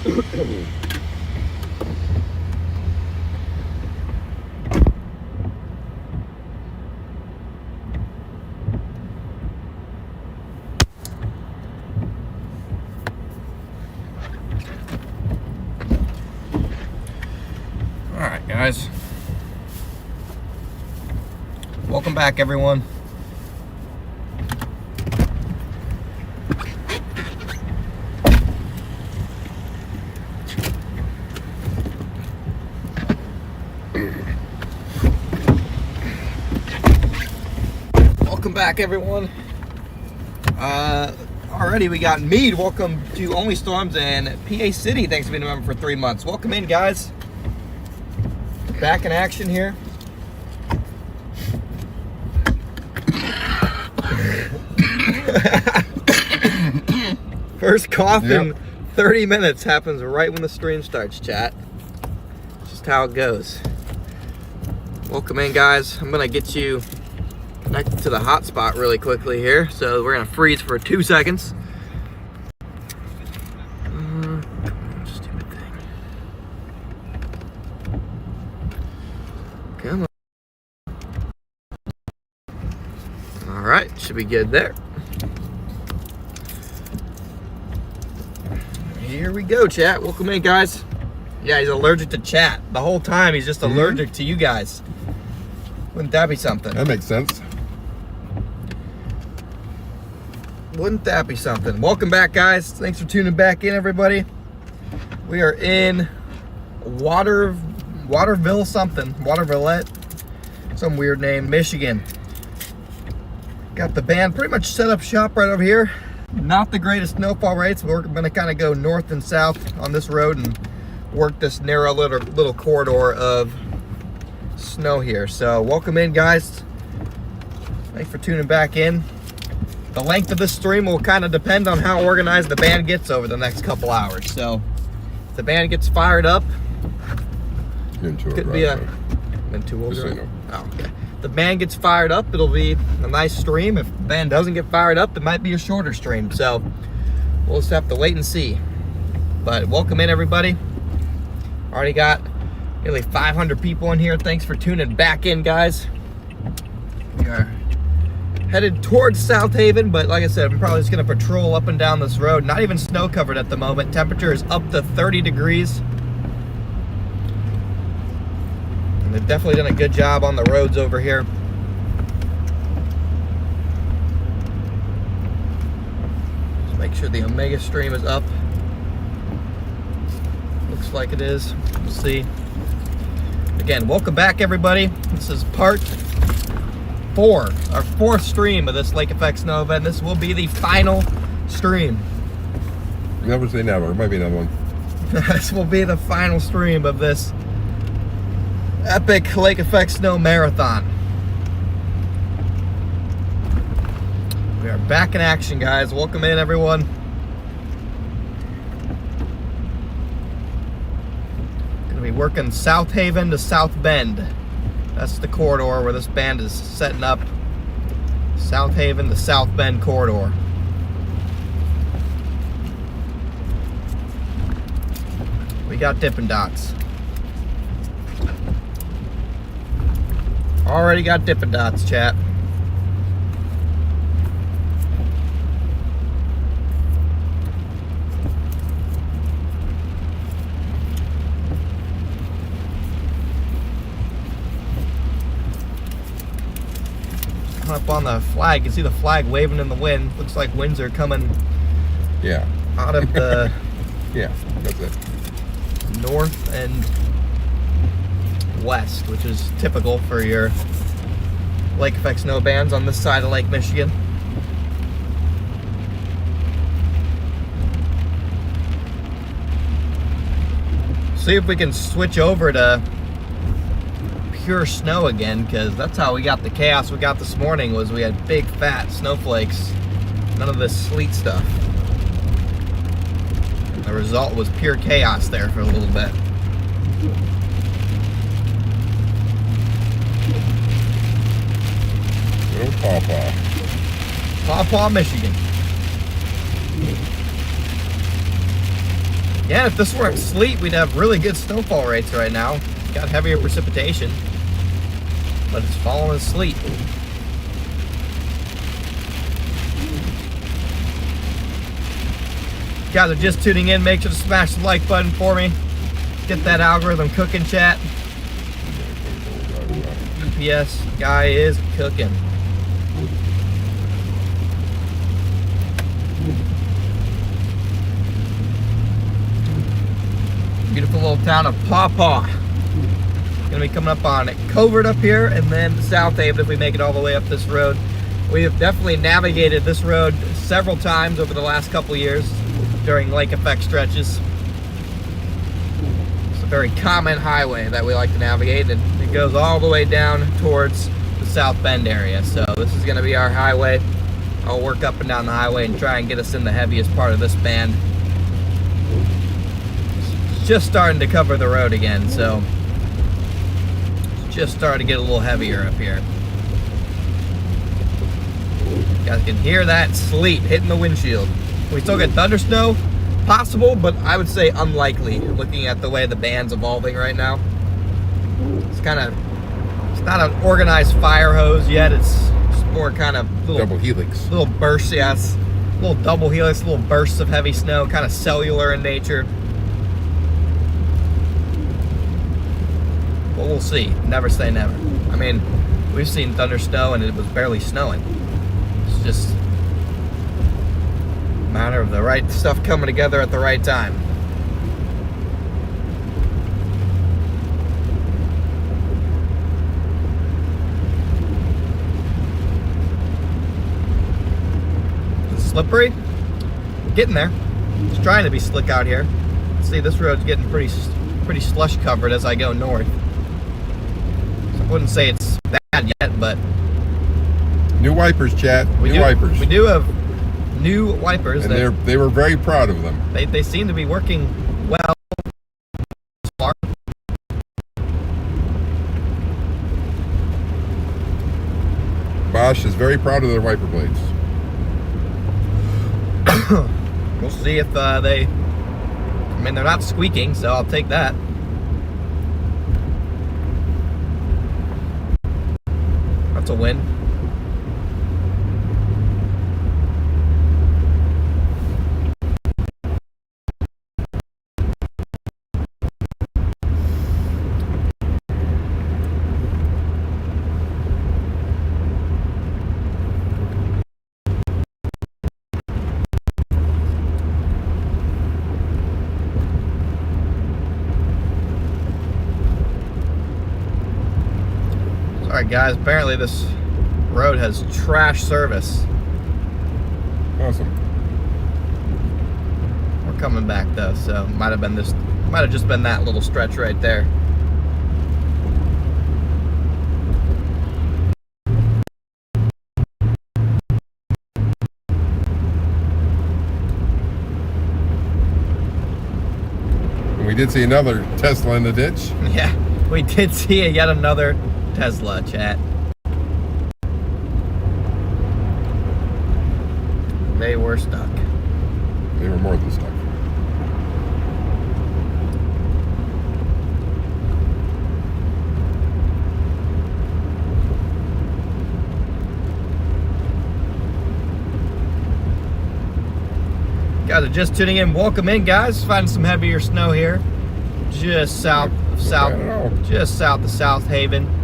Alright guys, welcome back everyone. Welcome back everyone. Already we got Mead. Welcome to Only Storms and PA City. Thanks for being a member for 3 months. Welcome in guys. Back in action here. First cough in 30 minutes happens right when the stream starts, chat. Just how it goes. Welcome in guys. I'm gonna get you connected to the hotspot really quickly here. So we're gonna freeze for 2 seconds. Stupid thing. Come on. All right, should be good there. Here we go, chat. Welcome in, guys. Yeah, he's allergic to chat. The whole time, he's just allergic to you guys. Wouldn't that be something? That makes sense. Wouldn't that be something? Welcome back, guys. Thanks for tuning back in, everybody. We are in Waterville something. Watervillette. Some weird name. Michigan. Got the band pretty much set up shop right over here. Not the greatest snowfall rates. We're going to kind of go north and south on this road and work this narrow little corridor of snow here. So welcome in, guys. Thanks for tuning back in. The length of this stream will kind of depend on how organized the band gets over the next couple hours. So if the band gets fired up, could be a two-wheel drive. Oh, okay. The band gets fired up, it'll be a nice stream. If the band doesn't get fired up, it might be a shorter stream. So we'll just have to wait and see. But welcome in, everybody. Already got nearly 500 people in here. Thanks for tuning back in, guys. We are headed towards South Haven, but like I said, I'm probably just gonna patrol up and down this road. Not even snow covered at the moment. Temperature is up to 30 degrees. And they've definitely done a good job on the roads over here. Just make sure the Omega stream is up. Looks like it is. We'll see. Again, welcome back everybody. This is part 4, our 4th stream of this Lake Effect Snow event. This will be the final stream. Never say never. It might be another one. This will be the final stream of this epic Lake Effect Snow marathon. We are back in action, guys. Welcome in, everyone. Gonna be working South Haven to South Bend. That's the corridor where this band is setting up. South Haven to South Bend corridor. We got Dippin' Dots. Already got Dippin' Dots, chat. Up on the flag, you can see the flag waving in the wind. Looks like winds are coming out of the that's it. north and west, which is typical for your Lake Effect Snow bands on this side of Lake Michigan. See if we can switch over to pure snow again, because that's how we got the chaos we got this morning. Was we had big fat snowflakes, none of this sleet stuff. The result was pure chaos there for a little bit. Paw Paw, Michigan. Again, if this weren't sleet, we'd have really good snowfall rates right now. Got heavier precipitation, but it's falling as sleet. Guys are just tuning in, make sure to smash the like button for me. Get that algorithm cooking, chat. EPS guy is cooking. Beautiful little town of Paw Paw. Gonna be coming up on Covert up here, and then South Haven if we make it all the way up this road. We have definitely navigated this road several times over the last couple years during lake effect stretches. It's a very common highway that we like to navigate, and it goes all the way down towards the South Bend area. So this is gonna be our highway. I'll work up and down the highway and try and get us in the heaviest part of this band. It's just starting to cover the road again, so it's just starting to get a little heavier up here. You guys can hear that sleet hitting the windshield. We still get thunder snow, possible, but I would say unlikely looking at the way the band's evolving right now. It's not an organized fire hose yet. It's more kind of little double helix. Little bursts, yes. Little double helix, little bursts of heavy snow, kind of cellular in nature. But we'll see. Never say never. I mean, we've seen thunder snow and it was barely snowing. It's just a matter of the right stuff coming together at the right time. It's slippery. We're getting there. It's trying to be slick out here. See, this road's getting pretty slush covered as I go north. So I wouldn't say it's bad yet, but New wipers, chat. New wipers. We do have new wipers. And they were very proud of them. They seem to be working well. Bosch is very proud of their wiper blades. We'll see if they... I mean, they're not squeaking, so I'll take that. That's a win. Alright guys, apparently this road has trash service. Awesome. We're coming back though, so might have just been that little stretch right there. And we did see another Tesla in the ditch. Yeah, we did see yet another Tesla, chat. They were stuck. They were more than stuck. Guys are just tuning in. Welcome in, guys. Finding some heavier snow here, just south of South Haven,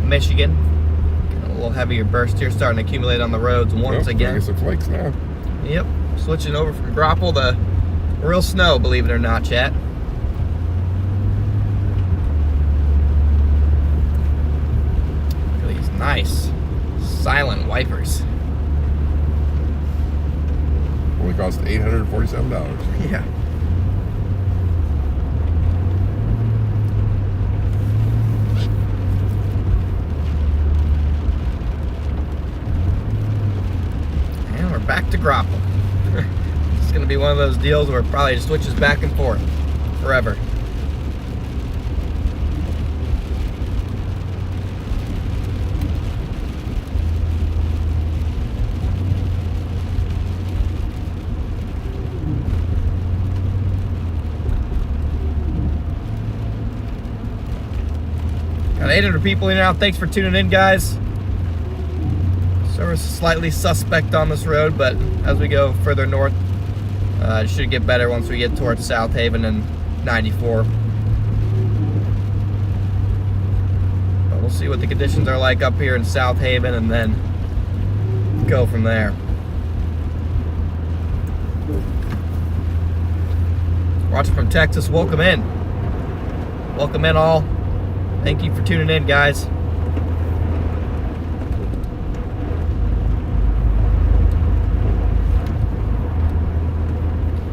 Michigan. Got a little heavier burst here starting to accumulate on the roads once again. Some flakes now. Yep, switching over from grapple to real snow, believe it or not, chat. Look at these nice silent wipers. Only cost $847. Yeah. Back to grapple. It's gonna be one of those deals where it probably just switches back and forth forever. 800 people in now. Thanks for tuning in, guys. Service is slightly suspect on this road, but as we go further north, it should get better once we get towards South Haven and 94. But we'll see what the conditions are like up here in South Haven and then go from there. Watching from Texas, welcome in. Welcome in all. Thank you for tuning in, guys.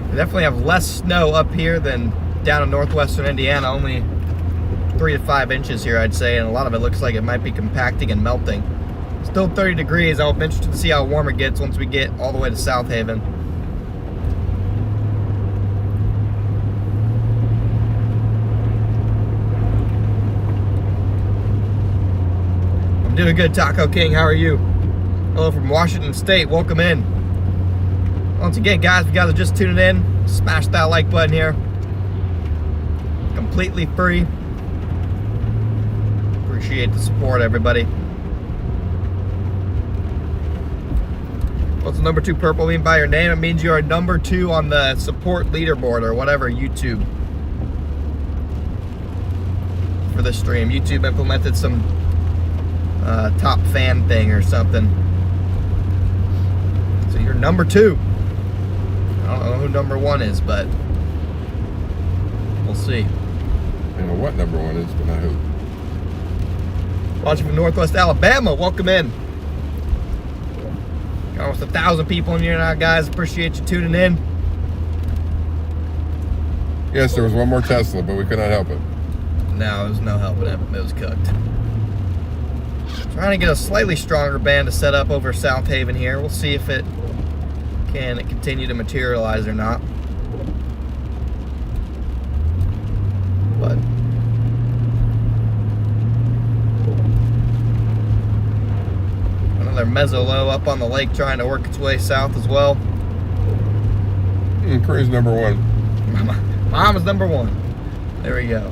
We definitely have less snow up here than down in northwestern Indiana. Only 3 to 5 inches here, I'd say, and a lot of it looks like it might be compacting and melting. Still 30 degrees. I'll be interested to see how warm it gets once we get all the way to South Haven. I'm doing good, Taco King. How are you? Hello from Washington State. Welcome in. Once again, guys, if you guys are just tuning in, smash that like button here. Completely free. Appreciate the support, everybody. What's the number 2 purple mean by your name? It means you are number 2 on the support leaderboard or whatever YouTube for the stream. YouTube implemented some top fan thing or something. So you're number 2. I don't know who number 1 is, but we'll see. I don't know what number 1 is, but not who. Watching from Northwest Alabama, welcome in. Got almost 1,000 people in here now, guys. Appreciate you tuning in. Yes, there was one more Tesla, but we could not help it. No, there's no helping it. It was cooked. Trying to get a slightly stronger band to set up over South Haven here. We'll see if it can continue to materialize or not. But another mezzo low up on the lake trying to work its way south as well. Cruise number 1. Mama's number 1. There we go.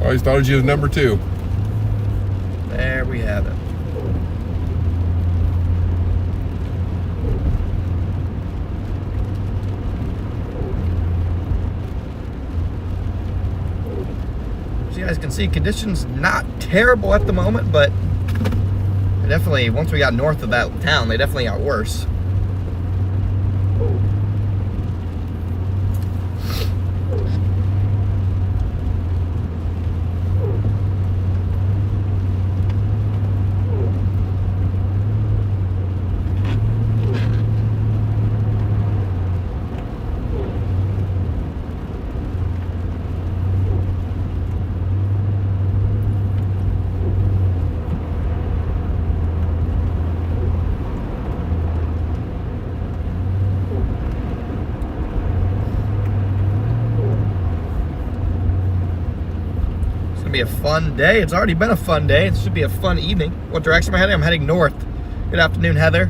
I always thought of you as number 2. There we have it. So you guys can see conditions not terrible at the moment, but definitely, once we got north of that town, they definitely got worse. Be a fun day. It's already been a fun day. It should be a fun evening. What direction am I heading? I'm heading north. Good afternoon, Heather.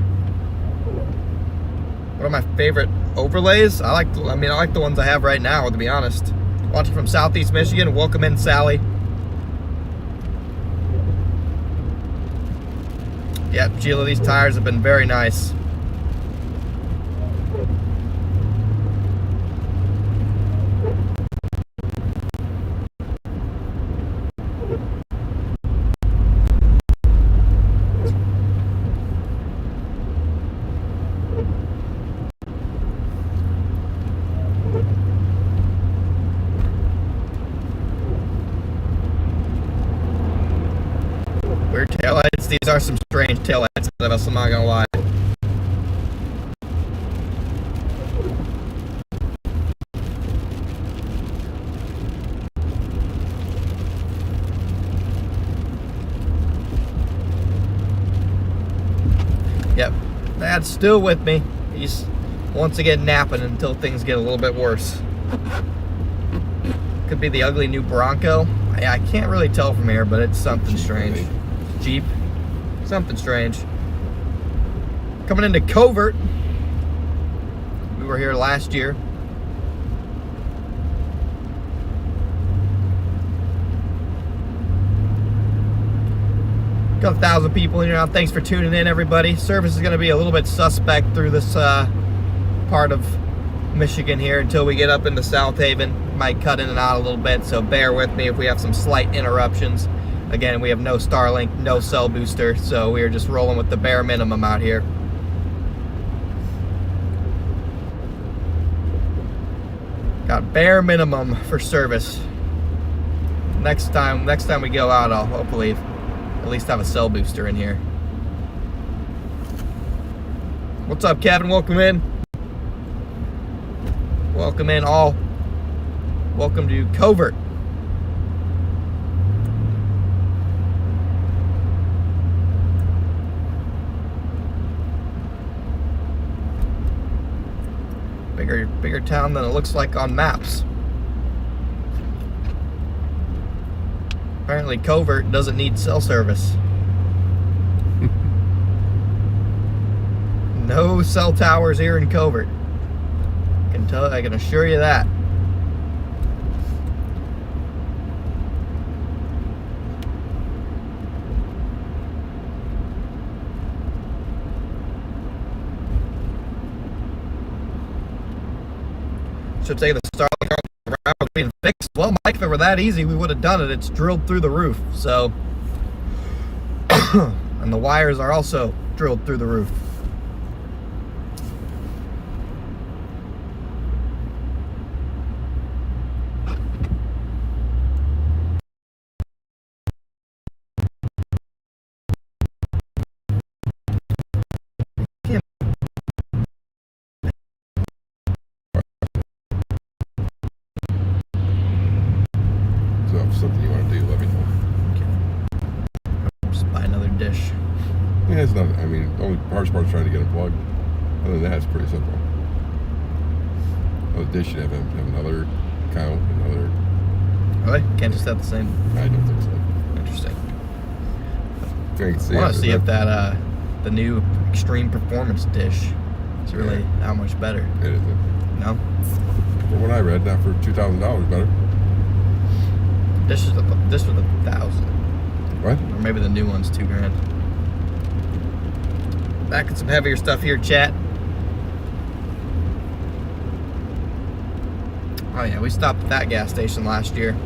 One of my favorite overlays. I like the ones I have right now, to be honest. Watching from Southeast Michigan. Welcome in, Sally. Yeah, Sheila, these tires have been very nice. Weird taillights. These are some strange taillights, I'm not gonna lie. Yep, Dad's still with me. He's once again napping until things get a little bit worse. Could be the ugly new Bronco. I can't really tell from here, but it's something strange. Jeep. Something strange. Coming into Covert. We were here last year. Got 1,000 people in here now. Thanks for tuning in, everybody. Service is going to be a little bit suspect through this part of Michigan here until we get up into South Haven. Might cut in and out a little bit, so bear with me if we have some slight interruptions. Again, we have no Starlink, no cell booster, so we are just rolling with the bare minimum out here. Got bare minimum for service. Next time we go out, I'll hopefully at least have a cell booster in here. What's up, Kevin? Welcome in. Welcome in all. Welcome to Covert. Bigger town than it looks like on maps. Apparently Covert doesn't need cell service. No cell towers here in Covert. I can assure you that. Should say the Starlink route being fixed. Well, Mike, if it were that easy, we would have done it. It's drilled through the roof, so and the wires are also drilled through the roof. Something you want to do, let me know. Just buy another dish. Yeah, it's not, I mean, the only hardest part is trying to get it plugged. Other than that, it's pretty simple. Well, the dish should have another count, another... Really? Can't just have the same? I don't think so. Interesting. I want to see if that, the new Extreme Performance dish is really how much better. It isn't. No? From what I read, not for $2,000 better. This was $1,000. What? Or maybe the new one's $2,000. Back at some heavier stuff here, chat. Oh yeah, we stopped at that gas station last year.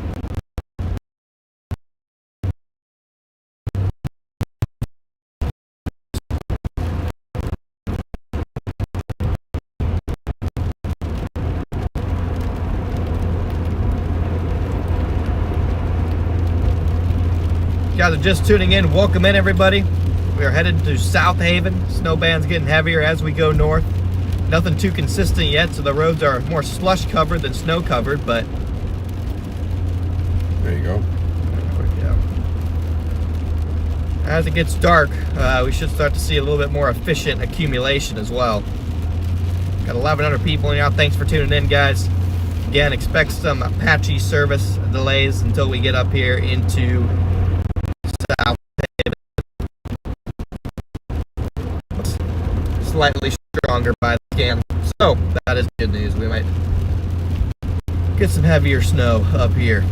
You guys are just tuning in. Welcome in, everybody. We are headed to South Haven. Snow band's getting heavier as we go north. Nothing too consistent yet, so the roads are more slush covered than snow covered, but there you go. Yeah. As it gets dark, we should start to see a little bit more efficient accumulation as well. Got 1,100 people in here. Thanks for tuning in, guys. Again, expect some patchy service delays until we get up here into South Haven. Slightly stronger by the scan, so that is good news. We might get some heavier snow up here.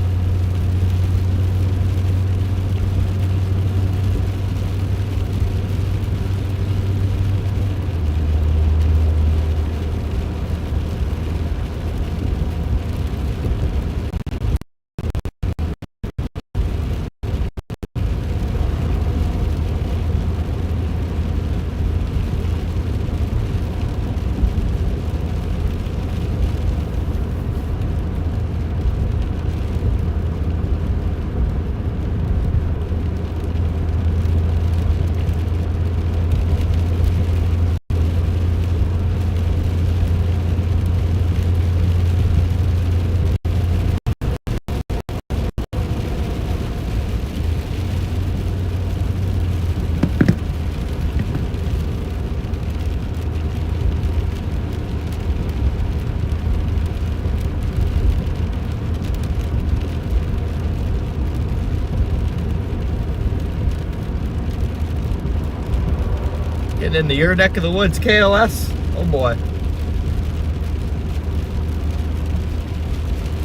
Getting into your neck of the woods, KLS. Oh boy.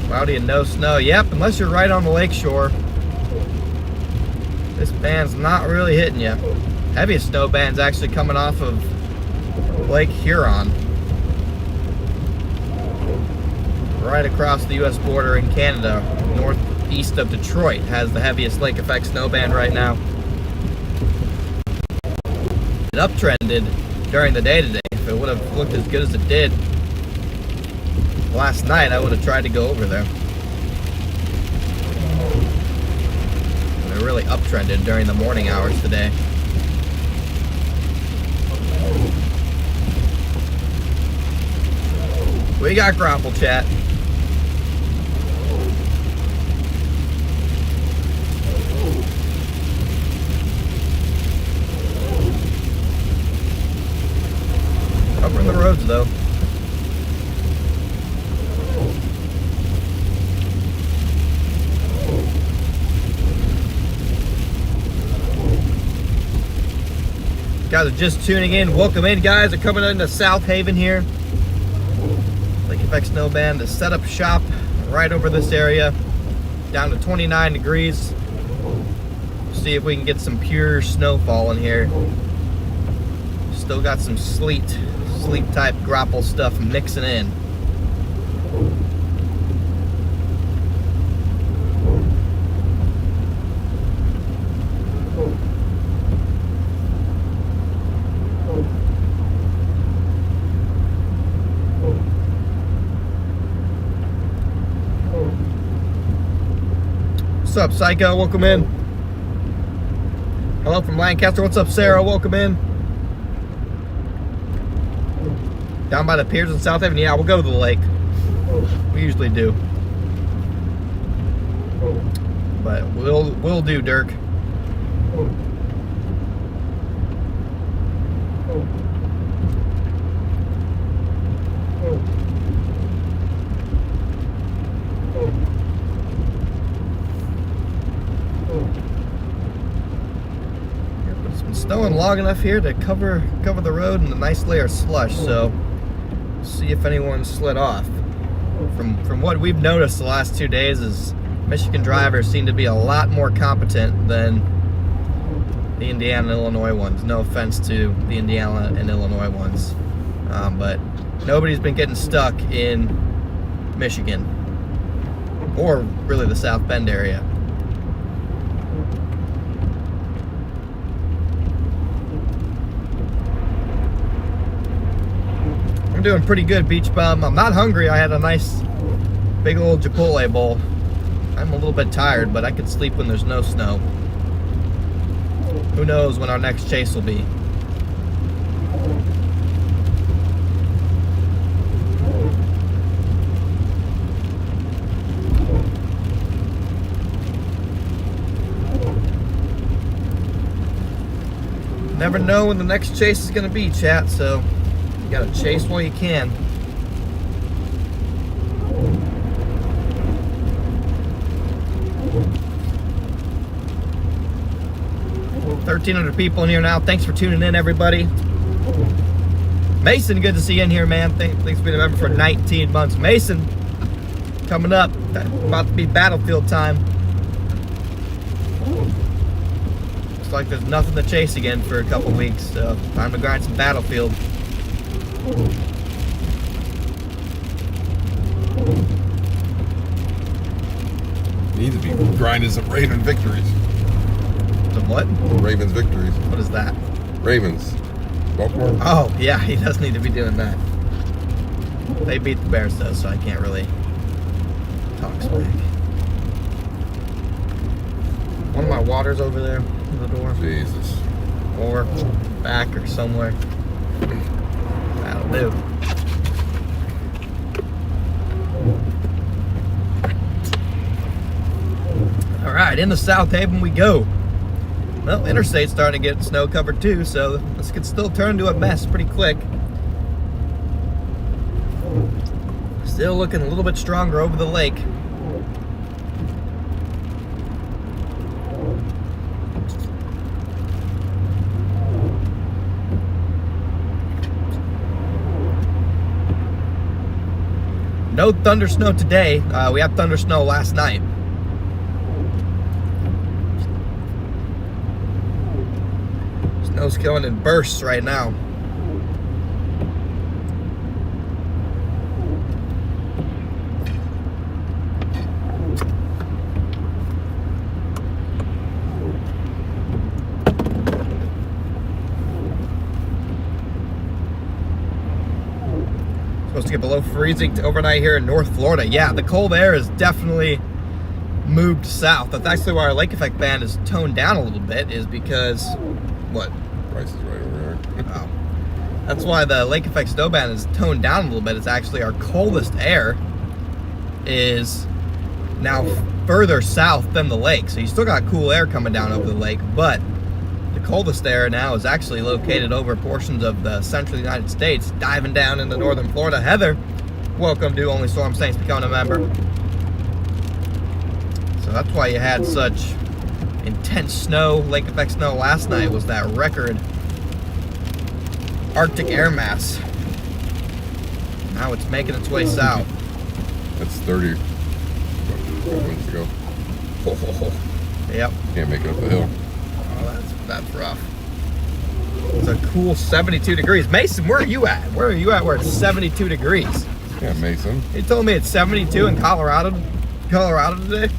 Cloudy and no snow. Yep, unless you're right on the lake shore. This band's not really hitting you. Heaviest snow band's actually coming off of Lake Huron. Right across the U.S. border in Canada, northeast of Detroit, has the heaviest lake effect snow band right now. It uptrended during the day today. If it would have looked as good as it did last night, I would have tried to go over there. But it really uptrended during the morning hours today. We got grapple, chat. Covering the roads though. Guys are just tuning in. Welcome in, guys. We're coming into South Haven here. Lake Effect Snow Band to set up shop right over this area. Down to 29 degrees. See if we can get some pure snowfall in here. Still got some sleet type grapple stuff mixing in. What's up, Psycho? Welcome in. Hello from Lancaster. What's up, Sarah? Welcome in. Down by the piers in South Haven. Yeah, we'll go to the lake. We usually do. But we'll do, Dirk. It's been snowing long enough here to cover the road in a nice layer of slush, so see if anyone slid off. From what we've noticed the last 2 days is Michigan drivers seem to be a lot more competent than the Indiana and Illinois ones. No offense to the Indiana and Illinois ones, but nobody's been getting stuck in Michigan or really the South Bend area. I'm doing pretty good, Beach Bum. I'm not hungry. I had a nice big old Chipotle bowl. I'm a little bit tired, but I could sleep when there's no snow. Who knows when our next chase will be. Never know when the next chase is going to be, chat, so you gotta chase while you can. $1,300 people in here now. Thanks for tuning in, everybody. Mason, good to see you in here, man. Thanks for being a member for 19 months. Mason, coming up. About to be battlefield time. Looks like there's nothing to chase again for a couple weeks, so time to grind some battlefield. Needs to be grinding some Raven victories. Some what? Ravens victories. What is that? Ravens. Baltimore. Oh, yeah, he does need to be doing that. They beat the Bears, though, so I can't really talk smack. One of my water's over there in the door. Jesus. Or back or somewhere. That'll do. All right, into South Haven we go. Well, interstate's starting to get snow covered too, so this could still turn into a mess pretty quick. Still looking a little bit stronger over the lake. No thunder snow today. We had thunder snow last night. Snow's coming in bursts right now. Supposed to get below freezing overnight here in North Florida. Yeah, the cold air has definitely moved south. That's actually why our lake effect band is toned down a little bit, is because what? Price is right over there. Oh. That's why the lake effect snow band is toned down a little bit. It's actually our coldest air is now further south than the lake. So you still got cool air coming down over the lake, but the coldest air now is actually located over portions of the central United States, diving down into northern Florida. Heather, welcome to Only Storm Saints becoming a member. So that's why you had such intense snow, lake effect snow last night, was that record Arctic air mass. Now it's making its way south. That's 30 minutes ago. Yep. Can't make it up the hill. Oh, that's rough. It's a cool 72 degrees. Mason, where are you at? Where are you at where it's 72 degrees? Yeah, Mason. You told me it's 72 in Colorado today?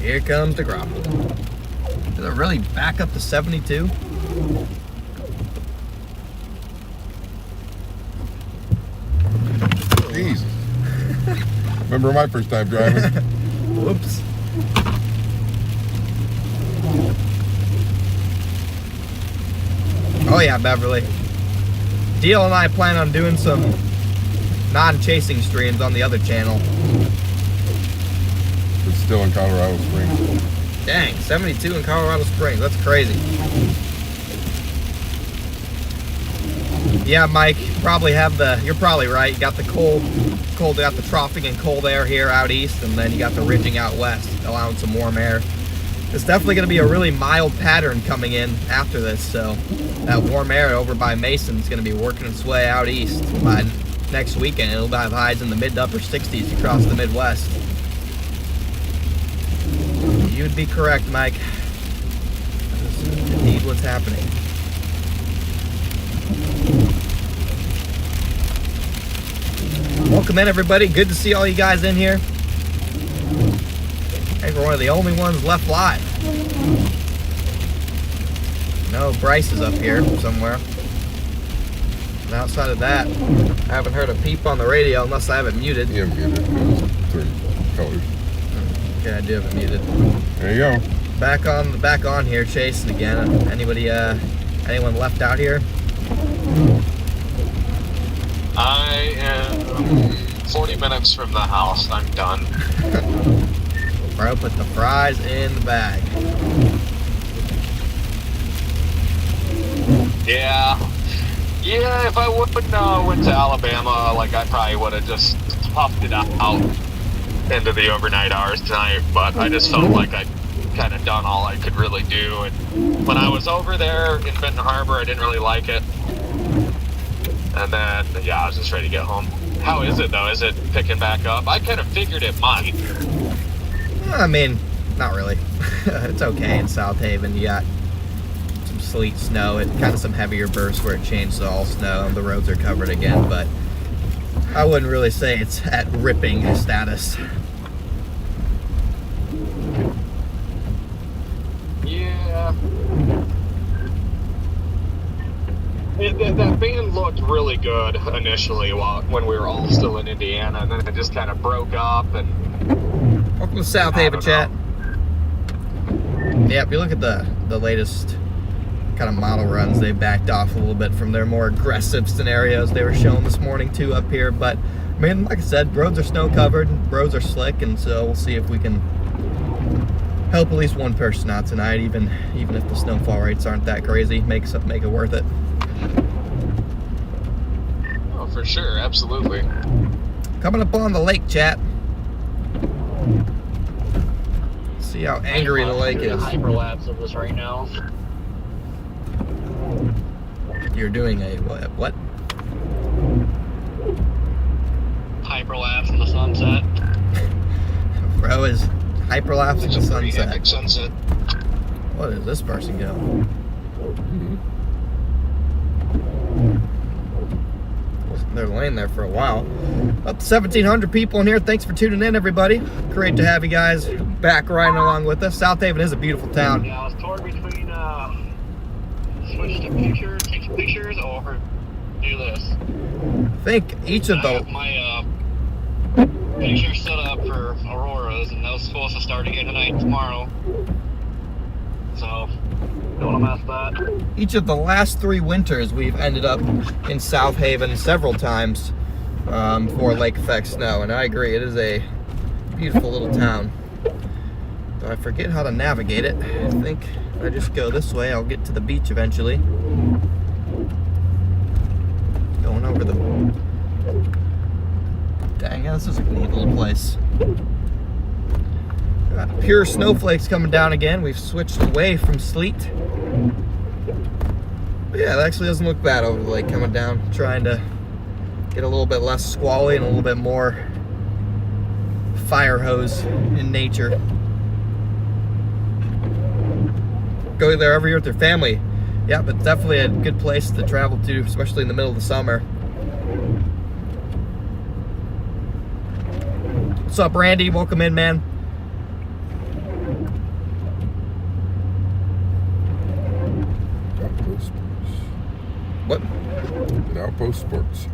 Here comes the crop. Did it really back up to 72? Jesus. Remember my first time driving? Whoops. Oh yeah, Beverly. Deal and I plan on doing some non-chasing streams on the other channel. It's still in Colorado Springs. Dang, 72 in Colorado Springs. That's crazy. Yeah, Mike, you probably have you're probably right. You got the cold, you got the troughing and cold air here out east, and then you got the ridging out west, allowing some warm air. It's definitely going to be a really mild pattern coming in after this, so that warm air over by Mason is going to be working its way out east. By next weekend, it'll have highs in the mid to upper 60s across the Midwest. You'd be correct, Mike. That is indeed what's happening. Welcome in, everybody. Good to see all you guys in here. I think we're one of the only ones left live. No, Bryce is up here somewhere. And outside of that, I haven't heard a peep on the radio unless I have it muted. Yeah, muted. Certain colors. Okay, I do have it muted. There you go. Back on here, chasing again. Anyone left out here? I am 40 minutes from the house. I'm done. Bro, put the fries in the bag. Yeah, if I wouldn't went to Alabama, like I probably would have just puffed it out into the overnight hours tonight, but I just felt like I'd kind of done all I could really do. And when I was over there in Benton Harbor, I didn't really like it. And then, yeah, I was just ready to get home. How is it, though? Is it picking back up? I kind of figured it might. I mean, not really. It's okay in South Haven. You got some sleet, snow, and kind of some heavier bursts where it changed to all snow and the roads are covered again, but I wouldn't really say it's at ripping status. Yeah. That band looked really good initially when we were all still in Indiana, and then it just kind of broke up. And welcome to South Haven, chat. Yeah, if you look at the latest kind of model runs, they backed off a little bit from their more aggressive scenarios they were showing this morning too up here. But I mean, like I said, roads are snow covered, roads are slick, and so we'll see if we can help at least one person out tonight, even if the snowfall rates aren't that crazy. Make it worth it. Oh, for sure, absolutely. Coming up on the lake, chat. See how angry the lake is. Hyperlapse of this right now. You're doing a what? Hyperlapse in the sunset. Bro is hyperlapse in It's the a pretty sunset. epic sunset. What is this person go? They're laying there for a while. Up to 1,700 people in here. Thanks for tuning in, everybody. Great to have you guys back riding along with us. South Haven is a beautiful town. Yeah, I was torn between switch to pictures, take some pictures, or do this. I think each of I the... have my picture set up for auroras, and those supposed to start again tonight, tomorrow. So, don't want to mess that. Each of the last 3 winters, we've ended up in South Haven several times for lake effect snow, and I agree, it is a beautiful little town. So I forget how to navigate it. I think if I just go this way, I'll get to the beach eventually. Going over the... Dang, yeah, this is a neat little place. Got pure snowflakes coming down again. We've switched away from sleet. But yeah, it actually doesn't look bad over the lake coming down. Trying to get a little bit less squally and a little bit more fire hose in nature. Go there every year with your family. Yeah, but definitely a good place to travel to, especially in the middle of the summer. What's up, Randy? Welcome in, man. Outpost Sports. What? An Outpost Sports.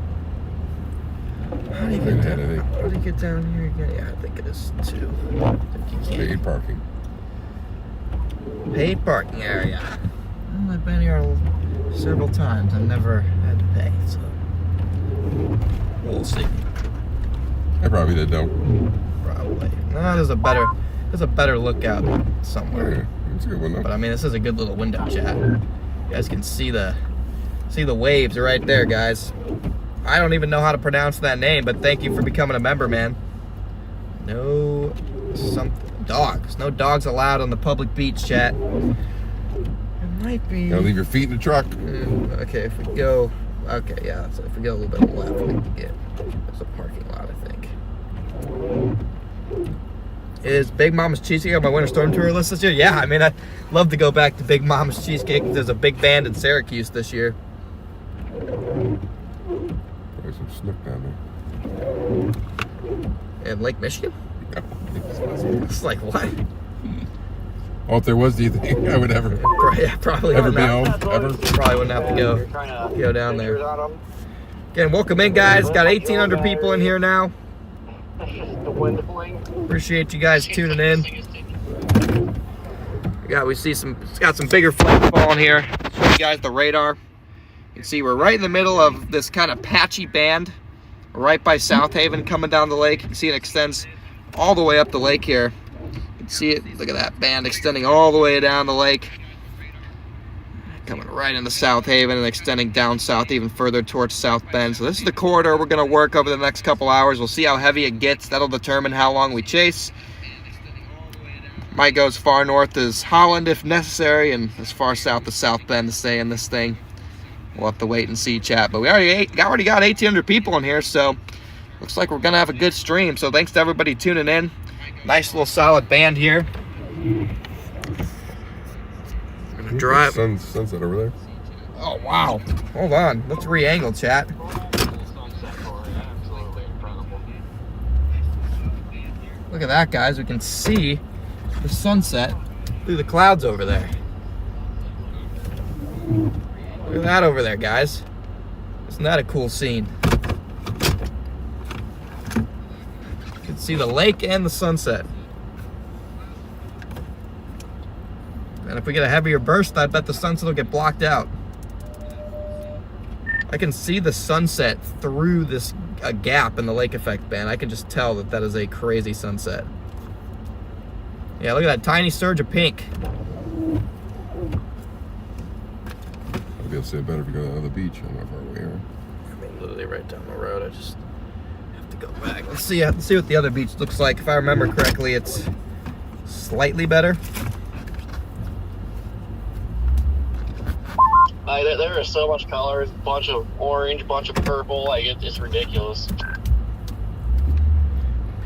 How do you get down? How do you get down here again? Yeah, I think it is 2. I think you can. Paid parking. Paid parking area. Well, I've been here several times. I've never had to pay, so we'll see. I probably did though. Probably. No, there's a better lookout somewhere. Yeah, it's a good one though. But I mean, this is a good little window chat. You guys can see the waves right there, guys. I don't even know how to pronounce that name, but thank you for becoming a member, man. No dogs. No dogs allowed on the public beach, chat. It might be. Gotta leave your feet in the truck. Okay, if we go. Okay, yeah. So if we go a little bit left, we can get. There's a parking lot, I think. Is Big Mama's Cheesecake on my winter storm tour list this year? Yeah, I mean, I'd love to go back to Big Mama's Cheesecake. There's a big band in Syracuse this year. There's some snook down there. In Lake Michigan? Yeah. It's like, what? Oh, if there was, do you think I would ever Yeah, probably ever be wouldn't home? Ever? Probably wouldn't have to go down there. Again, welcome in, guys. Got 1,800 people in here now. The wind blowing. Appreciate you guys tuning in. We see got some bigger flakes falling here. Show you guys the radar. You can see we're right in the middle of this kind of patchy band, right by South Haven, coming down the lake. You can see it extends all the way up the lake here. You can see it. Look at that band extending all the way down the lake, coming right into South Haven and extending down south even further towards South Bend. So this is the corridor we're going to work over the next couple hours. We'll see how heavy it gets. That'll determine how long we chase. Might go as far north as Holland if necessary, and as far south as South Bend to stay in this thing. We'll have to wait and see, chat. But we already got 1,800 people in here, so looks like we're going to have a good stream. So thanks to everybody tuning in. Nice little solid band here. Drive. Sunset over there. Oh, wow. Hold on. Let's re-angle, chat. Look at that, guys. We can see the sunset through the clouds over there. Look at that over there, guys. Isn't that a cool scene? You can see the lake and the sunset. And if we get a heavier burst, I bet the sunset will get blocked out. I can see the sunset through this gap in the lake effect band. I can just tell that that is a crazy sunset. Yeah, look at that tiny surge of pink. I'll be able to say it better if you go to the beach. I don't know how far away we are. I mean, literally right down the road. I just have to go back. Let's see what the other beach looks like. If I remember correctly, it's slightly better. There are so much colors, bunch of orange, bunch of purple, like it's ridiculous.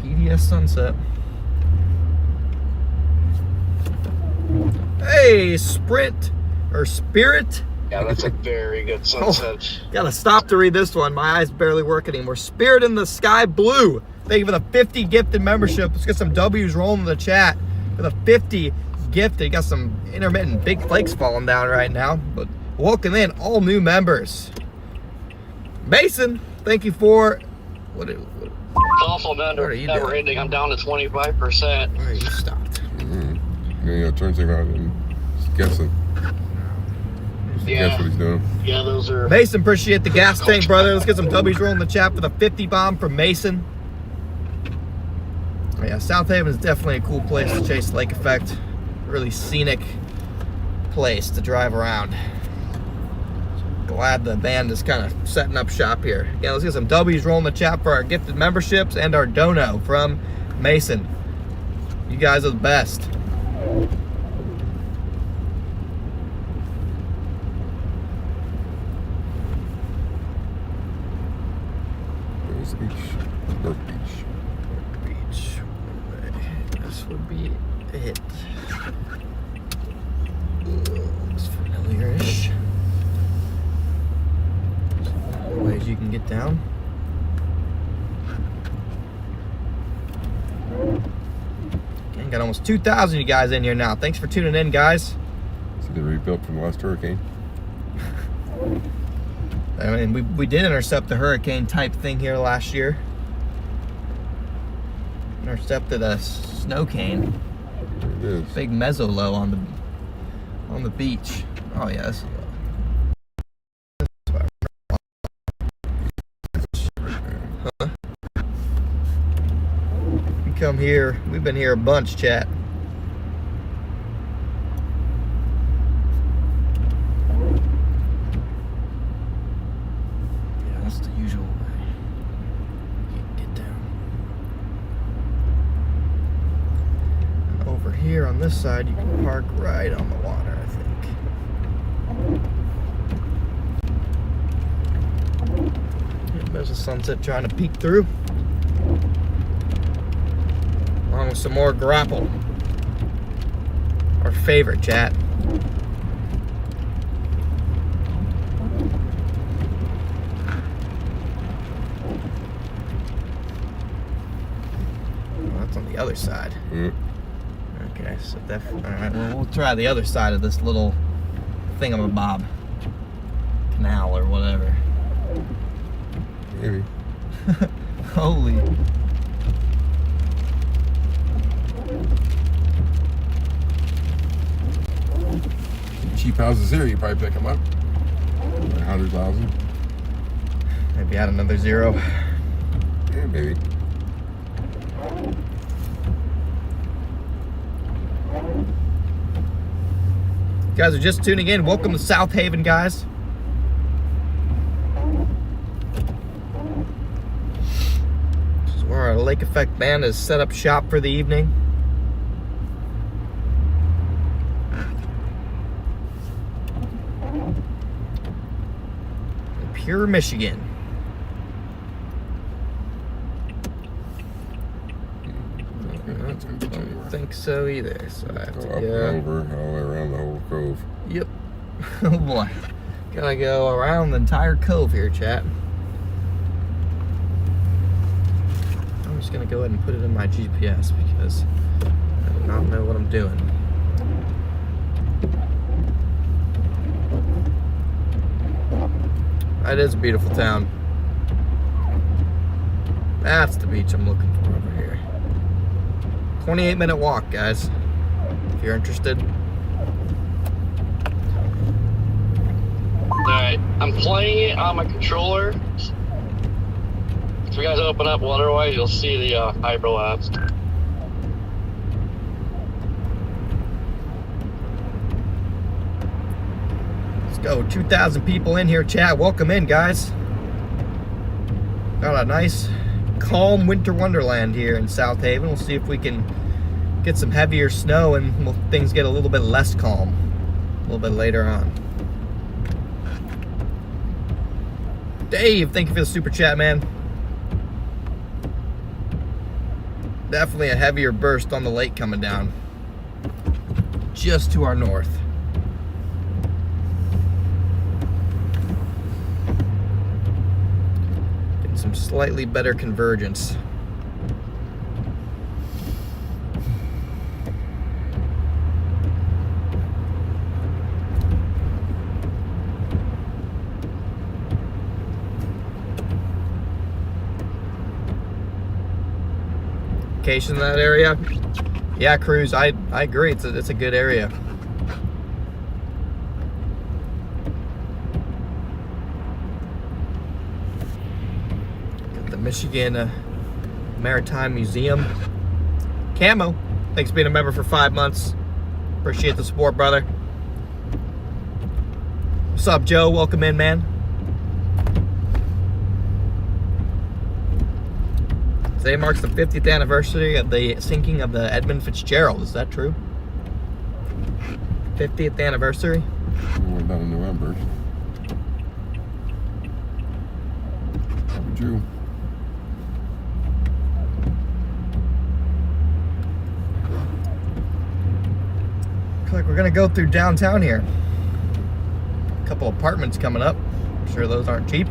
PDS sunset. Hey, Sprint or Spirit. Yeah, that's a very good sunset. Gotta stop to read this one. My eyes barely work anymore. Spirit in the Sky Blue. Thank you for the 50 gifted membership. Let's get some W's rolling in the chat for the 50 gifted. Got some intermittent big flakes falling down right now, but welcome in all new members. Mason, thank you for It's also never ending. I'm down to 25%. All right, you stopped. Turn thing around and just guessing. Yeah. Guess what he's doing. Yeah, those are. Mason, appreciate the gas tank, brother. Let's get some W's rolling in the chat for the 50 bomb from Mason. Oh, yeah, South Haven is definitely a cool place to chase lake effect. Really scenic place to drive around. Glad the band is kind of setting up shop here. Again, let's get some W's rolling in the chat for our gifted memberships and our dono from Mason. You guys are the best. North Beach. Beach. This would be it. Looks familiar-ish. Ways you can get down. Okay, got almost 2,000 you guys in here now. Thanks for tuning in, guys. So they rebuilt from the last hurricane. I mean, we did intercept the hurricane type thing here last year. Intercepted a snow cane. There it is. Big mezzo low on the beach. Oh yes. Huh? We come here. We've been here a bunch, chat. Yeah, that's the usual way. You can get down. Over here on this side, you can park right on the water, I think. Yeah, there's a sunset trying to peek through. Along with some more grapple. Our favorite, chat. Well, that's on the other side. Okay, so definitely. All right, well, we'll try the other side of this little thingamabob canal or whatever. Maybe. Holy. Cheap houses here, you probably pick them up. 100,000. Maybe add another zero. Yeah, maybe. You guys are just tuning in. Welcome to South Haven, guys. This is where our Lake Effect band has set up shop for the evening. Pure Michigan. That's gonna get you I don't anywhere. think so either. So I have Go to up and go. over, all the way around the whole cove. Yep. Oh boy. Gotta go around the entire cove here, chat. I'm just gonna go ahead and put it in my GPS because I do not know what I'm doing. That is a beautiful town. That's the beach I'm looking for over here. 28-minute walk, guys. If you're interested. Alright, I'm playing it on my controller. If you guys open up otherwise, you'll see the hyperlapse. Let's go. 2,000 people in here, chat. Welcome in, guys. Got a nice, calm winter wonderland here in South Haven. We'll see if we can get some heavier snow and things get a little bit less calm a little bit later on. Dave, thank you for the super chat, man. Definitely a heavier burst on the lake coming down. just to our north. Getting some slightly better convergence. Vacation in that area? Yeah, Cruz, I agree. It's a good area. Got the Michigan Maritime Museum. Camo, thanks for being a member for 5 months. Appreciate the support, brother. What's up, Joe? Welcome in, man. Today marks the 50th anniversary of the sinking of the Edmund Fitzgerald. Is that true? 50th anniversary? We went down in November. True. Looks like we're gonna go through downtown here. A couple apartments coming up. I'm sure those aren't cheap.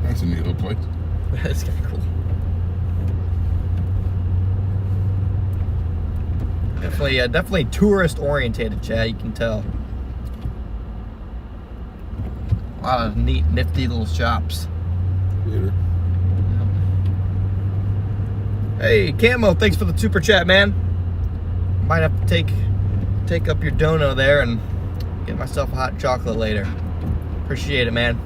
That's a neat little place. That's kind of cool. Definitely tourist oriented, Chad. You can tell. A lot of neat, nifty little shops. Theater. Hey, Camo, thanks for the super chat, man. Might have to take up your dono there and get myself a hot chocolate later. Appreciate it, man.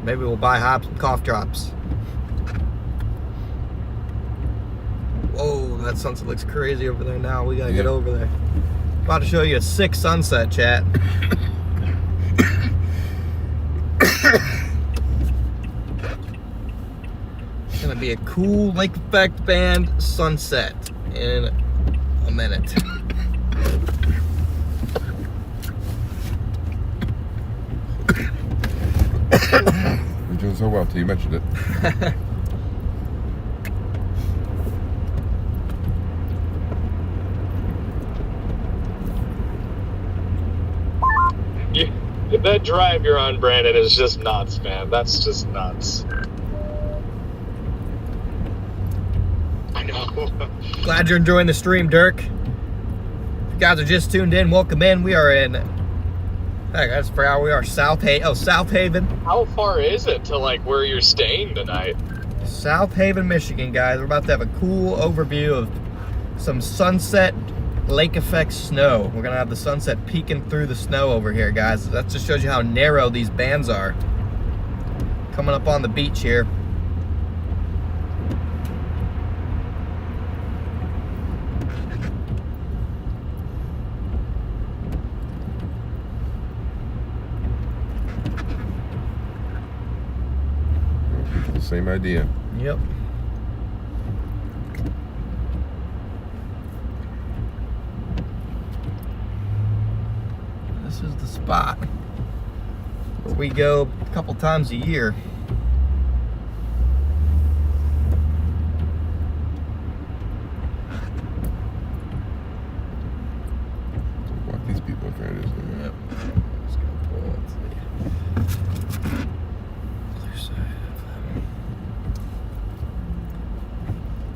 Maybe we'll buy hops and cough drops. Whoa, that sunset looks crazy over there now. We gotta get over there. About to show you a sick sunset, chat. It's gonna be a cool Lake Effect Band sunset in a minute. You're doing so well till you mentioned it. That drive you're on, Brandon, is just nuts, man. That's just nuts. I know. Glad you're enjoying the stream, Dirk. If you guys are just tuned in, welcome in. We are in, I just forgot we are South Haven. How far is it to like where you're staying tonight? South Haven, Michigan, guys. We're about to have a cool overview of some sunset lake effect snow. We're gonna have the sunset peeking through the snow over here, guys. That just shows you how narrow these bands are. Coming up on the beach here. Same idea. Yep. This is the spot where we go a couple times a year. What these people are trying to do. Yep. Just gonna pull it to the other side of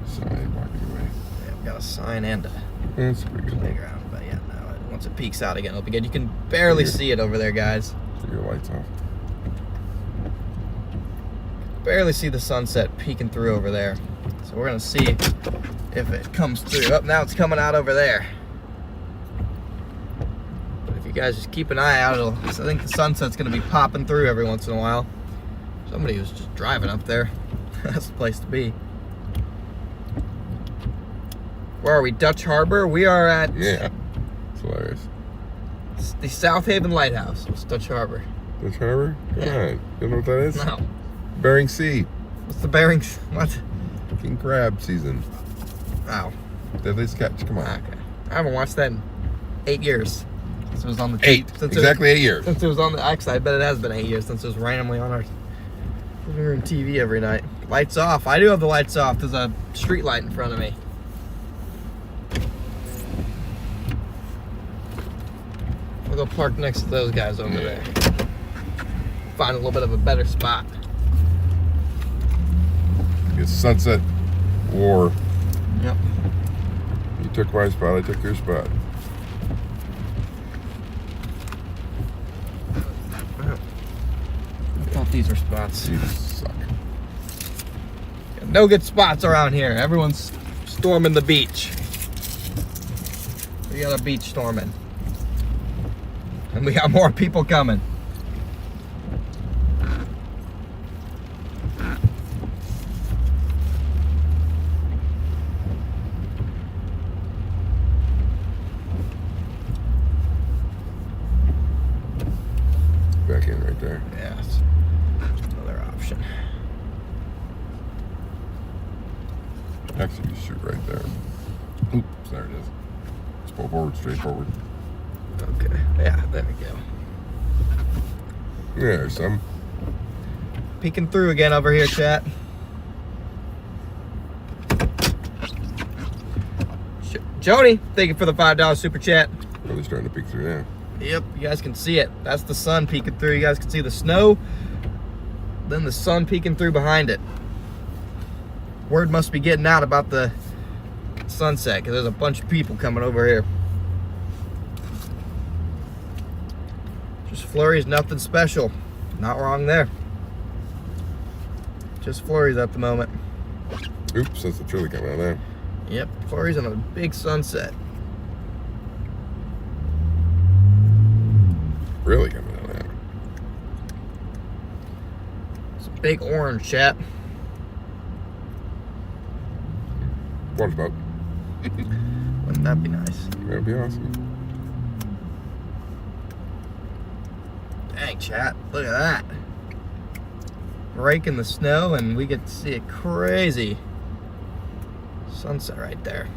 Side walking away. Yeah, we got a sign and a That's pretty good. playground, but yeah, no, once it peeks out again, it'll be good. You can barely see it over there, guys. Turn your lights off. Barely see the sunset peeking through over there. So we're gonna see if it comes through. Oh, now it's coming out over there. But if you guys just keep an eye out, I think the sunset's gonna be popping through every once in a while. Somebody was just driving up there. That's the place to be. Where are we? Dutch Harbor? We are at Yeah. It's hilarious. the South Haven Lighthouse. It's Dutch Harbor. Dutch Harbor? Come Yeah. on. You don't know what that is? No. Bering Sea. What's the bearings? What? King crab season. Oh. Deadliest catch. Come on. Okay. I haven't watched that in 8 years. Since it was on the 8. since Exactly 8 years. Since it was on the actually, I bet it has been 8 years since it was randomly on our living room TV every night. Lights off. I do have the lights off. There's a street light in front of me. We'll go park next to those guys over there. Find a little bit of a better spot. It's sunset war. Yep. You took my spot, I took your spot. I thought these were spots. You suck. No good spots around here. Everyone's storming the beach. We got a beach storming. And we got more people coming. Back in right there. Yes. Another option. Actually, you shoot right there. Oops, there it is. Just pull forward, straight forward. Okay. Yeah, there we go. Yeah, there's some. Peeking through again over here, chat. Joni, thank you for the $5 super chat. Really starting to peek through now. Yep, you guys can see it. That's the sun peeking through. You guys can see the snow, then the sun peeking through behind it. Word must be getting out about the sunset because there's a bunch of people coming over here. Just flurries, nothing special. Not wrong there. Just flurries at the moment. Oops, that's the truly coming out there. Yep, flurries on a big sunset. Really coming out there. It's a big orange, chat. Water spout. Wouldn't that be nice? That'd be awesome. Dang, chat, look at that. Break in the snow and we get to see a crazy sunset right there.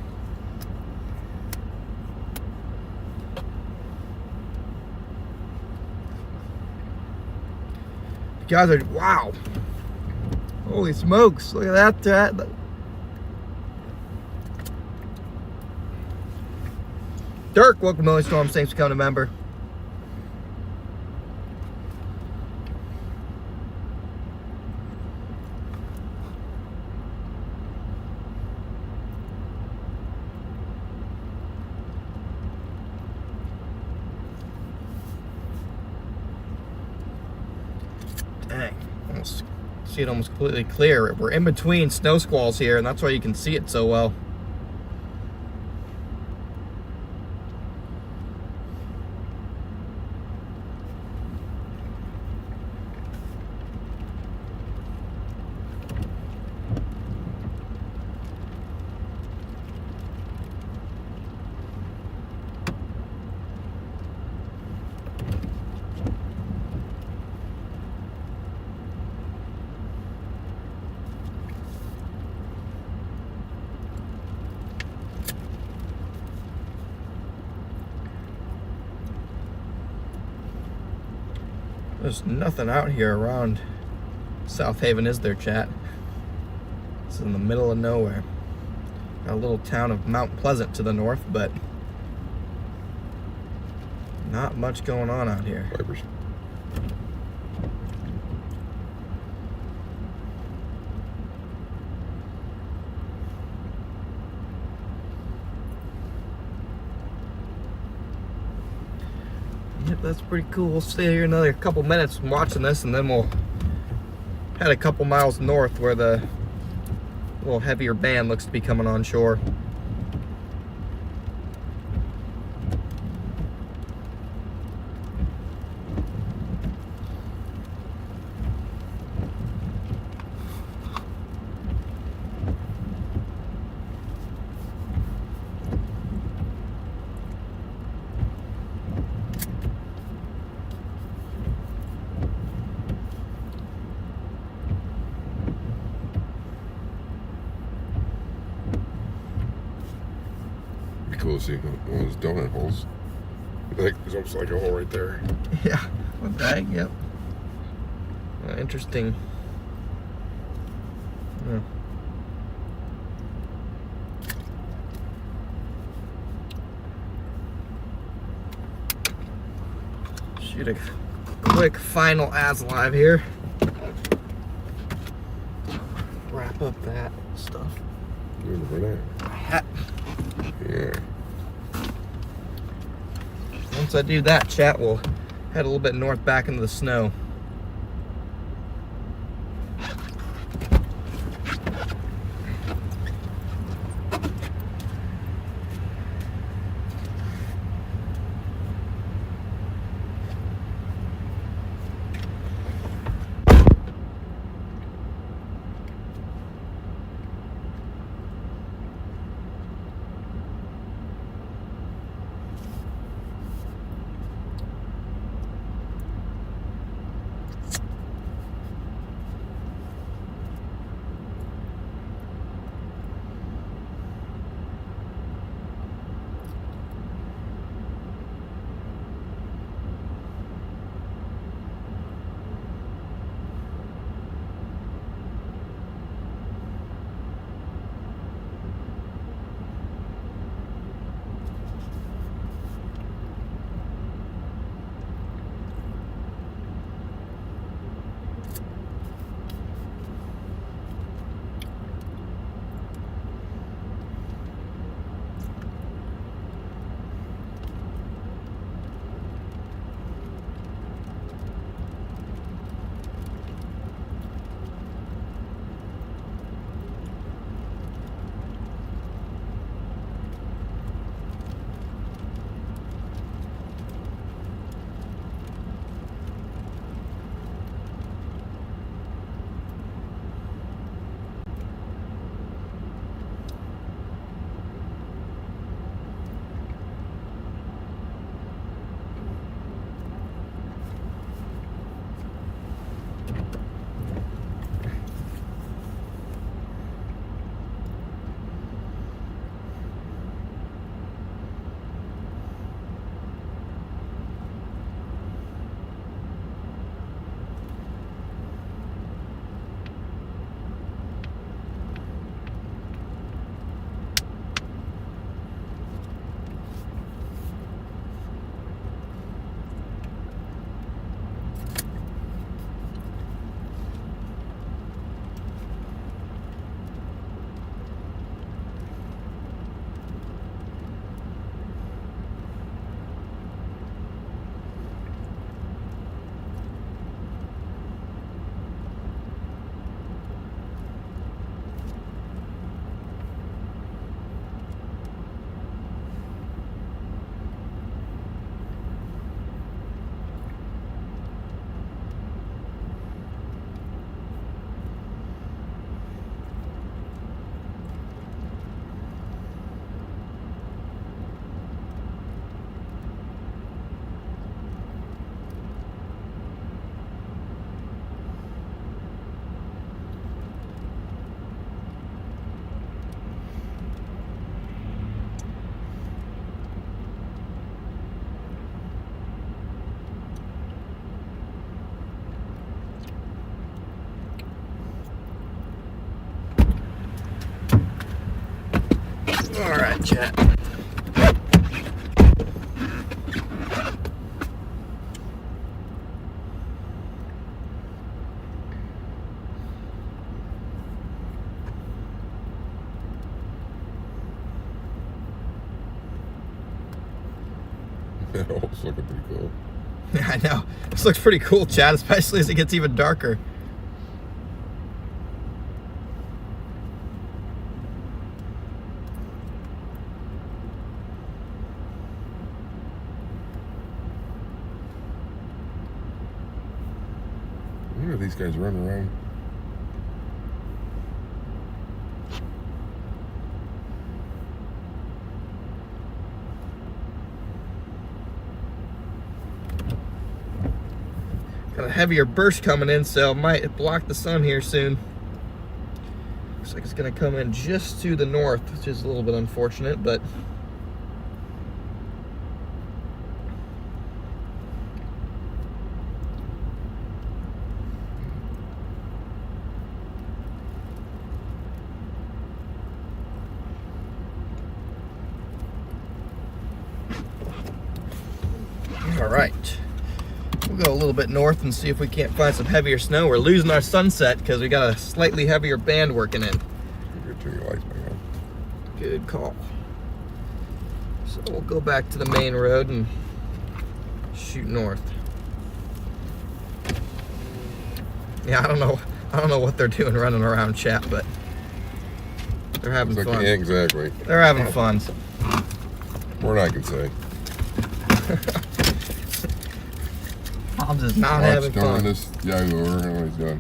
You guys are, wow. Holy smokes, look at that, chat. Dirk, welcome to Millie Storm. Thanks for coming, member. Dang, almost see it almost completely clear. We're in between snow squalls here, and that's why you can see it so well. There's nothing out here around South Haven, is there, chat? It's in the middle of nowhere. Got a little town of Mount Pleasant to the north, but not much going on out here. Vipers. Yep, that's pretty cool. We'll stay here another couple minutes watching this, and then we'll head a couple miles north where the little heavier band looks to be coming on shore. Be cool to see one of those donut holes. Like, there's almost like a hole right there. Yeah. What the heck? Yep. Interesting. Yeah. Shoot a quick final as live here. Wrap up that stuff. You want to burn Hat. that? Yeah. Once I do that, chat, we'll head a little bit north back into the snow. All right, chat. That hole's looking pretty cool. Yeah, I know. This looks pretty cool, chat, especially as it gets even darker. Look at these guys running around. Got a heavier burst coming in, so it might block the sun here soon. Looks like it's gonna come in just to the north, which is a little bit unfortunate, but All right. We'll go a little bit north and see if we can't find some heavier snow. We're losing our sunset because we got a slightly heavier band working in. You're turning your lights back on. Good call. So we'll go back to the main road and shoot north. Yeah, I don't know what they're doing running around, chat, but they're having It's fun. okay, exactly. They're having fun. More than I can say. I'm just not Watch having throwing fun. this Yahoo over and what he's doing.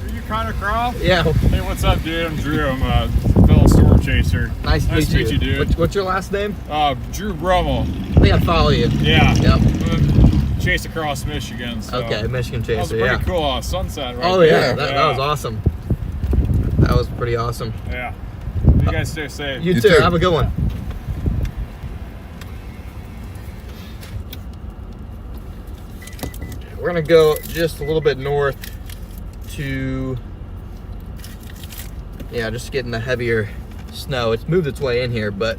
Are you Connor Croft? Yeah, Hey, what's up, dude? I'm Drew. I'm a fellow storm chaser. nice to meet you, dude. What's your last name? Drew Brummel. I think I follow you. Yeah. Yep. I'm chase across Michigan. So. Okay, Michigan That was a Chaser, pretty yeah. cool sunset right Oh there. yeah, that was awesome. That was pretty awesome. Yeah. You guys stay safe. You You too. too. Have a good one. We're gonna go just a little bit north to, yeah, just getting the heavier snow. It's moved its way in here, but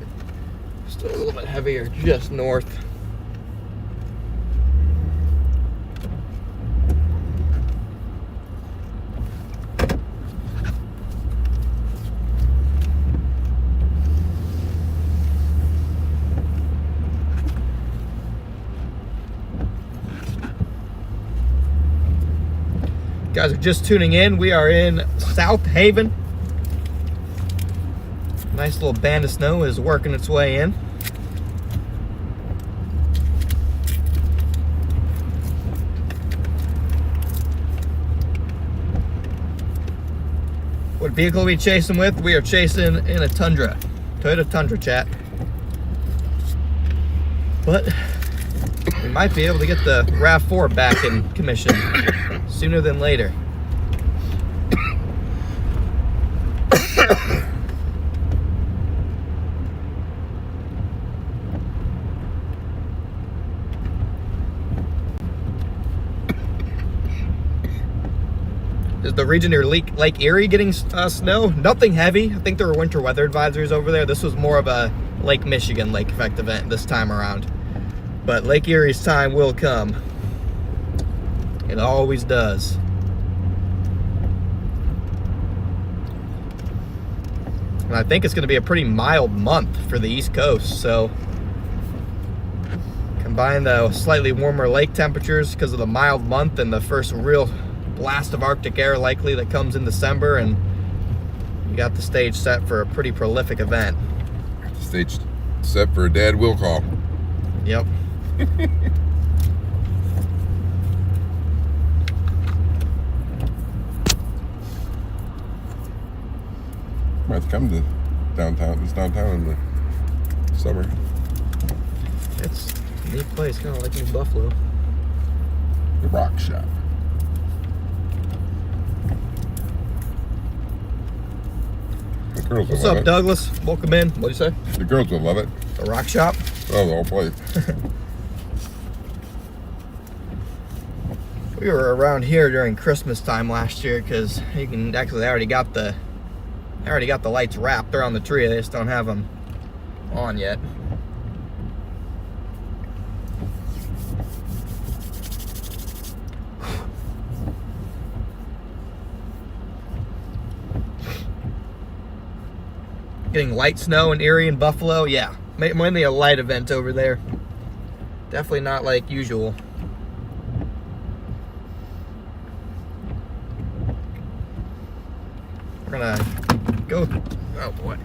still a little bit heavier just north. Guys are just tuning in. We are in South Haven. Nice little band of snow is working its way in. What vehicle are we chasing with? We are chasing in a Tundra. Toyota Tundra, chat. But we might be able to get the RAV4 back in commission sooner than later. Is the region near Lake Erie getting snow? Nothing heavy. I think there were winter weather advisories over there. This was more of a Lake Michigan lake effect event this time around. But Lake Erie's time will come. It always does. And I think it's going to be a pretty mild month for the East Coast. So combine the slightly warmer lake temperatures because of the mild month and the first real blast of Arctic air likely that comes in December, and you got the stage set for a pretty prolific event. Stage set for a dad will call. Yep. Might have to come to downtown. It's downtown in the summer. It's a neat place, kind of like New Buffalo. The Rock Shop. The girls will What's love up, it. Douglas? Welcome in. What'd you say? The girls will love it. The Rock Shop? Oh, the whole place. We were around here during Christmas time last year because you can actually, they already got the lights wrapped. They're on the tree. They just don't have them on yet. Getting light snow in Erie and Buffalo, yeah. Mainly a light event over there. Definitely not like usual. We're gonna go, oh boy.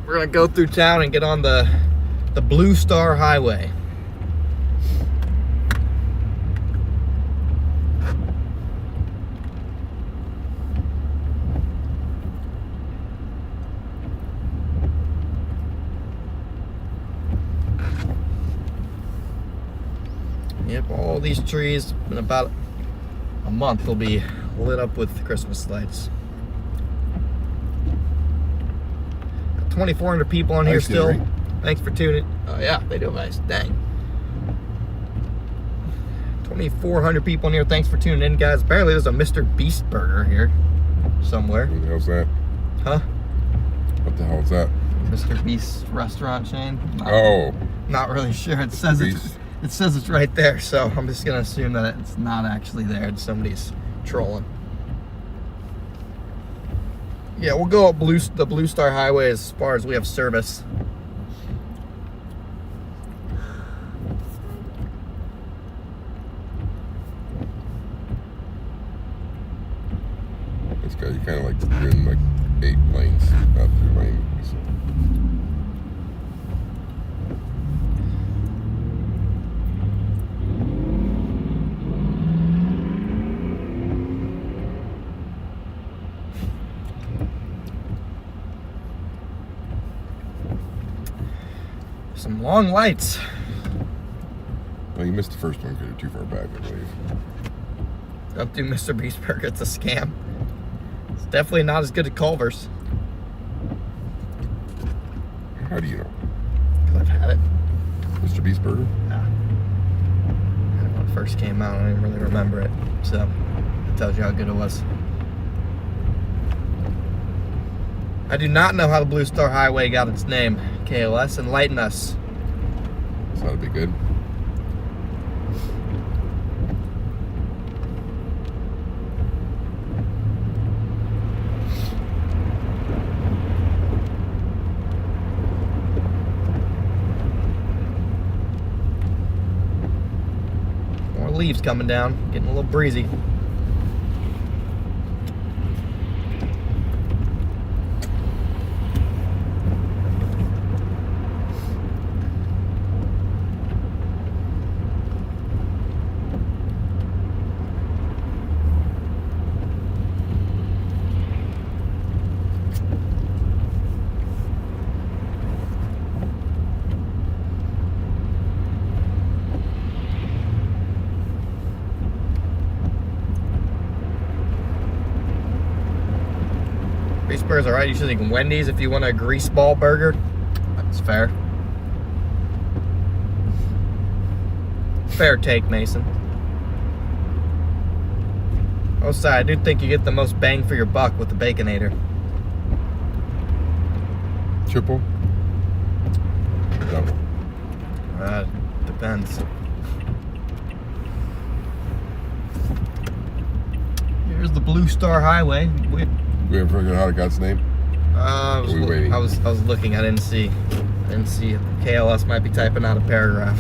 We're gonna go through town and get on the Blue Star Highway. Yep, all these trees in about a month will be lit up with Christmas lights. 2,400 people on here Nice, still. Gary. Thanks for tuning. Oh yeah, they do nice. Dang. 2,400 people in here. Thanks for tuning in, guys. Apparently there's a Mr. Beast burger here somewhere. What the hell's that? Huh? What the hell is that? Mr. Beast's restaurant chain. Not really sure. It says it's right there, so I'm just gonna assume that it's not actually there and somebody's trolling. Yeah, we'll go up the Blue Star Highway as far as we have service. This guy, you kind of like you're in like 8 lanes, not 2 lanes. Some long lights. Well, you missed the first one because you're too far back, I believe. Don't do Mr. Beast Burger, it's a scam. It's definitely not as good as Culver's. How do you know? Because I've had it. Mr. Beast Burger? Yeah. When it first came out, I don't even really remember it. So, it tells you how good it was. I do not know how the Blue Star Highway got its name. KLS, enlighten us. This ought to be good. More leaves coming down, getting a little breezy. Grease burgers, alright. You should think Wendy's if you want a grease ball burger. That's fair. Fair take, Mason. Oh, sorry, I do think you get the most bang for your buck with the Baconator. Triple? Double? Depends. Here's the Blue Star Highway. We haven't figured out how it got its name? I was looking. I didn't see. KLS might be typing out a paragraph.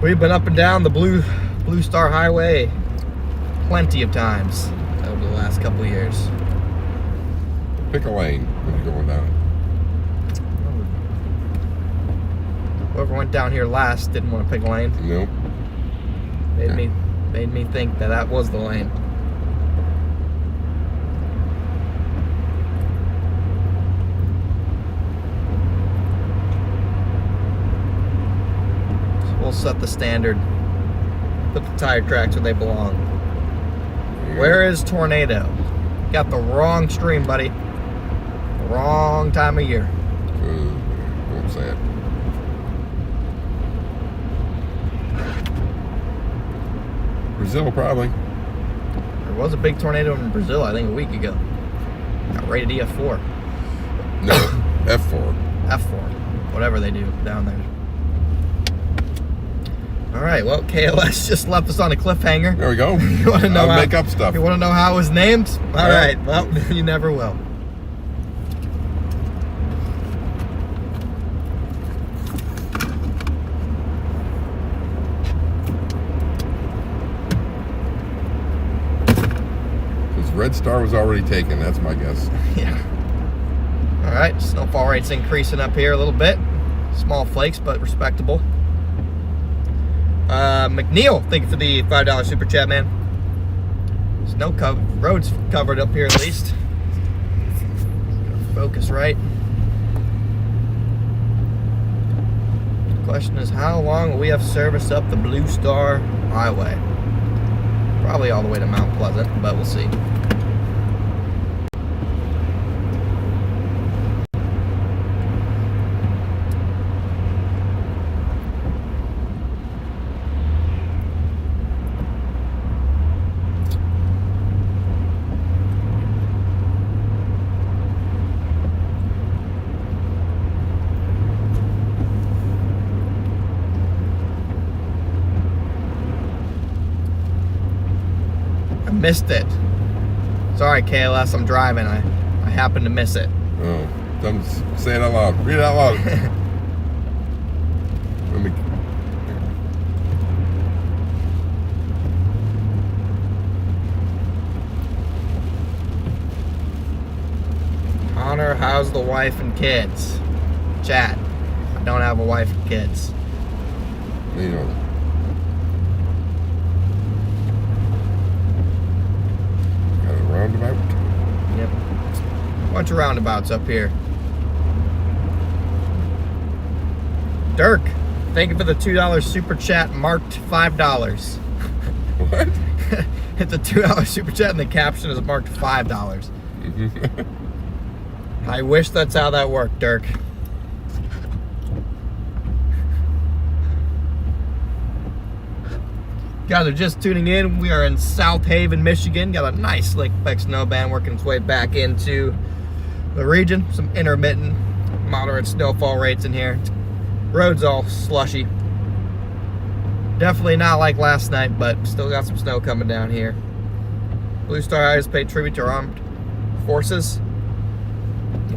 We've been up and down the Blue Star Highway plenty of times over the last couple of years. Pick a lane when you're going down. Whoever went down here last didn't want to pick a lane. Nope. Made me think that was the lane. We'll set the standard. Put the tire tracks where they belong. Yeah. Where is Tornado? Got the wrong stream, buddy. Wrong time of year. Won't say it. Brazil, probably. There was a big tornado in Brazil, I think, a week ago. Got rated EF4. No, F4. F4. Whatever they do down there. Alright, well, KLS just left us on a cliffhanger. There we go. You want to know I'll make up stuff. You want to know how it was named? Alright, well, you never will. Because Red Star was already taken, that's my guess. Yeah. Alright, snowfall rate's increasing up here a little bit. Small flakes, but respectable. McNeil, thank you for the $5 super chat, man. Roads covered up here at least. Focus right. Question is, how long will we have service up the Blue Star Highway? Probably all the way to Mount Pleasant, but we'll see. missed it. Sorry, KLS, I'm driving. I happened to miss it. Oh, say it out loud. Read it out loud. Let me. Connor, how's the wife and kids? Chat. I don't have a wife and kids. You know. Got a roundabout. Yep. Bunch of roundabouts up here. Dirk, thank you for the $2 super chat marked $5. What? It's a $2 super chat and the caption is marked $5. I wish that's how that worked, Dirk. Guys are just tuning in. We are in South Haven, Michigan. Got a nice slick back snow band working its way back into the region. Some intermittent, moderate snowfall rates in here. Road's all slushy. Definitely not like last night, but still got some snow coming down here. Blue Star Eyes paid tribute to our armed forces.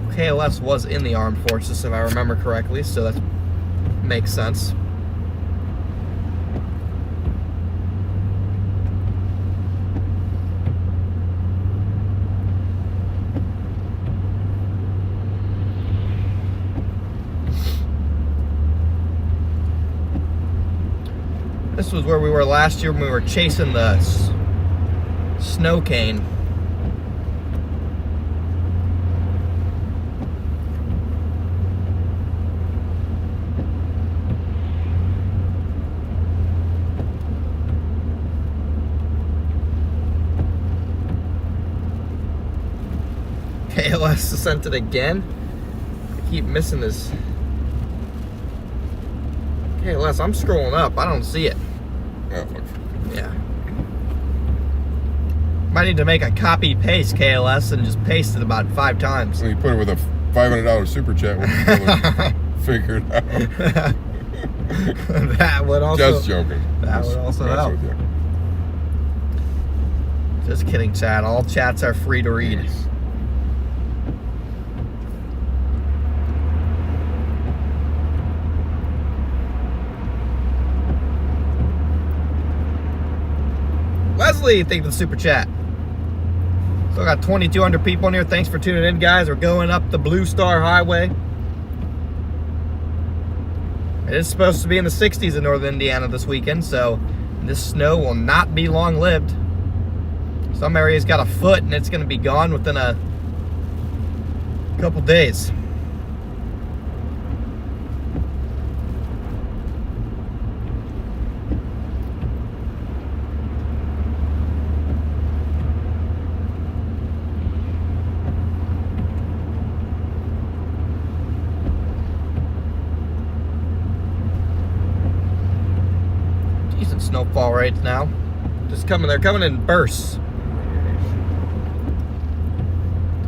KLS was in the armed forces, if I remember correctly, so that makes sense. This was where we were last year when we were chasing the snow cane. KLS sent it again. I keep missing this. KLS, I'm scrolling up. I don't see it. Oh, fuck. Yeah. Might need to make a copy paste KLS and just paste it about 5 times. So you put it with a $500 super chat. We'll figure it out. That would also. Just joking. That would also Mess help. with you. Just kidding, chat. All chats are free to read. Yes. Leslie, thank you for the super chat. Still got 2,200 people in here. Thanks for tuning in, guys. We're going up the Blue Star Highway. It is supposed to be in the 60s in northern Indiana this weekend, so this snow will not be long-lived. Some areas got a foot, and it's going to be gone within a couple days. Decent snowfall rates now. Just coming, they're coming in bursts.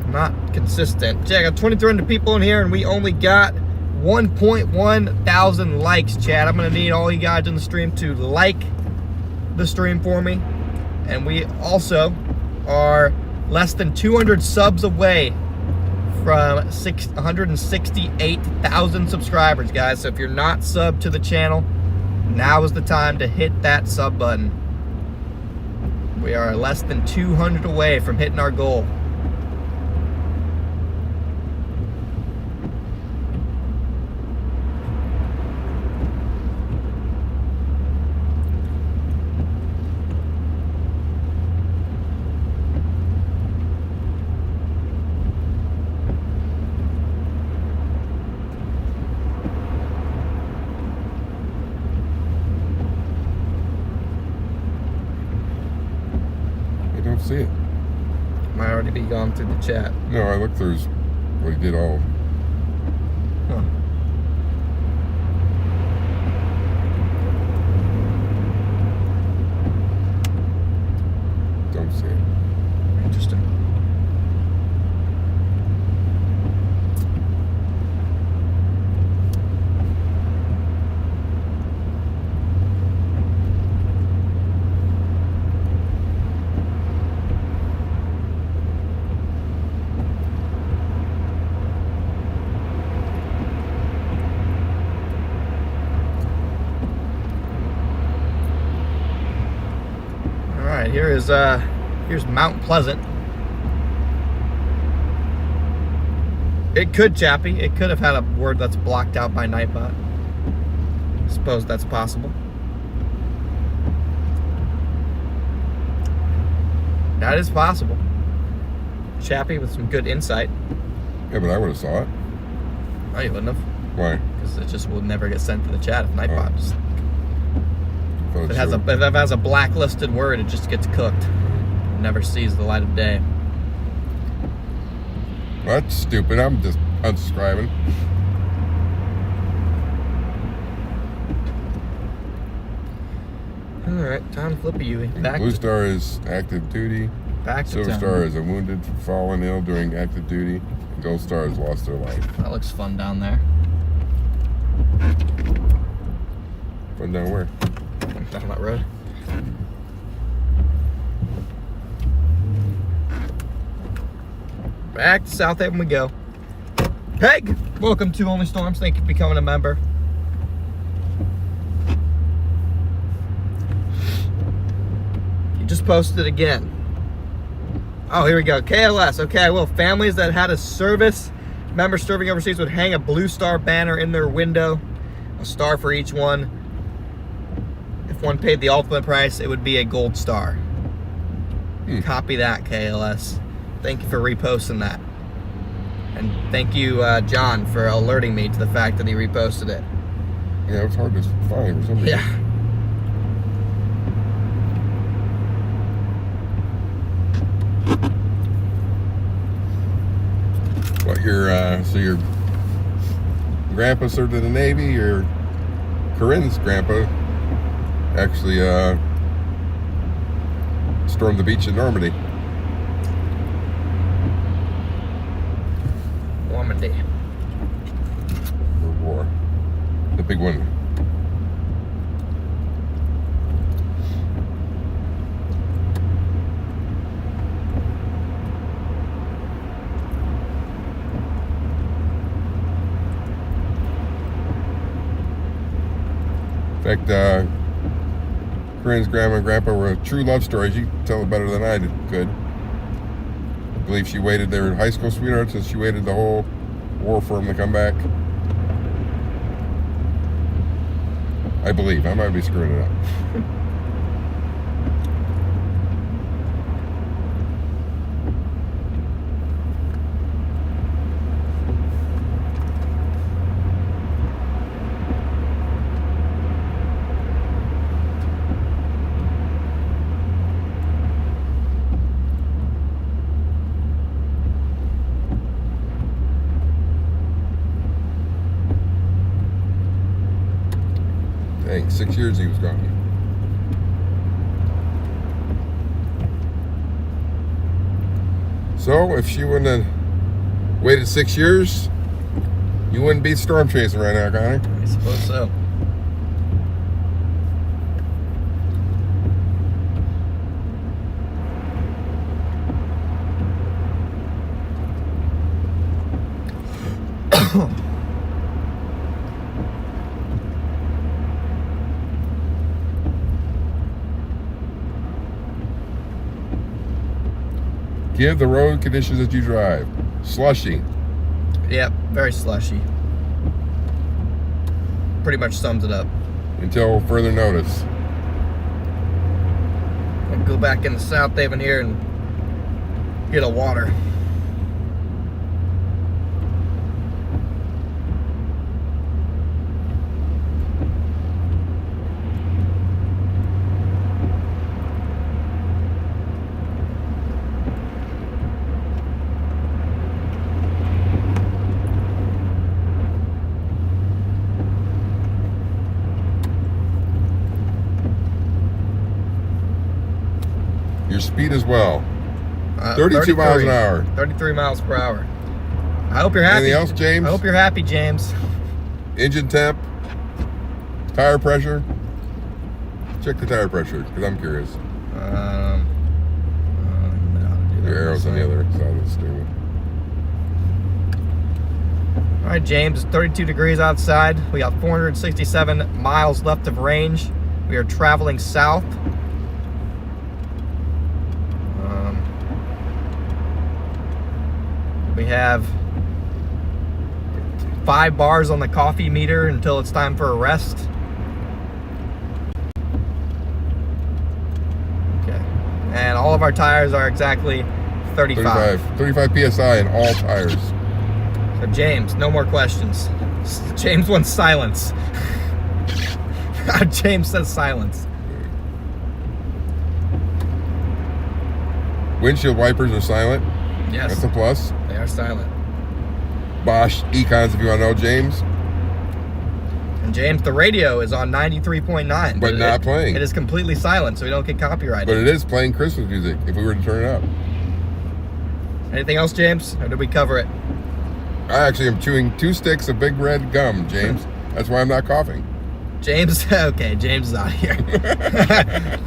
Not consistent. Jay, I got 2,300 people in here and we only got 1.1 thousand likes, chat. I'm gonna need all you guys in the stream to like the stream for me. And we also are less than 200 subs away from 168,000 subscribers, guys. So if you're not subbed to the channel, now is the time to hit that sub button. We are less than 200 away from hitting our goal. See it. Might already be gone through the chat. No, I looked through what he did all. Huh. Don't see it. Interesting. here's Mount Pleasant. It could, Chappie. It could have had a word that's blocked out by Nightbot. I suppose that's possible. That is possible. Chappie with some good insight. Yeah, but I would have saw it. Oh, you wouldn't have? Why? Because it just will never get sent to the chat if Nightbot just... If If it has a blacklisted word, it just gets cooked. It never sees the light of day. Well, that's stupid. I'm just unsubscribing. Alright, time to flip a Yui. Blue Star is active duty. Back to Silver town. Star is a wounded, fallen ill during active duty. And Gold Star has lost their life. That looks fun down there. Fun down where? Down that road. Back to South Haven we go. Peg! Welcome to Only Storms. Thank you for becoming a member. You just posted again. Oh, here we go. KLS. Okay, I will. Families that had a service member serving overseas would hang a Blue Star banner in their window. A star for each one. If one paid the ultimate price, it would be a gold star. Copy that, KLS. Thank you for reposting that. And thank you, John, for alerting me to the fact that he reposted it. Yeah, it was hard to find for some reason. Yeah. What, so your grandpa served in the Navy? Your Corinne's grandpa actually stormed the beach in Normandy. Normandy. World War. The big one. In fact, Corinne's grandma and grandpa were a true love story. She could tell it better than I could. I believe she waited, they were high school sweethearts, and she waited the whole war for him to come back. I believe. I might be screwing it up. Dang, 6 years he was gone. So, if she wouldn't have waited 6 years, you wouldn't be storm chasing right now, Connor. I suppose so. Give the road conditions that you drive. Slushy. Yep, very slushy. Pretty much sums it up. Until further notice. I'll go back into South Haven here and get a water. Your speed as well. 32 miles an hour. 33 miles per hour. I hope you're happy. Anything else, James? I hope you're happy, James. Engine temp. Tire pressure. Check the tire pressure, because I'm curious. Your arrow's on the other side of the steering wheel. All right, James, it's 32 degrees outside. We got 467 miles left of range. We are traveling south. We have 5 bars on the coffee meter until it's time for a rest. Okay. And all of our tires are exactly 35. 35 PSI in all tires. So James, no more questions. James wants silence. James says silence. Windshield wipers are silent. Yes. That's a plus. They are silent. Bosch Econs, if you want to know, James. And James, the radio is on 93.9. But not playing. It is completely silent, so we don't get copyrighted. But it is playing Christmas music if we were to turn it up. Anything else, James? Or did we cover it? I actually am chewing 2 sticks of big red gum, James. That's why I'm not coughing. James, okay, James is out of here.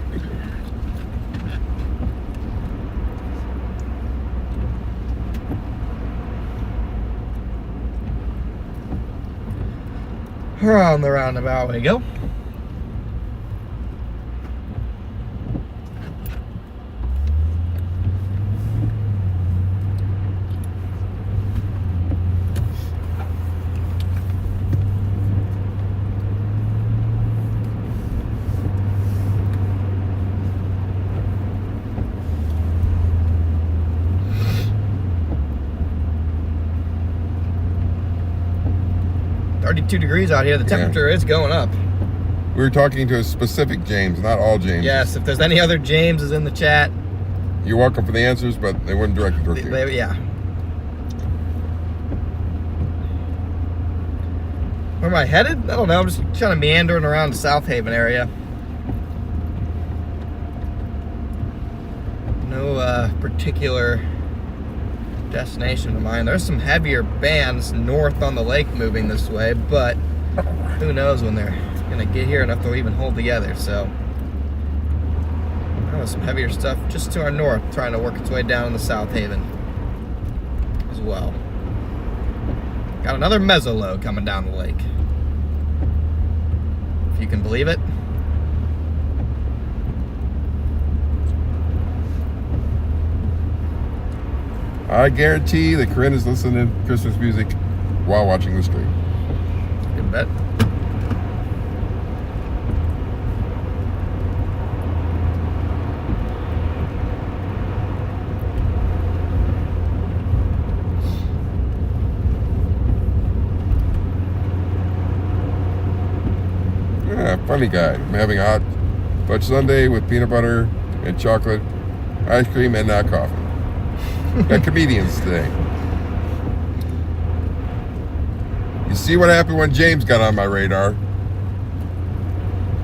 On the roundabout we go. .32 degrees out here. The temperature is going up. We were talking to a specific James, not all James. Yes, if there's any other Jameses in the chat, you're welcome for the answers, but they wouldn't direct it toward you. Yeah. Where am I headed? I don't know. I'm just kind of meandering around the South Haven area. No particular destination of mine. There's some heavier bands north on the lake moving this way, but who knows when they're gonna get here enough to even hold together. So there's some heavier stuff just to our north trying to work its way down in the South Haven as well. Got another mezzoload coming down the lake, if you can believe it. I guarantee that Corinne is listening to Christmas music while watching the stream. Good bet. Yeah, funny guy. I'm having a hot fudge sundae with peanut butter and chocolate, ice cream, and not coffee. Got comedians today. You see what happened when James got on my radar?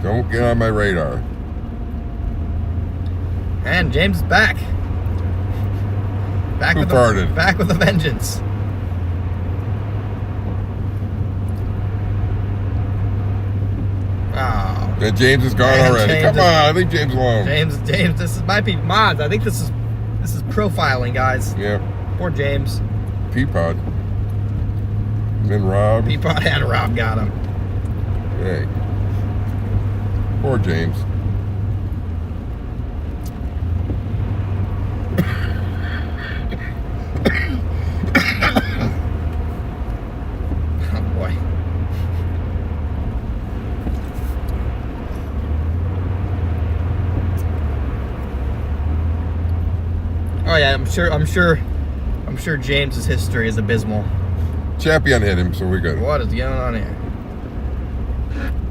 Don't get on my radar. And James is back. Back Who with farted? Back with a vengeance. Oh. And James is gone Man, already. James Come on, leave James alone. James, this might be mods. I think this is profiling, guys. Yeah. Poor James. Peapod. And then Rob. Peapod and Rob got him. Hey. Poor James. Oh boy. Oh yeah, I'm sure James's history is abysmal. Champion hit him, so we're good. What is going on here?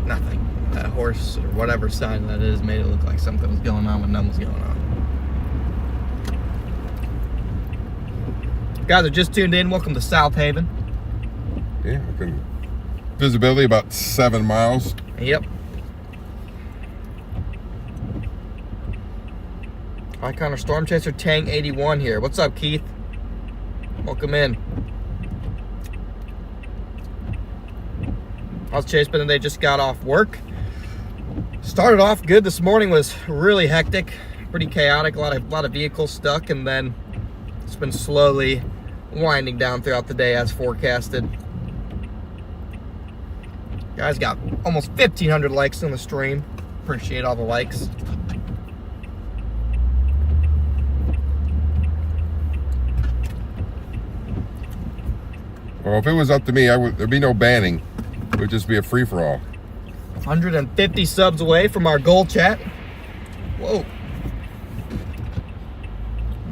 Nothing. That horse or whatever sign that is made it look like something was going on when none was going on. Guys are just tuned in. Welcome to South Haven. Yeah, visibility about 7 miles. Yep. Icon Storm Chaser Tang 81 here. What's up, Keith? Welcome in. How's Chase been today? Just got off work. Started off good. This morning was really hectic, pretty chaotic. A lot of vehicles stuck, and then it's been slowly winding down throughout the day as forecasted. Guys, got almost 1,500 likes on the stream. Appreciate all the likes. Well, if it was up to me, there'd be no banning. It would just be a free-for-all. 150 subs away from our goal, chat. Whoa.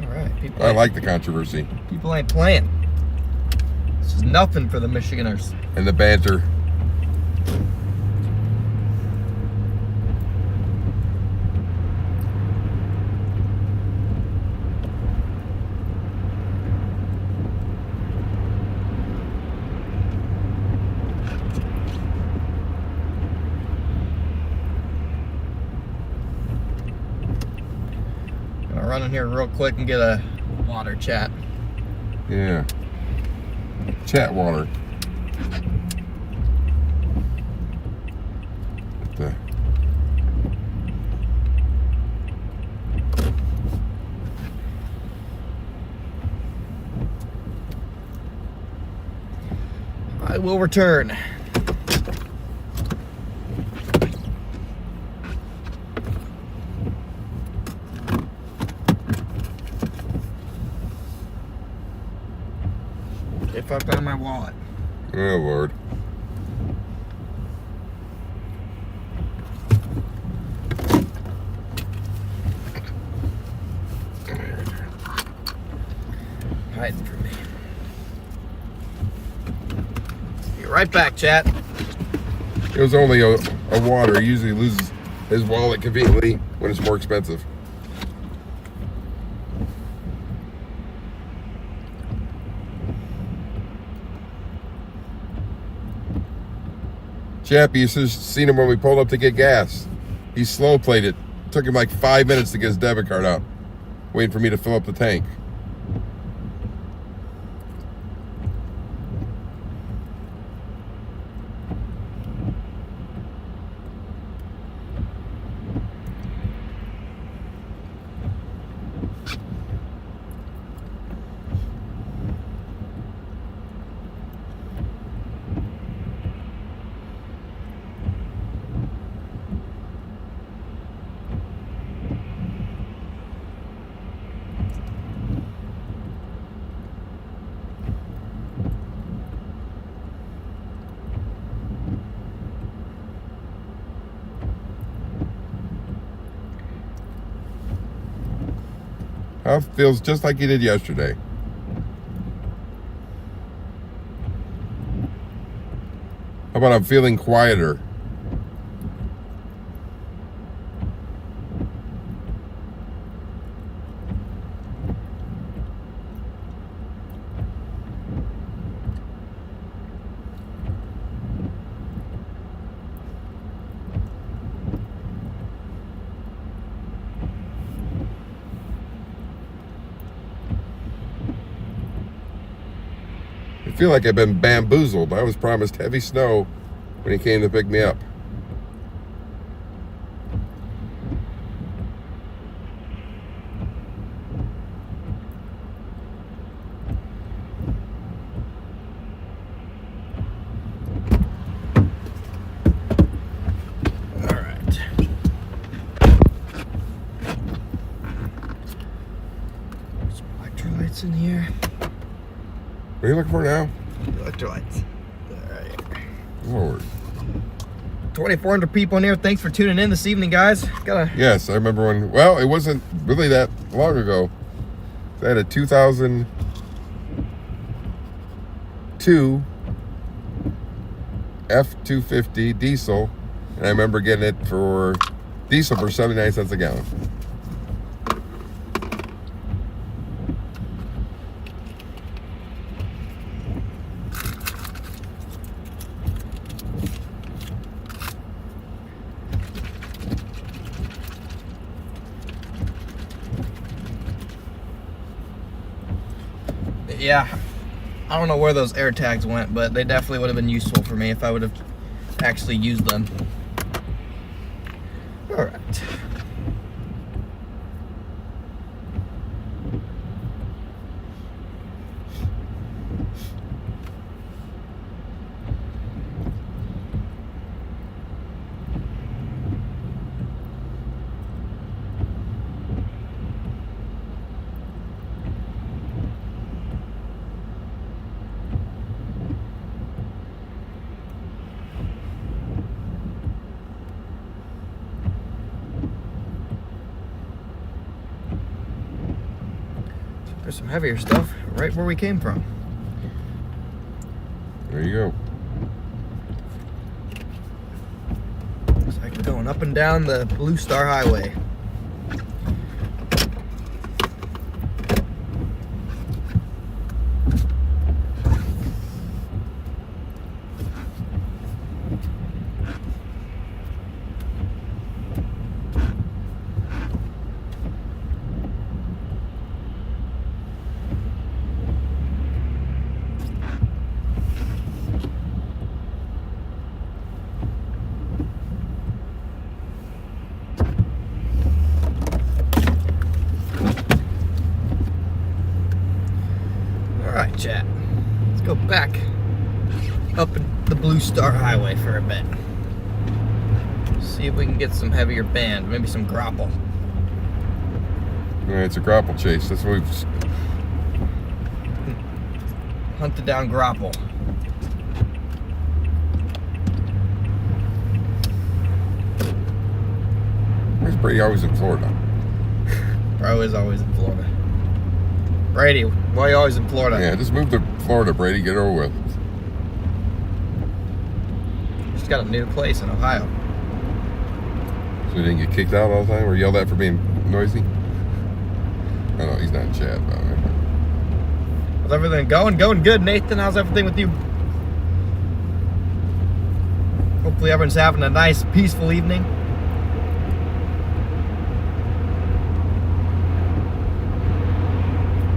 All right, people. I like the controversy. People ain't playing. This is nothing for the Michiganers. And the banter. Gonna run in here real quick and get a water, chat. Yeah. Chat water. I will return. If I found my wallet. Oh, Lord. Hiding from me. Be right back, chat. It was only a water. He usually loses his wallet conveniently when it's more expensive. Chap, you should have seen him when we pulled up to get gas. He slow played it. Took him like 5 minutes to get his debit card out, waiting for me to fill up the tank. Feels just like he did yesterday. How about I'm feeling quieter? I feel like I've been bamboozled. I was promised heavy snow when he came to pick me up. All right. Some electrolytes in here. What are you looking for now? Electrolytes. All right. Lord. 2,400 people in here. Thanks for tuning in this evening, guys. Yes, I remember when. Well, it wasn't really that long ago. I had a 2002 F-250 diesel, and I remember getting it for diesel for 79 cents a gallon. Yeah, I don't know where those air tags went, but they definitely would have been useful for me if I would have actually used them. All right. There's some heavier stuff right where we came from. There you go. It's like we're going up and down the Blue Star Highway. Alright, chat. Let's go back up the Blue Star Highway for a bit. See if we can get some heavier band, maybe some grapple. Yeah, it's a grapple chase. That's what we've. Hunted down grapple. Where's Brady always in Florida? Bro is always in Florida. Brady, why are you always in Florida? Yeah, just move to Florida, Brady. Get it over with. Just got a new place in Ohio. So you didn't get kicked out all the time or yelled at for being noisy? I know he's not in chat, by the way. How's everything going? Going good, Nathan. How's everything with you? Hopefully everyone's having a nice, peaceful evening.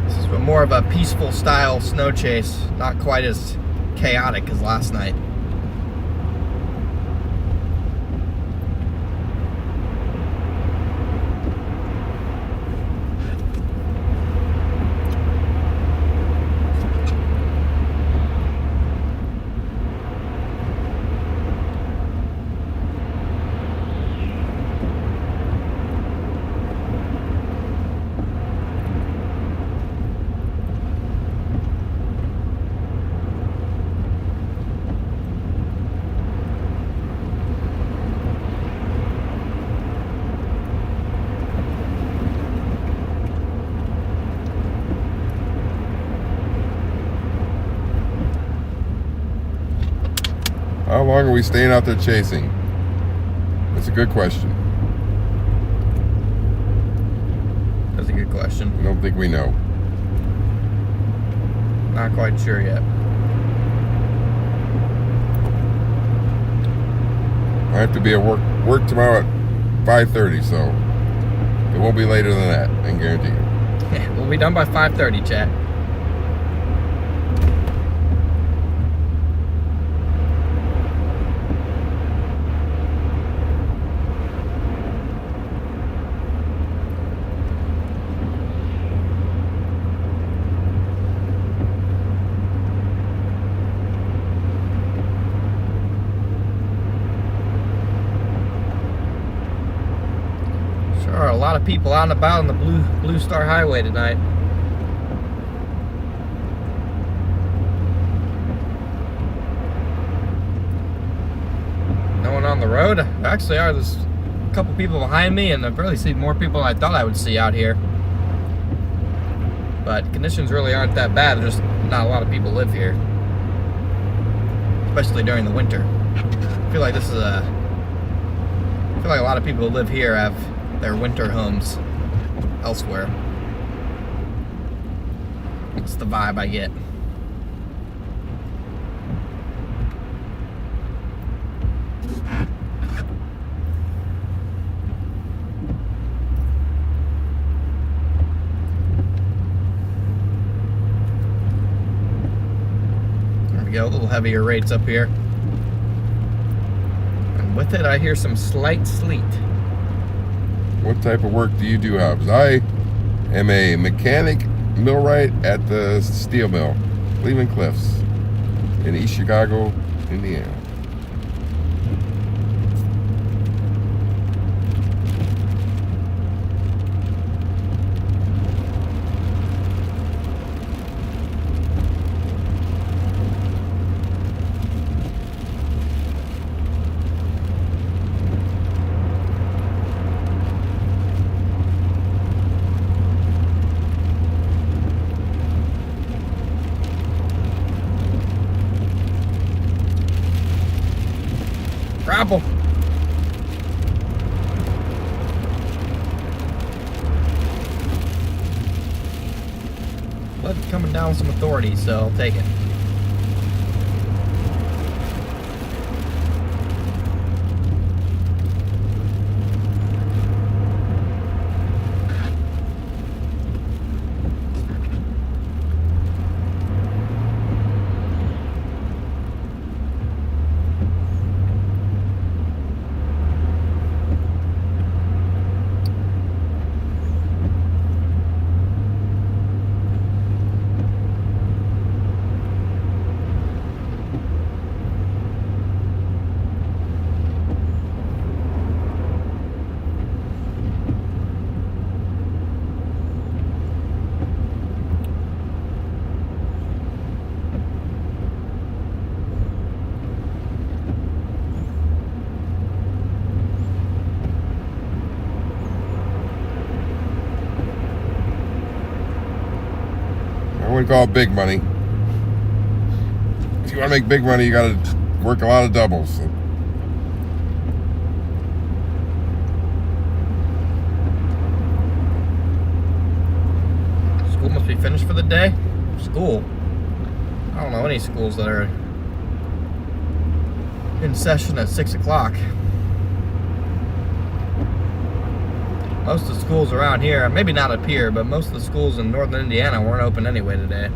This is more of a peaceful style snow chase, not quite as chaotic as last night. How long are we staying out there chasing? That's a good question. That's a good question. I don't think we know. Not quite sure yet. I have to be at work tomorrow at 5:30, so it won't be later than that, I can guarantee you. Yeah, we'll be done by 5:30, chat. Sure are a lot of people out and about on the Blue Star Highway tonight. No one on the road? Actually, there's a couple people behind me, and I've really seen more people than I thought I would see out here. But conditions really aren't that bad. There's just not a lot of people live here, especially during the winter. I feel like this is I feel like a lot of people who live here have their winter homes elsewhere. That's the vibe I get. There we go, a little heavier rates up here. And with it, I hear some slight sleet. What type of work do you do, Hobbs? I am a mechanic millwright at the steel mill, Cleveland Cliffs, in East Chicago, Indiana. but coming down with some authority, so I'll take it. I wouldn't call it big money. If you want to make big money, you got to work a lot of doubles. So. School must be finished for the day. School. I don't know any schools that are in session at 6 o'clock. Most of the schools around here, maybe not up here, but most of the schools in northern Indiana weren't open anyway today.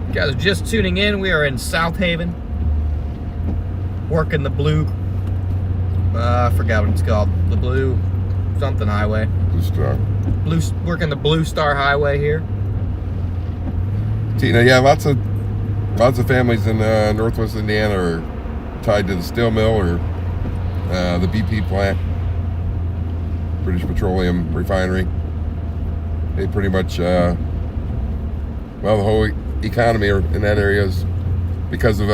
If you guys are just tuning in, we are in South Haven, working the blue, I forgot what it's called, the blue something highway. Working the Blue Star Highway here. Tina, yeah, lots of families in Northwest Indiana are tied to the steel mill or the BP plant, British Petroleum Refinery. They pretty much, the whole economy in that area is because of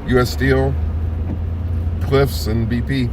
U.S. Steel, Cliffs, and BP.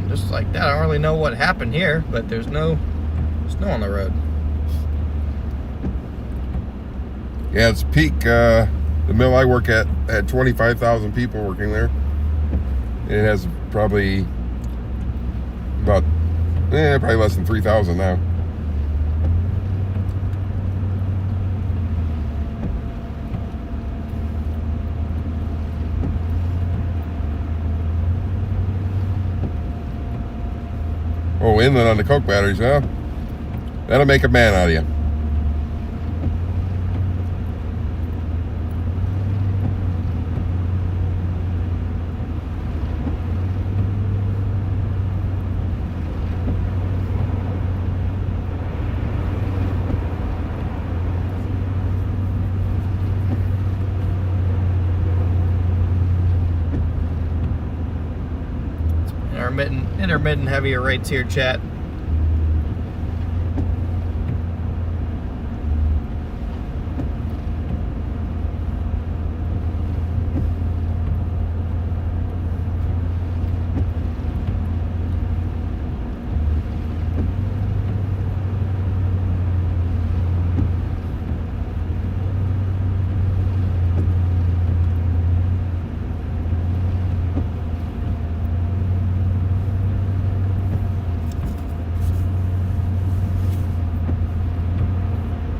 Just like that, I don't really know what happened here, but there's no snow on the road. Yeah, it's peak. The mill I work at had 25,000 people working there. It has probably probably less than 3,000 now. Oh, inland on the coke batteries, huh? That'll make a man out of you. Intermittent heavier rates here, chat.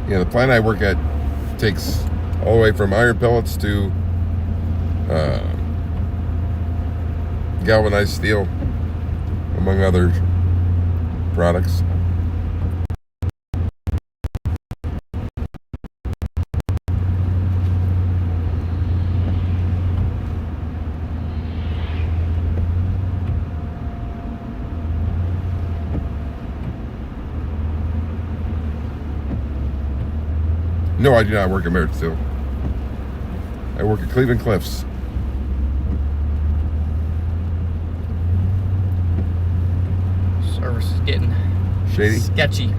Yeah, the plant I work at takes all the way from iron pellets to galvanized steel, among other products. No, I do not work at Merritt Steel. I work at Cleveland Cliffs. Service is getting Shady. sketchy.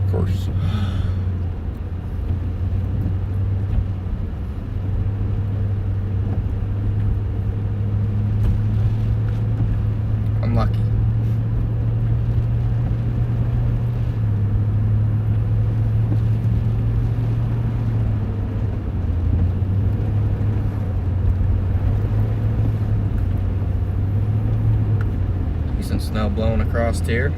Of course. Unlucky. Decent snow blowing across here.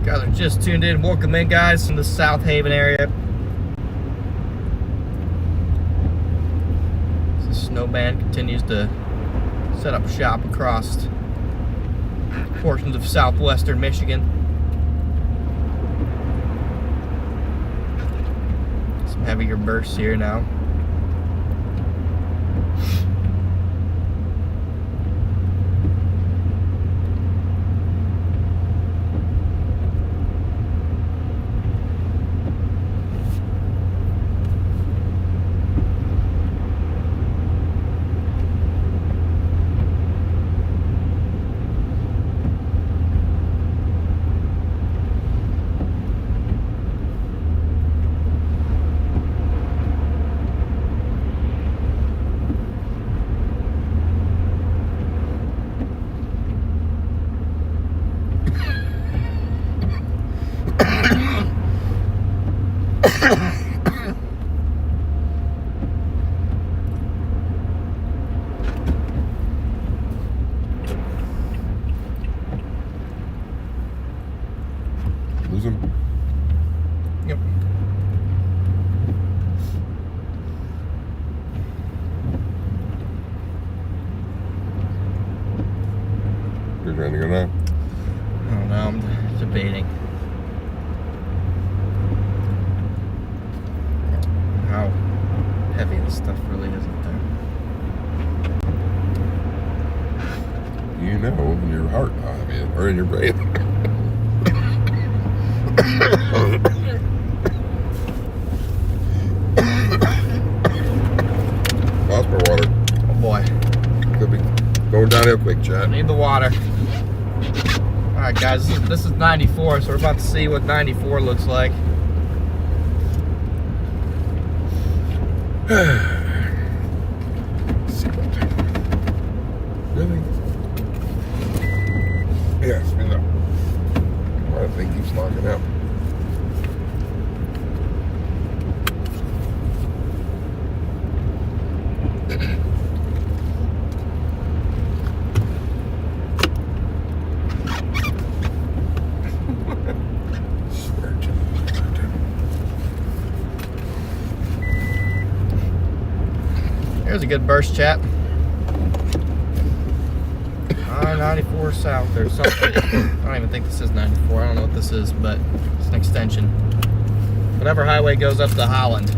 Guys are just tuned in. Welcome in, guys, from the South Haven area. The snow band continues to set up shop across portions of southwestern Michigan. Some heavier bursts here now. Lose them. Yep. You're trying to go now. I don't know, I'm debating how heavy this stuff really is up there. You know, in your heart, I mean, or in your brain. Lost my water. Oh boy, Could be going downhill quick, Chad. need the water. Alright guys, this is 94, so we're about to see what 94 looks like. Really? Yes, we know. Why the thing keeps locking up. There's a good burst, chat. I-94 south or something. I don't even think this is 94. I don't know what this is, but it's an extension. Whatever highway goes up to Holland.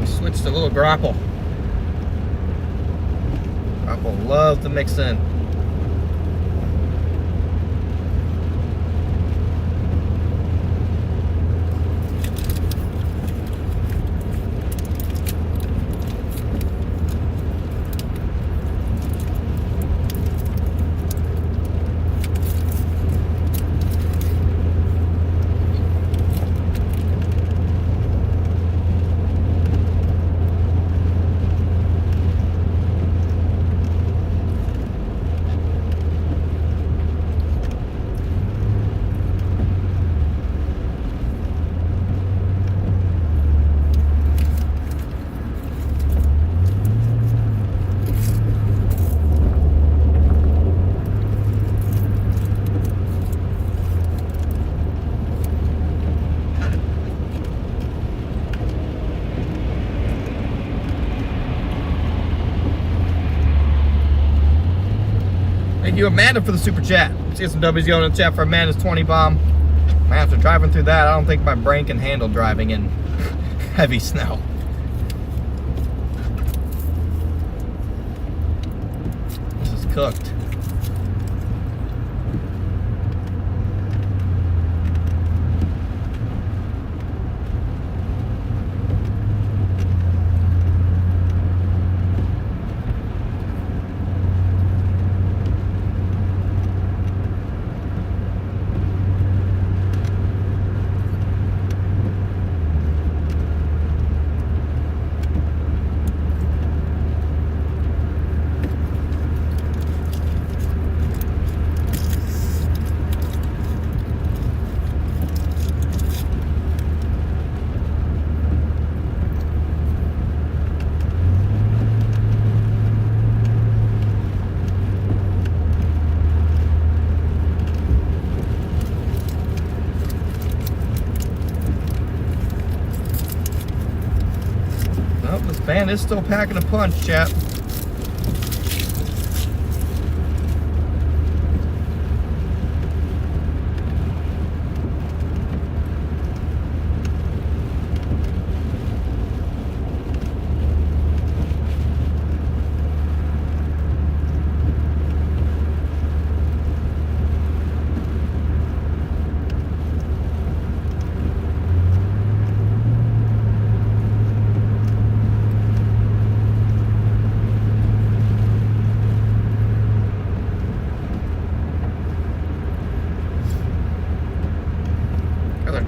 Switched a little grapple. Grapple love to mix in. Thank you, Amanda, for the super chat. See some W's going in the chat for Amanda's 20 bomb. After driving through that, I don't think my brain can handle driving in heavy snow. This is cooked. Man, it's still packing a punch, chat.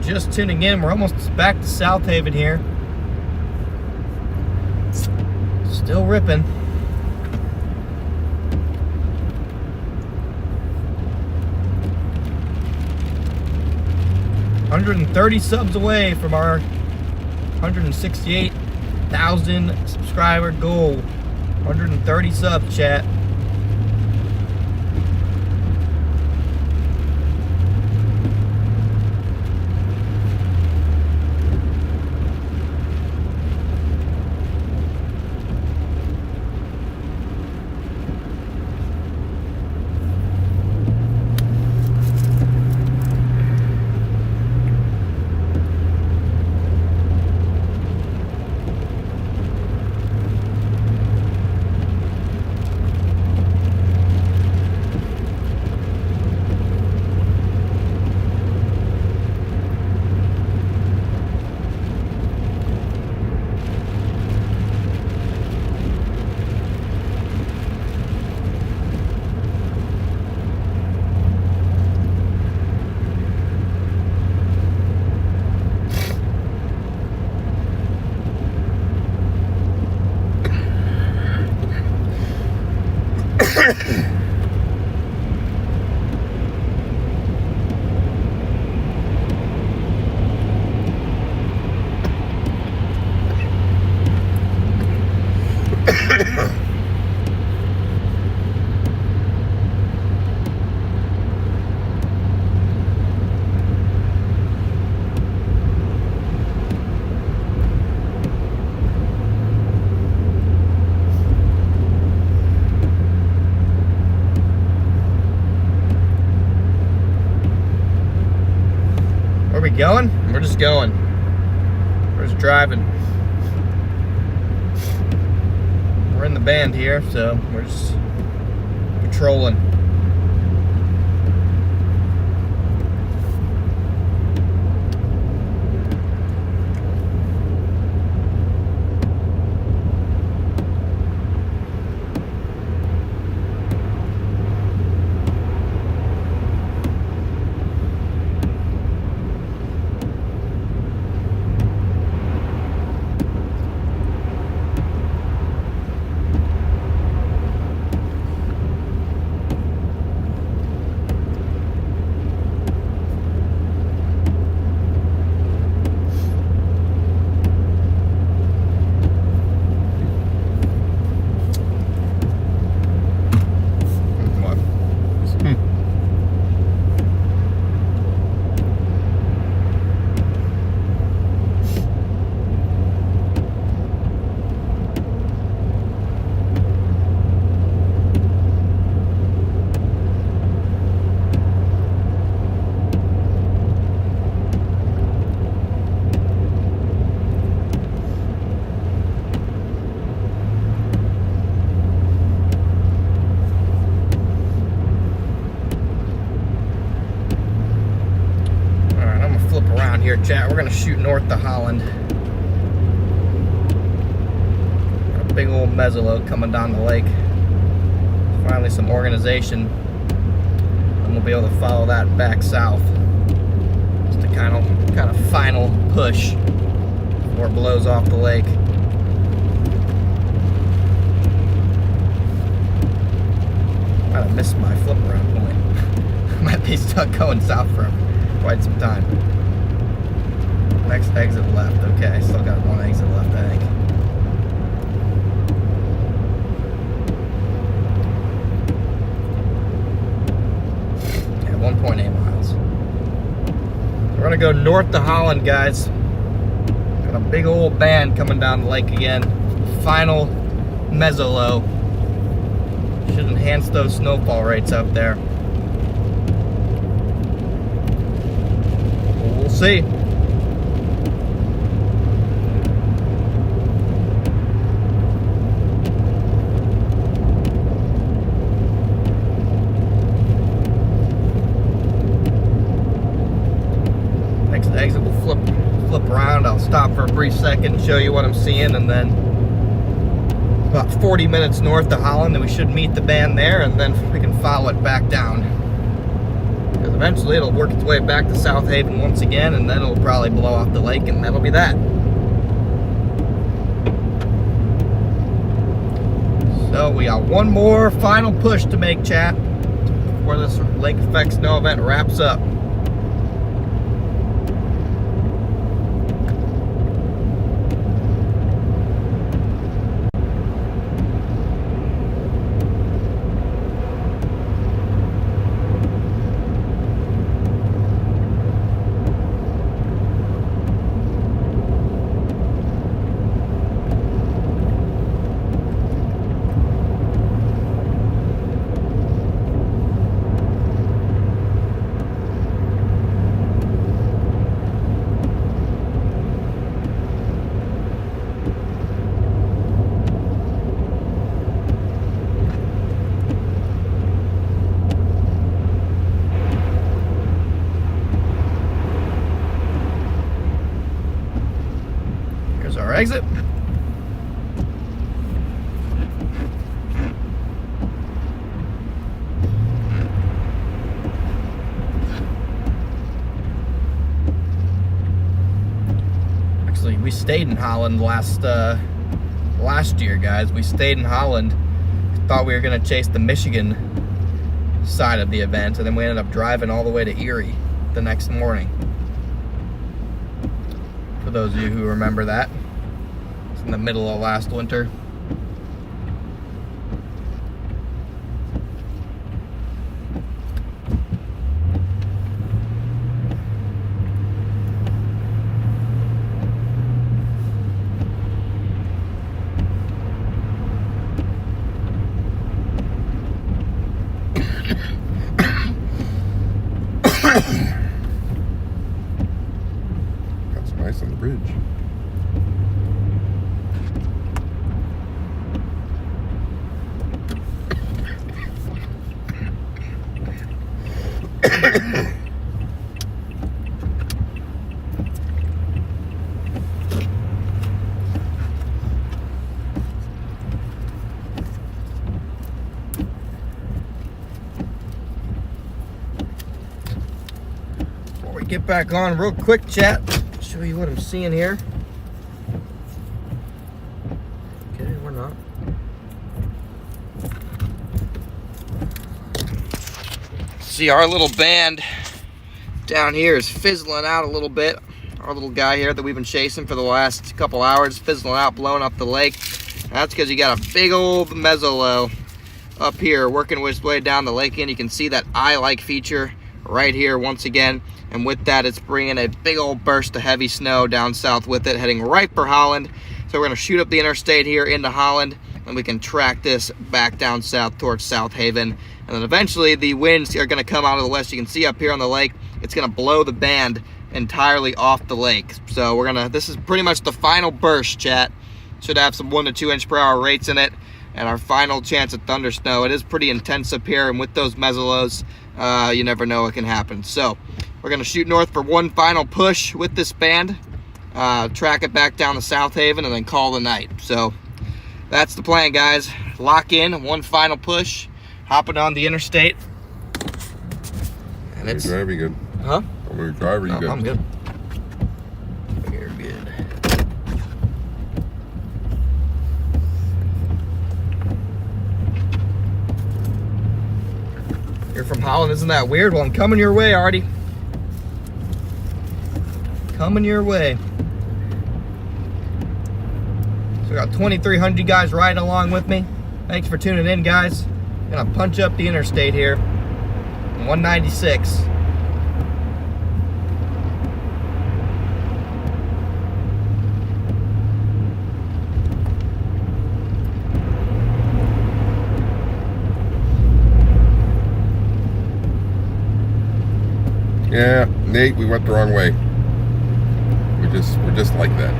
Just tuning in, we're almost back to South Haven here. Still ripping. $130 subs away from our 168,000 subscriber goal. 130 subs, chat. Where are we going? We're just going. We're just driving. We're in the band here, so we're just patrolling. Here, chat. We're gonna shoot north to Holland. Got a big old mezzoload coming down the lake. Finally, some organization, and we'll be able to follow that back south. Just a kind of final push before it blows off the lake. Might have missed my flip around point. Might be stuck going south for quite some time. Next exit left. Okay, still got one exit left, I think. Yeah, 1.8 miles. We're gonna go north to Holland, guys. Got a big old band coming down the lake again. Final mezzolow. Should enhance those snowfall rates out there. We'll see. Exit will flip around. I'll stop for a brief second and show you what I'm seeing, and then about 40 minutes north to Holland, and we should meet the band there, and then we can follow it back down, because eventually it'll work its way back to South Haven once again, and then it'll probably blow off the lake, and that'll be that. So we got one more final push to make, chat, before this lake effect snow event wraps up. Our exit. Actually, we stayed in Holland last year, guys. We stayed in Holland. Thought we were gonna chase the Michigan side of the event, and then we ended up driving all the way to Erie the next morning. For those of you who remember that. In the middle of last winter. nice on the bridge. Before we get back on, real quick chat, show you what I'm seeing here. Okay, we're not. See, our little band down here is fizzling out a little bit. Our little guy here that we've been chasing for the last couple hours, fizzling out, blowing up the lake. That's because you got a big old mezzolo up here working its way down the lake, and you can see that eye-like feature right here once again. And with that, it's bringing a big old burst of heavy snow down south with it, heading right for Holland. So we're going to shoot up the interstate here into Holland, and we can track this back down south towards South Haven. And then eventually the winds are going to come out of the west. You can see up here on the lake, it's going to blow the band entirely off the lake. So we're going to, this is pretty much the final burst, chat. Should have some 1 to 2 inch per hour rates in it. And our final chance of thunder snow. It is pretty intense up here, and with those mezzolos, you never know what can happen. So we're going to shoot north for one final push with this band, track it back down to South Haven, and then call the night. So that's the plan, guys. Lock in, one final push, hopping on the interstate. And it's driving good. Huh? I'm your driver, you good? I'm good. You're good. You're from Holland, isn't that weird? Well, I'm coming your way, Artie. Coming your way. So we got 2,300 guys riding along with me. Thanks for tuning in, guys. Gonna punch up the interstate here. 196. Yeah, Nate, we went the wrong way. We're just like that.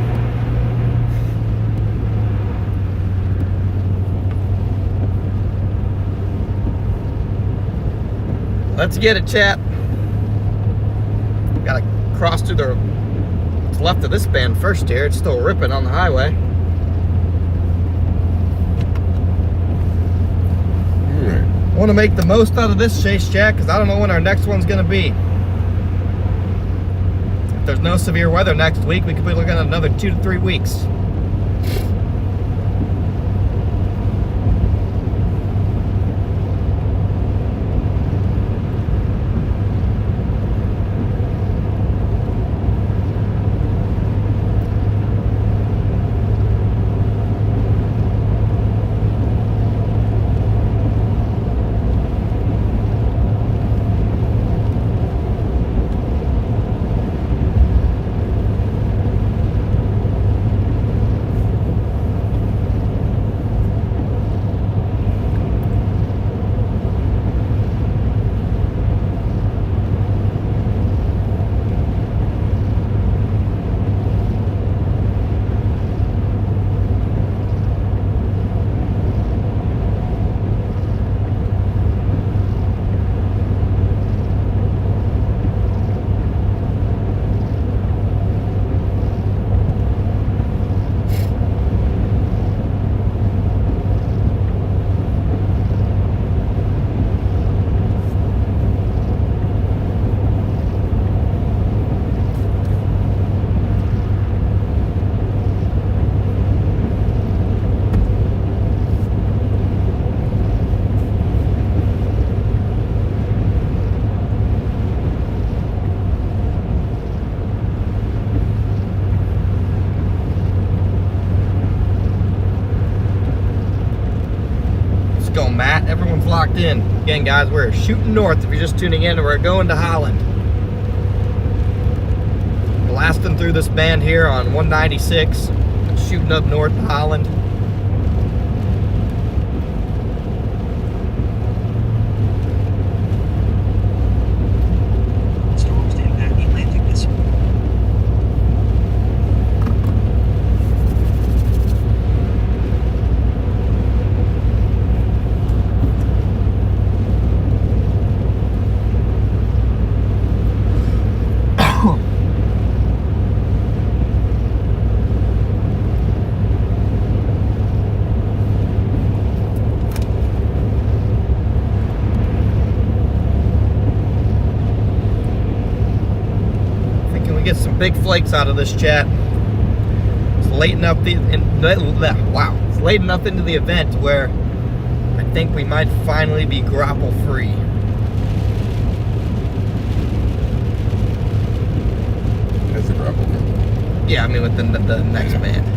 Let's get it, chat. Gotta cross through the what's left of this band first here. It's still ripping on the highway. All right. Want to make the most out of this chase, chat, because I don't know when our next one's gonna be. If there's no severe weather next week, we could be looking at another 2 to 3 weeks. Go, Matt. Everyone's locked in. Again, guys, we're shooting north. If you're just tuning in, we're going to Holland. Blasting through this band here on 196, shooting up north to Holland. Storms to impact the Atlantic this get some big flakes out of this, chat. It's late enough it's late enough into the event where I think we might finally be grapple free. That's a grapple. Yeah, I mean within the next band.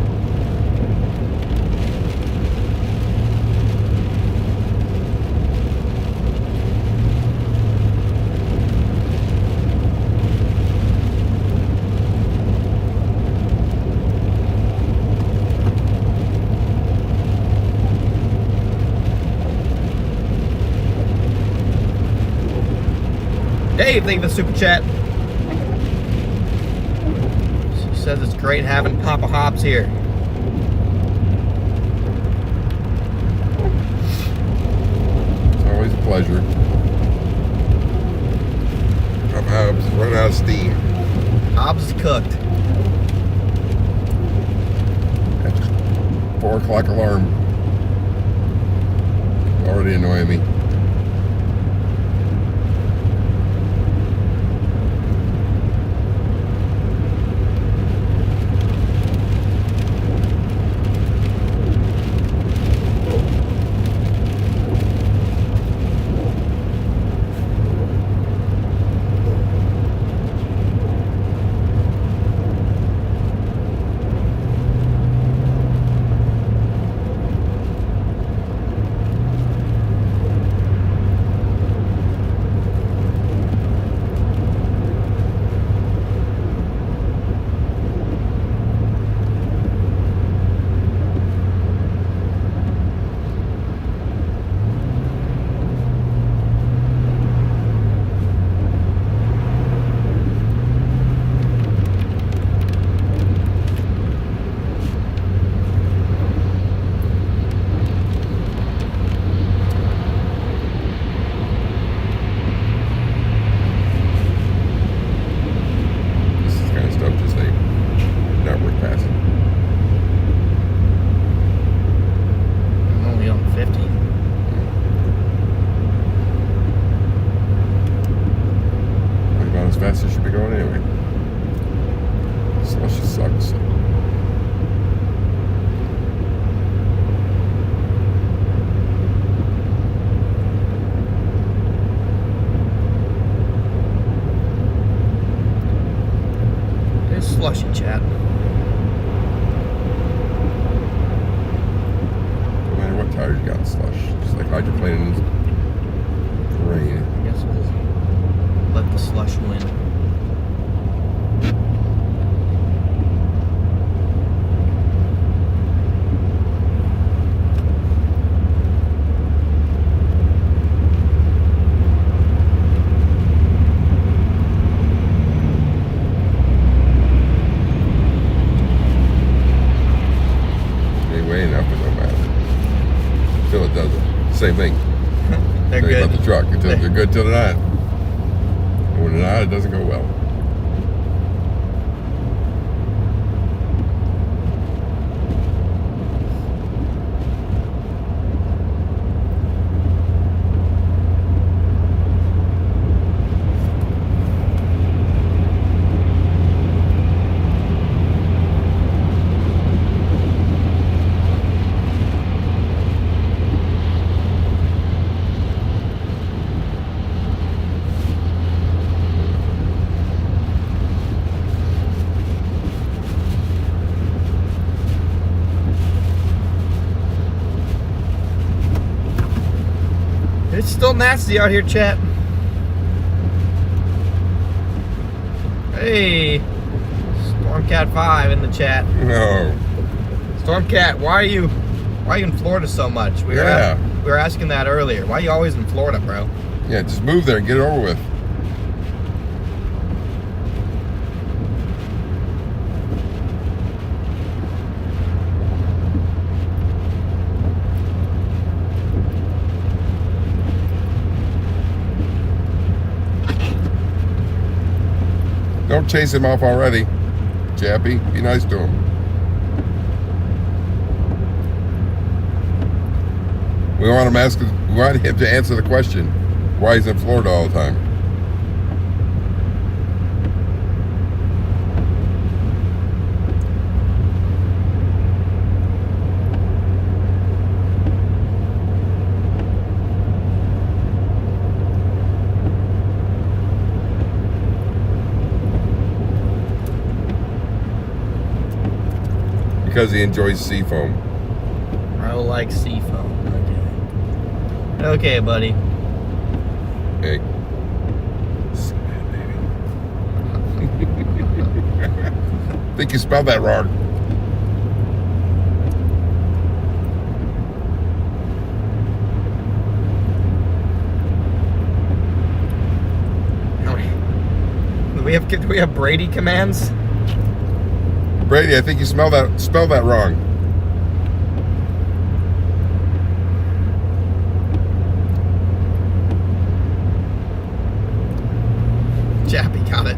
Dave, leave a super chat. She says it's great having Papa Hops here. It's always a pleasure. I'm running out of steam. Hobbs is cooked. That 4 o'clock alarm. Already annoying me. Fast as should be going anyway. Slushy sucks. It's slushy, chat. No matter what tires you got in slush, just like hydroplaning in rain. I guess we'll let the slush win. Until it doesn't. Same thing. They're Same good. about the truck. Until they're good till they're not. And when they're not, it doesn't go well. It's still nasty out here, chat. Hey, Stormcat 5 in the chat. No. Stormcat, why are you in Florida so much? We were asking that earlier. Why are you always in Florida, bro? Yeah, just move there and get it over with. Don't chase him off already, Chappie. Be nice to him. We want him to answer the question why he's in Florida all the time. Because he enjoys seafoam. Bro likes seafoam. Okay. Okay, buddy. Hey. I think you spelled that wrong. Do we have Brady commands? Brady, I think you spelled that wrong. Chappie got it.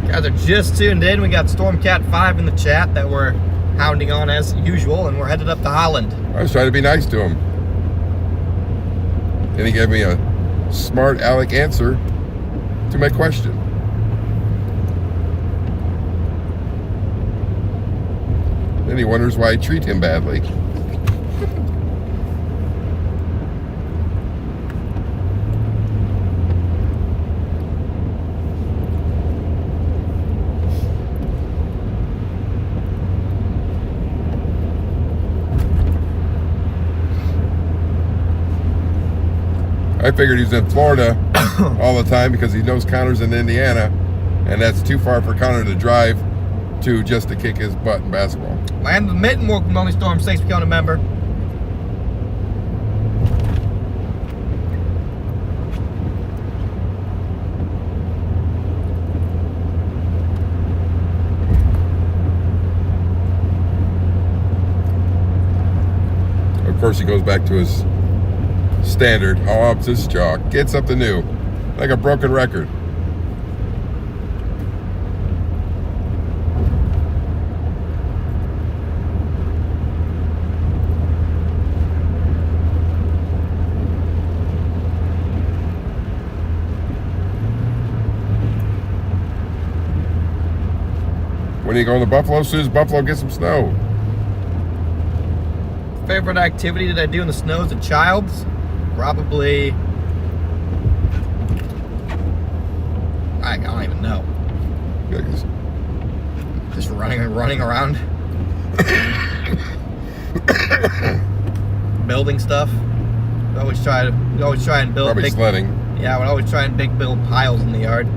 Guys are just tuned in. We got Stormcat 5 in the chat that we're hounding on as usual, and we're headed up to Holland. I was trying to be nice to him. And he gave me a smart aleck answer to my question. Then he wonders why I treat him badly. I figured he's in Florida all the time because he knows Connor's in Indiana, and that's too far for Connor to drive to just to kick his butt in basketball. Land of the Mitten, welcome to Only Storm. Thanks for becoming a member. Of course, he goes back to his standard. How ups this jaw? Get something new, like a broken record. When you go to Buffalo, as soon as Buffalo gets some snow. Favorite activity that I do in the snow as a child? Probably, I don't even know. Just running around, building stuff. We always try and build Probably big sledding. Yeah, we'd always try and build piles in the yard.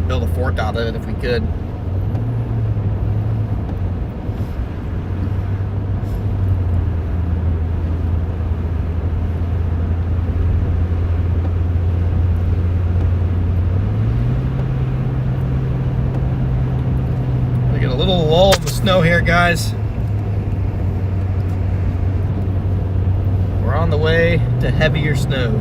Build a fort out of it if we could. We get a little lull in the snow here, guys. We're on the way to heavier snow.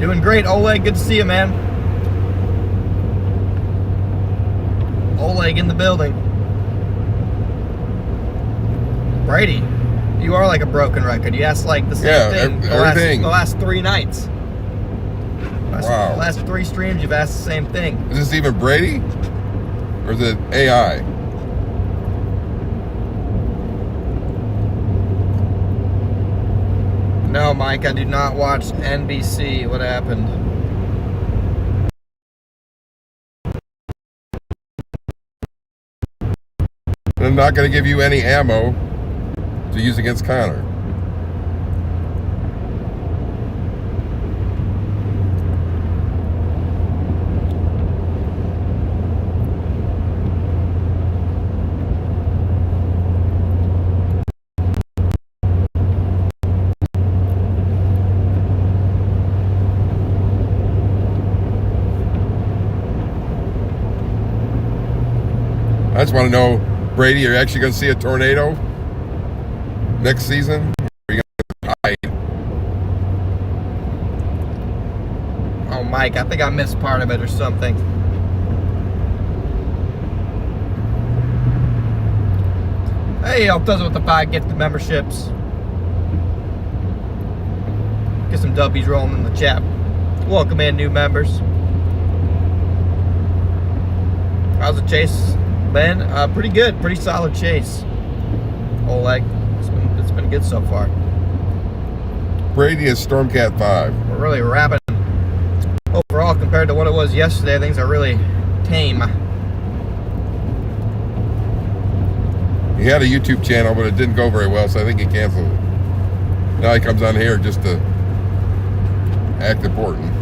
Doing great, Oleg. Good to see you, man. Oleg in the building. Brady, you are like a broken record. You asked like the same thing everything. The last 3 nights. Wow. The last 3 streams, you've asked the same thing. Is this even Brady? Or is it AI? No, Mike, I do not watch NBC. What happened? I'm not going to give you any ammo to use against Connor. I just want to know, Brady, are you actually going to see a tornado next season? Or are you going to hide? Oh, Mike, I think I missed part of it or something. Hey, help us with the 5 gift memberships. Get some W's rolling in the chat. Welcome in, new members. How's the chase been? Pretty good. Pretty solid chase. Oleg, it's been good so far. Brady is Stormcat 5. We're really rapid. Overall, compared to what it was yesterday, things are really tame. He had a YouTube channel, but it didn't go very well, so I think he canceled it. Now he comes on here just to act important.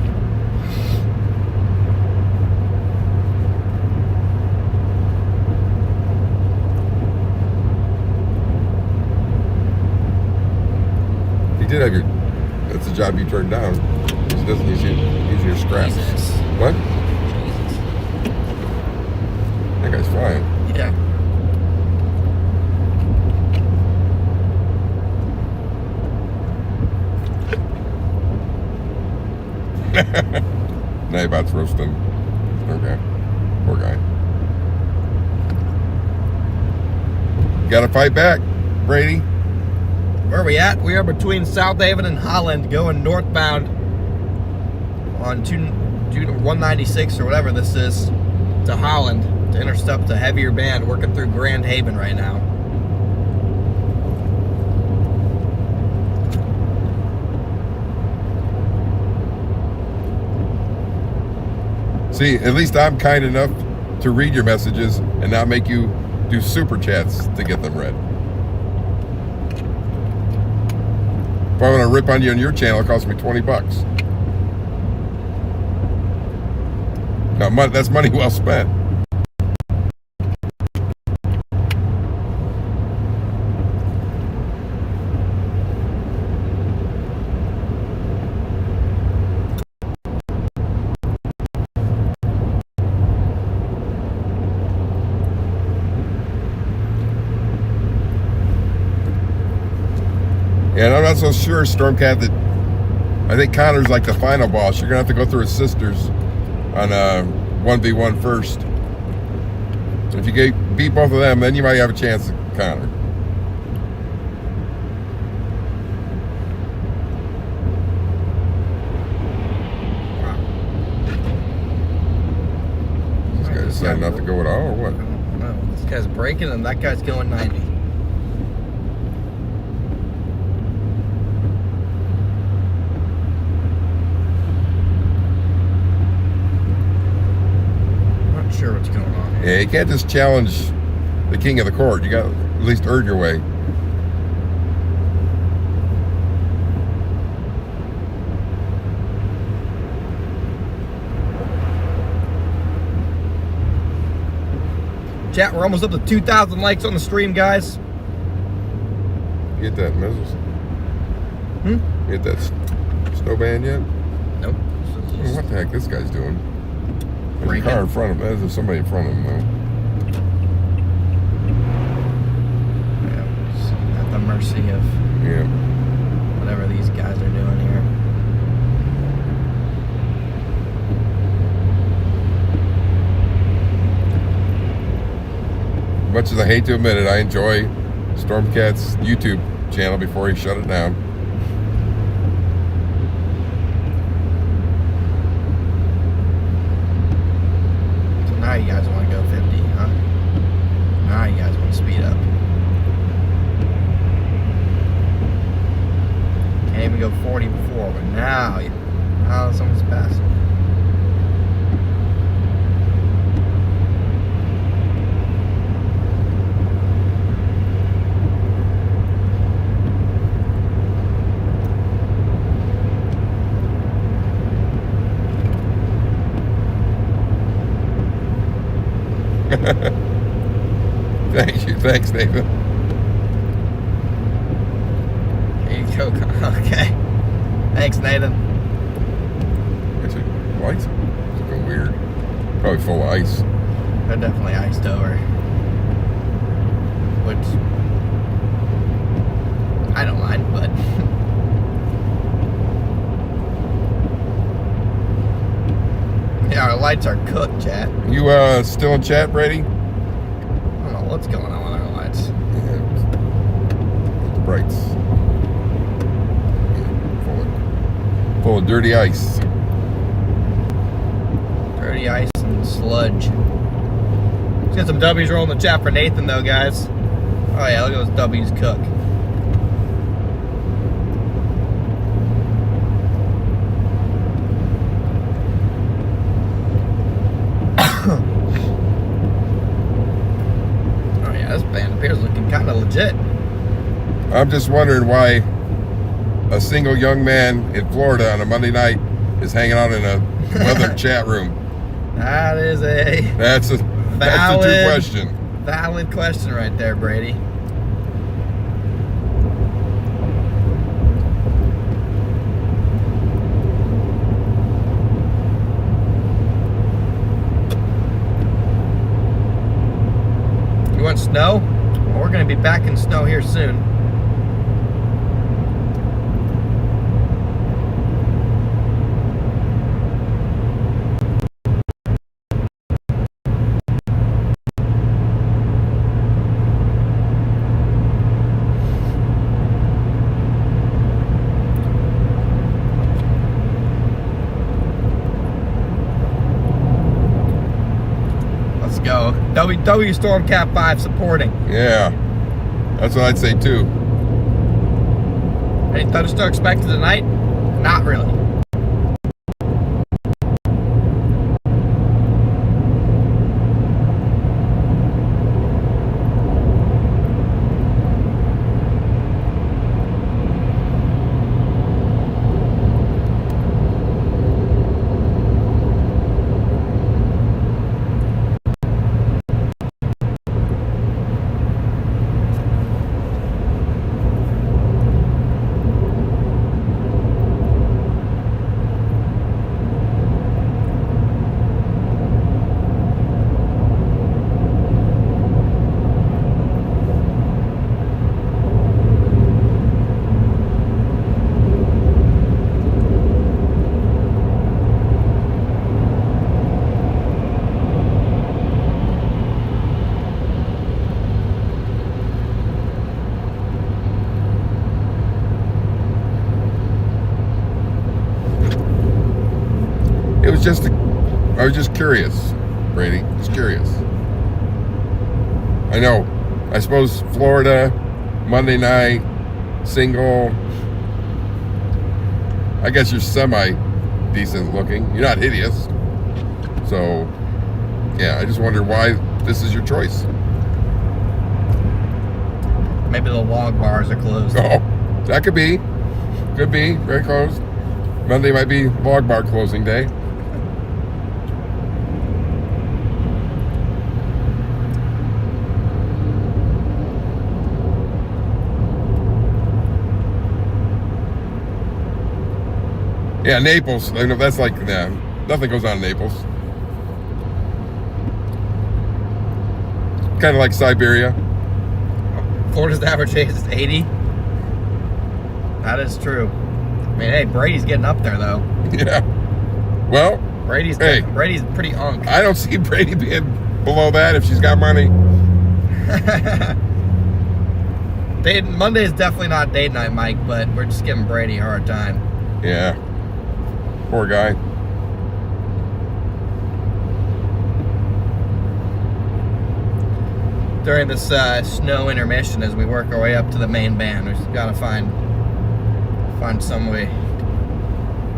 He did have your... That's the job you turned down. He doesn't use your scraps. Jesus. What? Jesus. That guy's flying. Yeah. Nabot's roasting. Okay. Poor guy. Gotta fight back, Brady. Where are we at? We are between South Haven and Holland, going northbound on 196 or whatever this is to Holland to intercept a heavier band working through Grand Haven right now. See, at least I'm kind enough to read your messages and not make you do super chats to get them read. If I want to rip on you on your channel, it costs me $20. Now, that's money well spent. And I'm not so sure, Stormcat, that I think Connor's like the final boss. You're going to have to go through his sisters on 1v1 first. If you beat both of them, then you might have a chance at Connor. Wow. This guy decided not to go at all, or what? No, this guy's braking and that guy's going 90. Sure what's going on here. Yeah, you can't just challenge the king of the court. You got to at least earn your way. Chat, we're almost up to 2,000 likes on the stream, guys. You get that, Mrs. You get that snow band yet? Nope. Well, what the heck this guy's doing? There's a Breaking. car in front of him. There's somebody in front of him, though. Yeah, it's at the mercy of Yeah. whatever these guys are doing here. Much as I hate to admit it, I enjoy Stormcat's YouTube channel before he shut it down. So now you guys want to go 50, huh? Now you guys want to speed up. Can't even go 40 before, but now someone's passing. Thank you. Thanks, Nathan. Here you go. Okay. Thanks, Nathan. Actually, lights are looking weird. Probably full of ice. They're definitely iced over. Which I don't mind, but yeah, our lights are cooked, chat. You still in chat, Brady? I don't know what's going on with our lights. Yeah. The brights. Yeah, full of full of dirty ice. Dirty ice and sludge. Let's get some W's rolling the chat for Nathan, though, guys. Oh, yeah, look at those W's cook. Oh, yeah, this band appears looking kind of legit. I'm just wondering why a single young man in Florida on a Monday night is hanging out in a weather chat room. That's a That's the true question. valid question right there, Brady. You want snow? Well, we're going to be back in snow here soon. Let's go. W Storm Cat 5 supporting. Yeah, that's what I'd say too. Any thunderstorm expected tonight? Not really. I was just curious, Brady. Just curious. I know. I suppose Florida, Monday night, single. I guess you're semi-decent looking. You're not hideous. So, yeah, I just wonder why this is your choice. Maybe the log bars are closed. Oh, that could be. Could be. Very close. Monday might be log bar closing day. Yeah, Naples. I know that's like, nah, nothing goes on in Naples. Kind of like Siberia. Florida's average age is 80. That is true. I mean, hey, Brady's getting up there, though. Yeah. Well, Brady's pretty unk. I don't see Brady being below that if she's got money. Monday is definitely not date night, Mike, but we're just giving Brady a hard time. Yeah. Poor guy. During this snow intermission, as we work our way up to the main band, we've got to find some way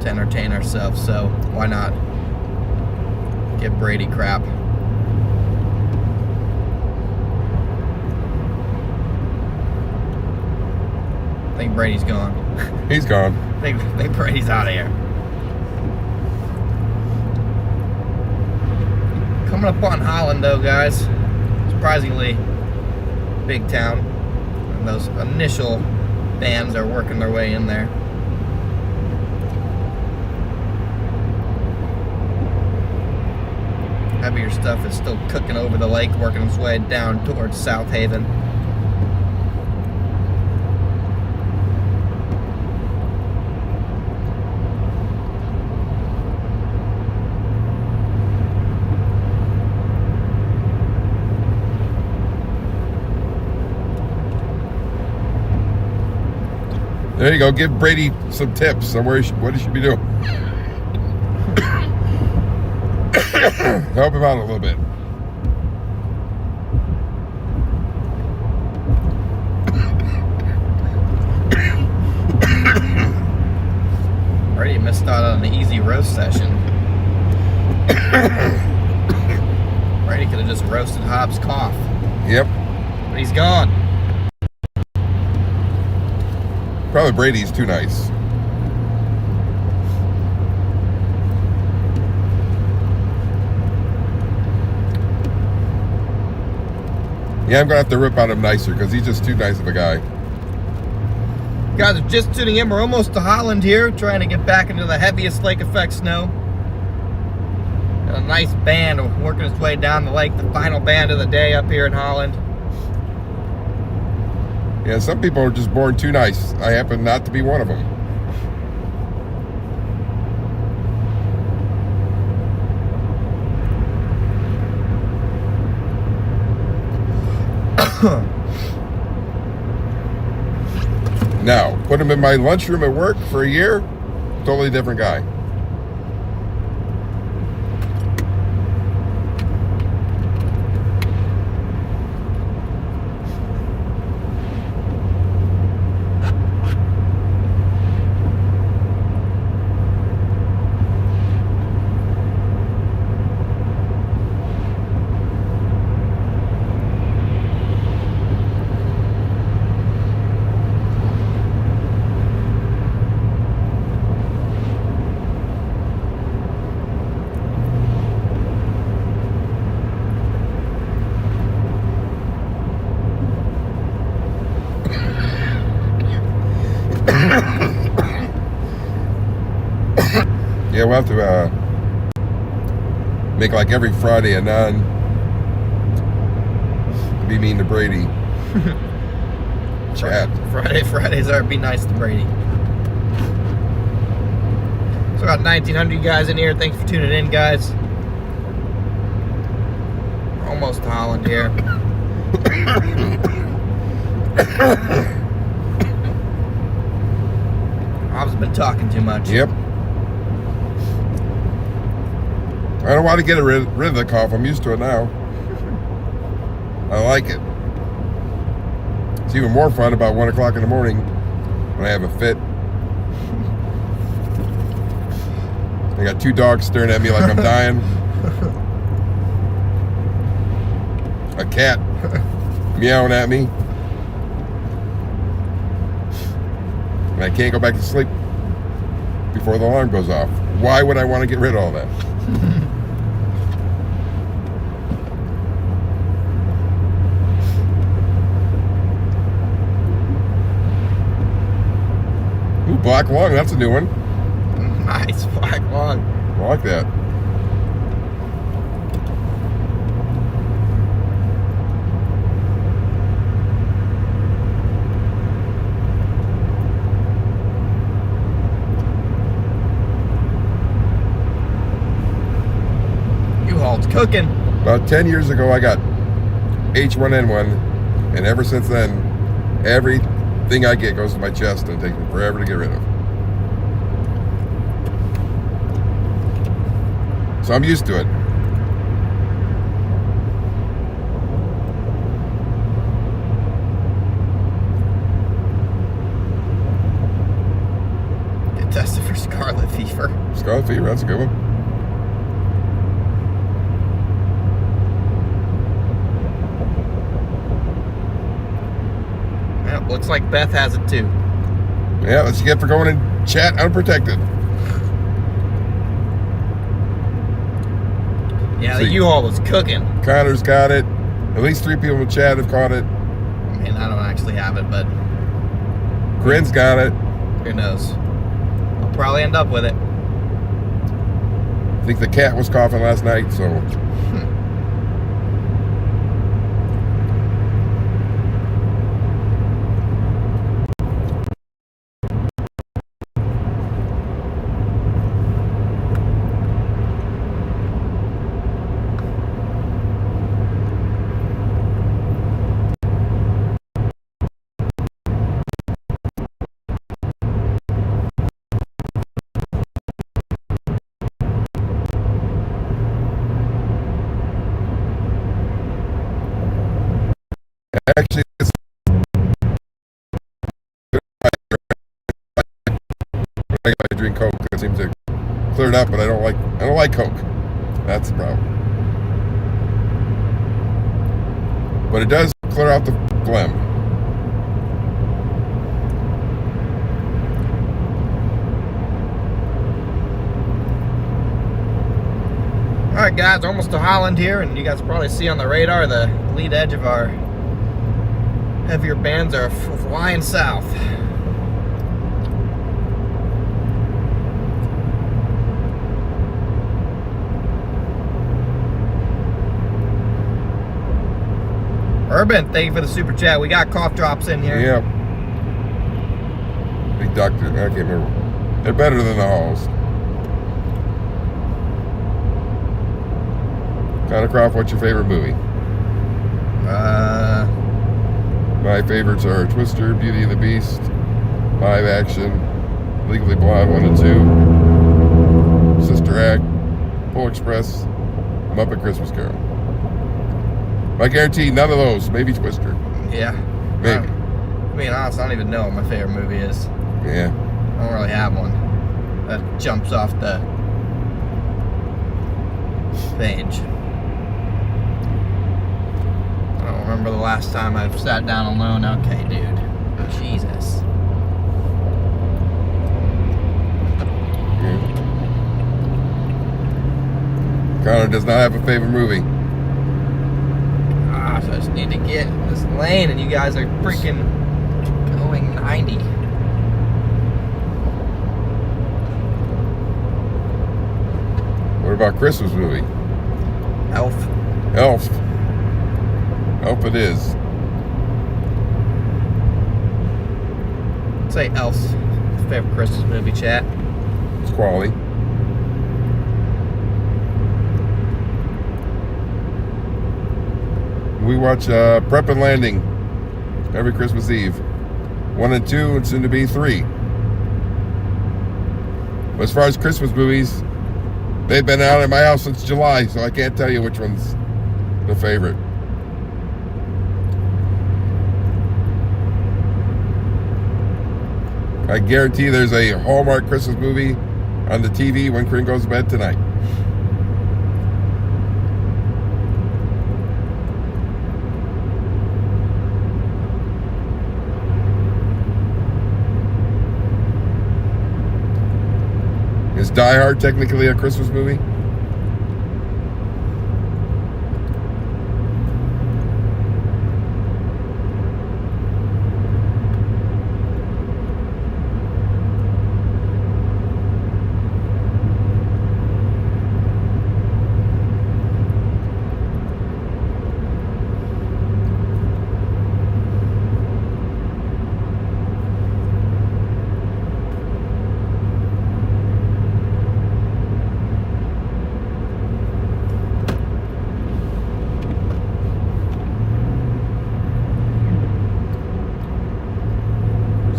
to entertain ourselves. So why not give Brady crap? I think Brady's gone. He's gone. I think Brady's out of here. Coming up on Holland, though, guys. Surprisingly big town. And those initial bands are working their way in there. Heavier stuff is still cooking over the lake, working its way down towards South Haven. There you go. Give Brady some tips on what he should be doing. Help him out a little bit. Brady missed out on an easy roast session. Brady could have just roasted Hobbs' cough. Yep. But he's gone. Probably Brady's too nice. Yeah, I'm gonna have to rip on him nicer because he's just too nice of a guy. Guys are just tuning in. We're almost to Holland here, trying to get back into the heaviest lake effect snow. Got a nice band working its way down the lake, the final band of the day up here in Holland. Yeah, some people are just born too nice. I happen not to be one of them. Now, put him in my lunchroom at work for a year, totally different guy. Yeah, we'll have to make like every Friday a be mean to Brady. Chat. Fridays are be nice to Brady. So got 1,900 guys in here. Thanks for tuning in, guys. We're almost to Holland here. I've been talking too much. Yep. I don't want to get rid of the cough. I'm used to it now. I like it. It's even more fun about 1 o'clock in the morning when I have a fit. I got 2 dogs staring at me like I'm dying. A cat meowing at me. And I can't go back to sleep before the alarm goes off. Why would I want to get rid of all that? Ooh, black lung, that's a new one. Nice, black lung. I like that. U-Haul's cooking. About 10 years ago, I got H1N1, and ever since then, everything I get goes to my chest and it takes me forever to get rid of. So I'm used to it. Get tested for scarlet fever. Scarlet fever, that's a good one. Yep, looks like Beth has it too. Yeah, let's get for going in chat unprotected. Yeah, the See. U-Haul was cooking. Connor's got it. At least 3 people in the chat have caught it. I mean, I don't actually have it, but Corinne's got it. who knows? I'll probably end up with it. I think the cat was coughing last night, so I drink Coke. It seems to clear it up, but I don't like Coke. That's the problem. But it does clear out the phlegm. Alright guys, almost to Holland here, and you guys probably see on the radar the lead edge of our heavier bands are flying south. Urban, thank you for the super chat. We got cough drops in here. Yeah. Big doctor, I can't remember. They're better than the Halls. Connor Croft, what's your favorite movie? My favorites are Twister, Beauty and the Beast, Live Action, Legally Blonde 1 and 2, Sister Act, Pole Express, Muppet Christmas Carol. I guarantee none of those. Maybe Twister. Yeah. Maybe. Being honest, I don't even know what my favorite movie is. Yeah. I don't really have one that jumps off the page. I don't remember the last time I've sat down alone. Okay, dude. Jesus. Yeah. Connor does not have a favorite movie. Gosh, I just need to get in this lane, and you guys are freaking going 90. What about Christmas movie? Elf. Elf. Elf it is. Say Elf's favorite Christmas movie, chat. It's quality. We watch Prep and Landing every Christmas Eve. 1 and 2 and soon to be 3. But as far as Christmas movies, they've been out at my house since July, so I can't tell you which one's the favorite. I guarantee there's a Hallmark Christmas movie on the TV when Corinne goes to bed tonight. Is Die Hard technically a Christmas movie?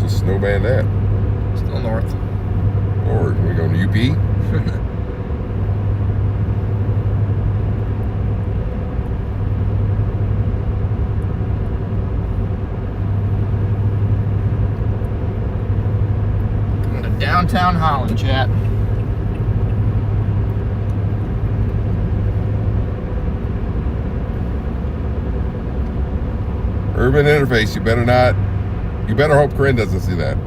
Snowman at? Still north. Or are we going to UP? Going to downtown Holland, chat. Urban Interface, you better not. You better hope Corinne doesn't see that.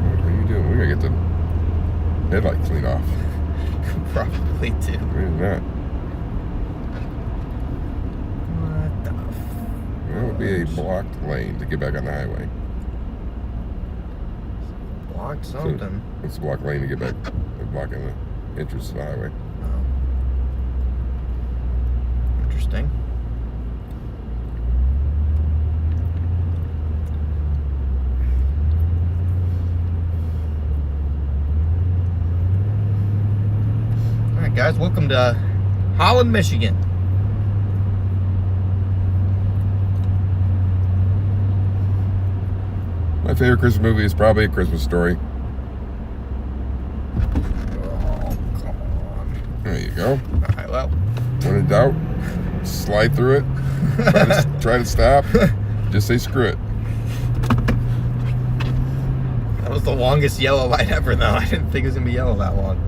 What are you doing? We gotta get the headlight cleaned off. Probably too. Maybe not. What the That would be a blocked lane to get back on the highway. blocked something? It's a blocked lane to get back. They're blocking the entrance to the highway. Oh. Interesting. Alright guys, welcome to Holland, Michigan. My favorite Christmas movie is probably A Christmas Story. Oh, come on. There you go. Alright, well. When in doubt, slide through it. Try to stop. Just say screw it. That was the longest yellow light ever, though. I didn't think it was gonna be yellow that long.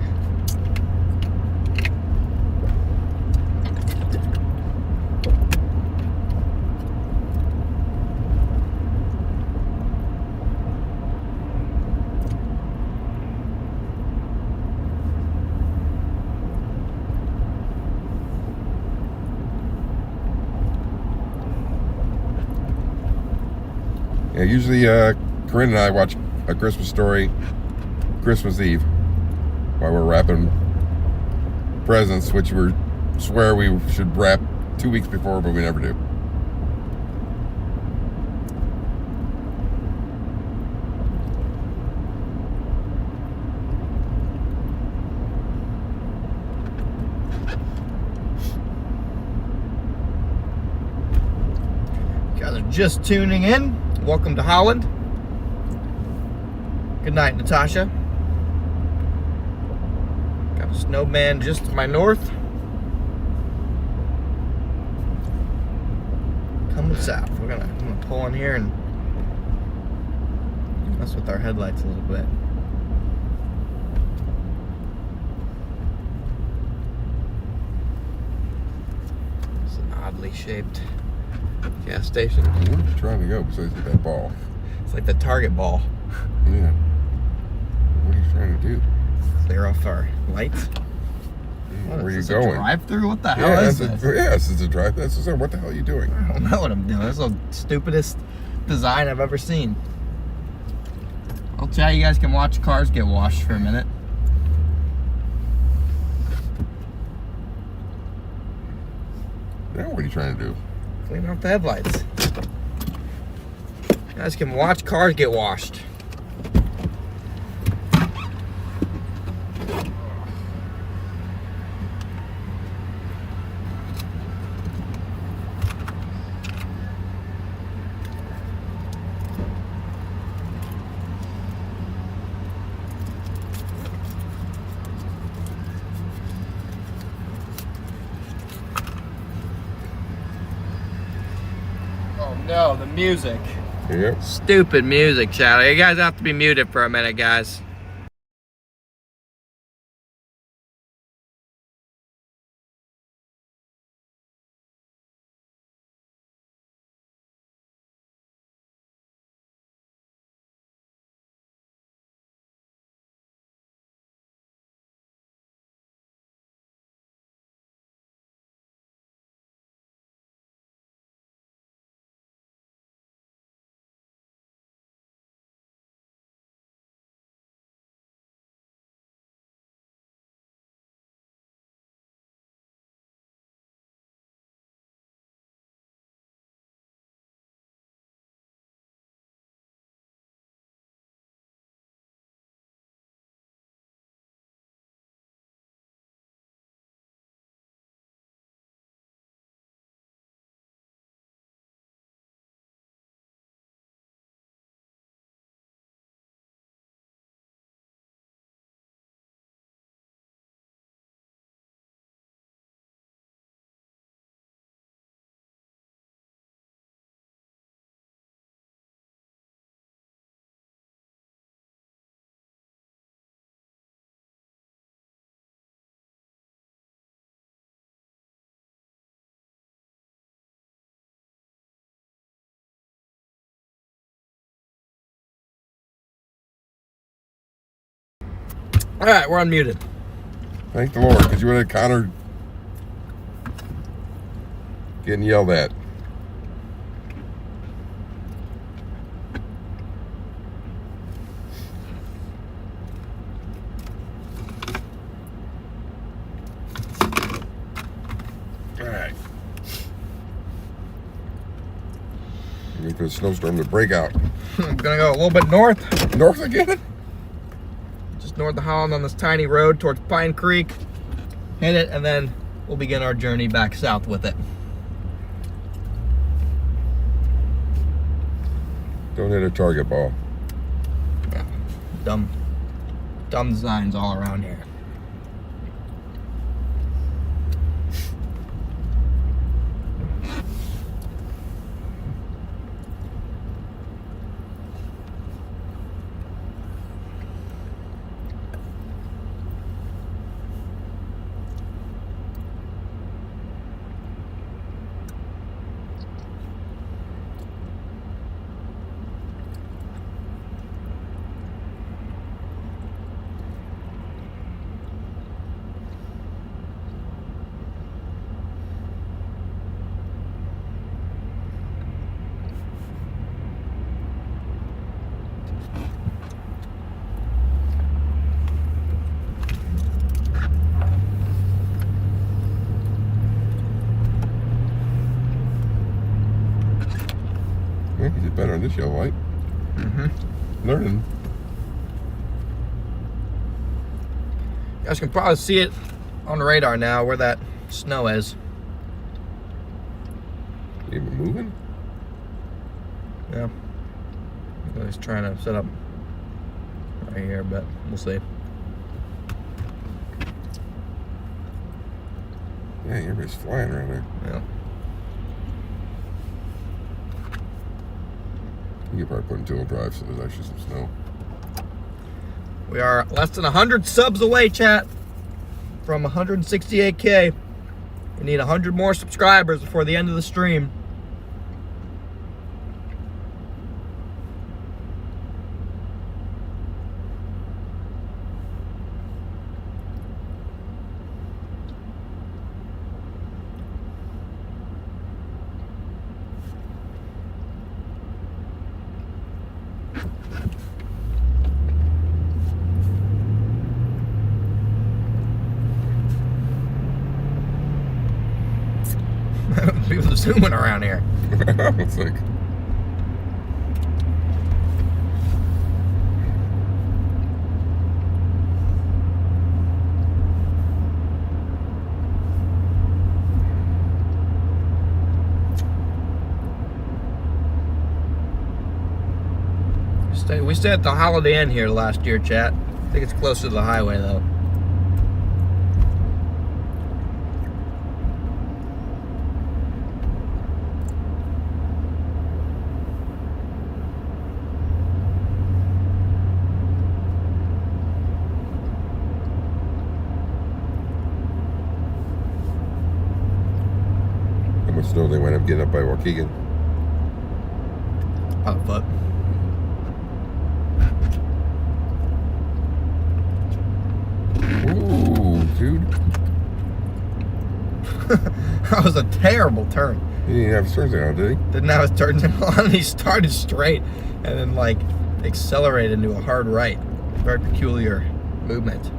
Yeah, usually Corinne and I watch A Christmas Story Christmas Eve while we're wrapping presents, which we swear we should wrap 2 weeks before, but we never do. Guys are just tuning in. Welcome to Holland. Good night, Natasha. Got a snowman just to my north. Coming south. I'm gonna pull in here and mess with our headlights a little bit. It's an oddly shaped gas station. Where are you trying to go besides with that ball? It's like the target ball. Yeah. What are you trying to do? Clear off our lights. Where are you Is this going? a drive-through? What the hell is this? Yes, it's a drive. What the hell are you doing? I don't know what I'm doing. This is the stupidest design I've ever seen. I'll chat. You guys can watch cars get washed for a minute. Now what are you trying to do? Clean out the headlights. You guys can watch cars get washed. Oh no, the music. Yep. Stupid music, Shadow. You guys have to be muted for a minute, guys. All right, we're unmuted. Thank the Lord, because you would have Connor getting yelled at. All right. Wait for the snowstorm to break out. I'm gonna go a little bit north. North again? Just north of Holland on this tiny road towards Pine Creek. Hit it, and then we'll begin our journey back south with it. Don't hit a target ball. Yeah, dumb designs all around here. better on this yellow light. Learning. You guys can probably see it on the radar now where that snow is. Even moving? Yeah. I was trying to set up right here, but we'll see. Yeah, everybody's flying around there. Yeah. You could probably put in two-wheel drive so there's actually some snow. We are less than 100 subs away, chat, from 168K. We need 100 more subscribers before the end of the stream. People zooming around here. It's like... We stayed at the Holiday Inn here last year, chat. I think it's closer to the highway, though. How much snow they wind up getting up by Waukegan? About a foot. Ooh, dude. That was a terrible turn. He didn't have his turns on, did he? Didn't have his turn on. He started straight and then like accelerated into a hard right. Very peculiar movement.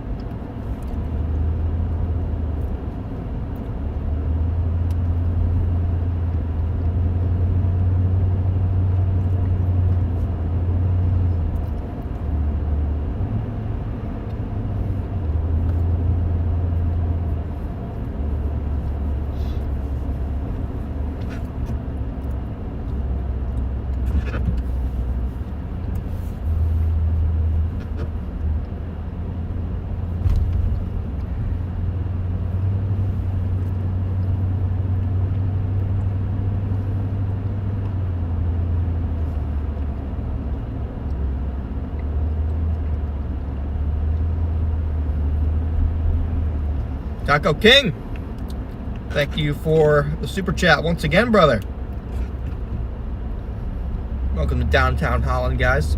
Taco King, thank you for the super chat once again, brother. Welcome to downtown Holland, guys.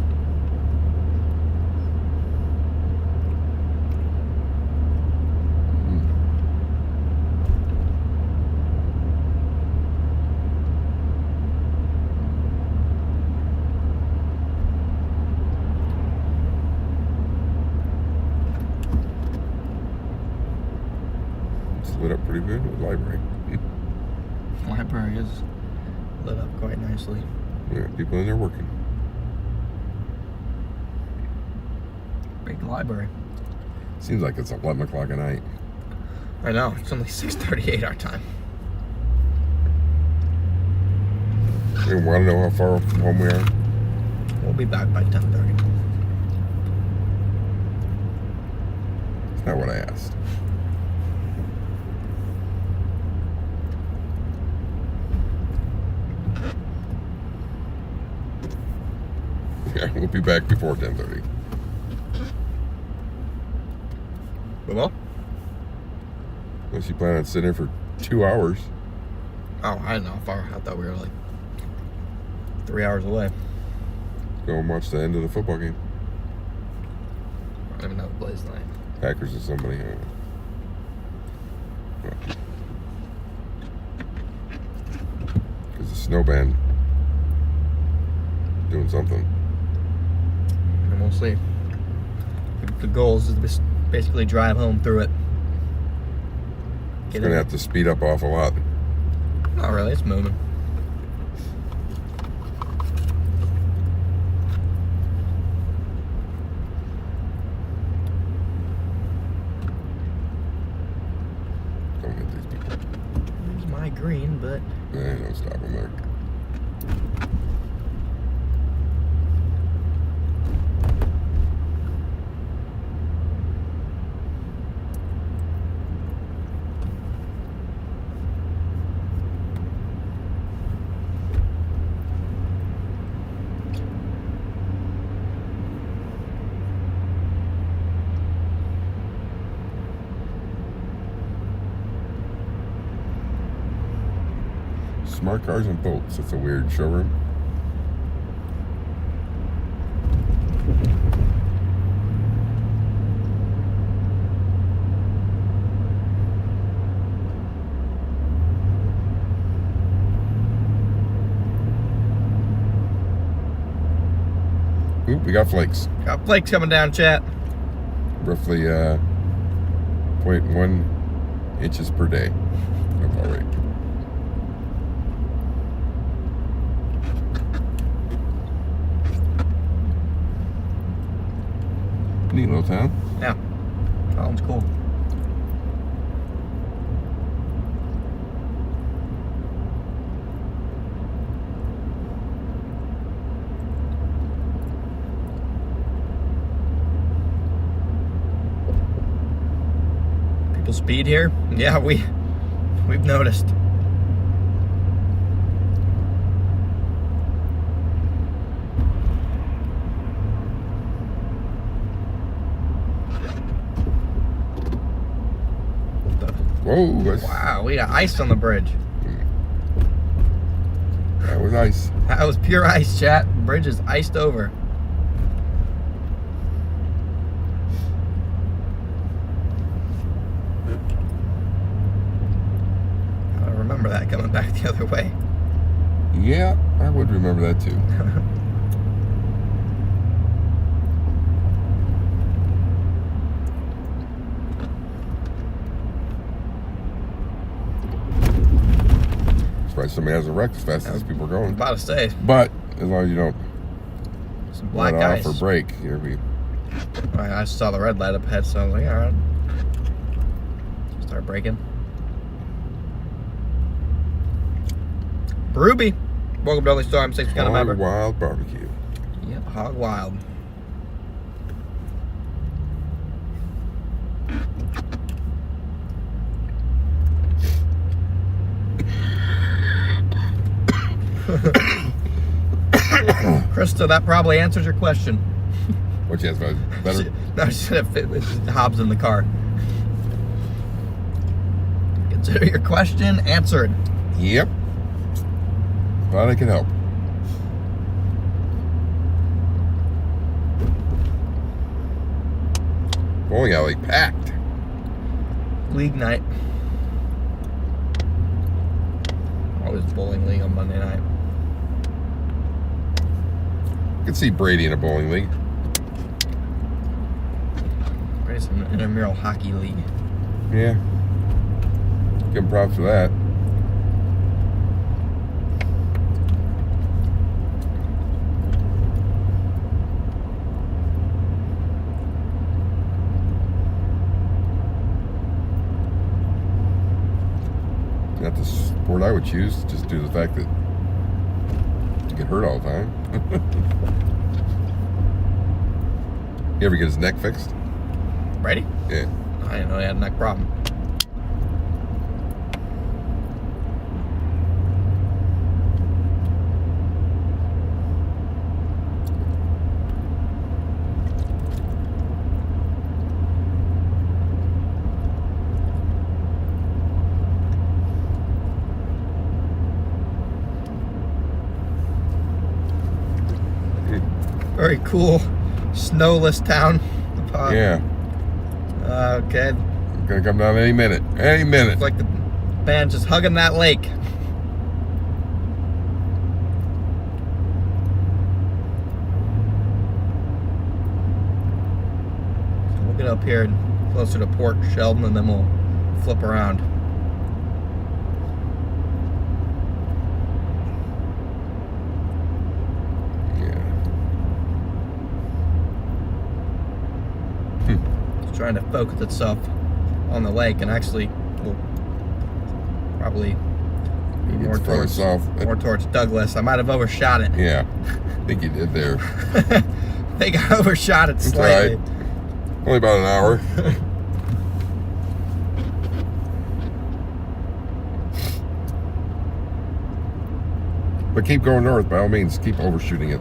Lit up pretty good with library. Library is lit up quite nicely. Yeah, people in there working. Big library. Seems like it's 11 o'clock at night. I know, it's only 6:38 our time. You want to know how far from home we are? We'll be back by 10:30. That's not what I asked. Yeah, we'll be back before 10:30. Well? Unless you plan on sitting there for 2 hours. Oh, I don't know how far. I thought we were like 3 hours away. Go and watch the end of the football game. I don't even know who plays tonight. Packers or somebody. Because the snow band doing something. And we'll see. The goal is to basically drive home through it. It's going to have to speed up off a lot. Not really, it's moving. Don't hit these people. There's my green, but Don't stop them there. Smart Cars and Boats. It's a weird showroom. Ooh, we got flakes. got flakes coming down, chat. Roughly 0.1 inches per day. That's all right. Neat little town. Yeah, that one's cool. People speed here? Yeah, we've noticed. Whoa, Wow, we got ice on the bridge. that was ice. That was pure ice, chat. Bridge is iced over. I remember that coming back the other way. Yeah, I would remember that too. Surprised somebody has a wreck as fast as these people are going. About to say, But as long as you don't some black let ice. off or brake, you'll be. I saw the red light up ahead, so I was like, all right. Start braking. Ruby, welcome to Only Storm. Thanks for coming, Hog member. Wild Barbecue. Yep, hog wild. Krista, that probably answers your question. What you asked about? Better? No, she said it fit with Hobbs in the car. Consider your question answered. Yep. Glad I could help. Bowling alley packed. League night. Always bowling league on Monday night. I could see Brady in a bowling league. Brady's in an intramural hockey league. Yeah. Give him props for that. Not the sport I would choose, just due to the fact that you get hurt all the time. You ever get his neck fixed? Brady? Yeah. I didn't know he had a neck problem. Very cool, snowless town. Yeah. Okay. Gonna come down any minute. Any minute. It's like the band just hugging that lake. So we'll get up here closer to Port Sheldon and then we'll flip around. It's trying to focus itself on the lake and actually will Probably be more It's further towards, south. more towards Douglas. I might have overshot it. Yeah, I think you did there. I think I overshot it It's slightly. all right. Only about an hour. But keep going north, by all means. Keep overshooting it.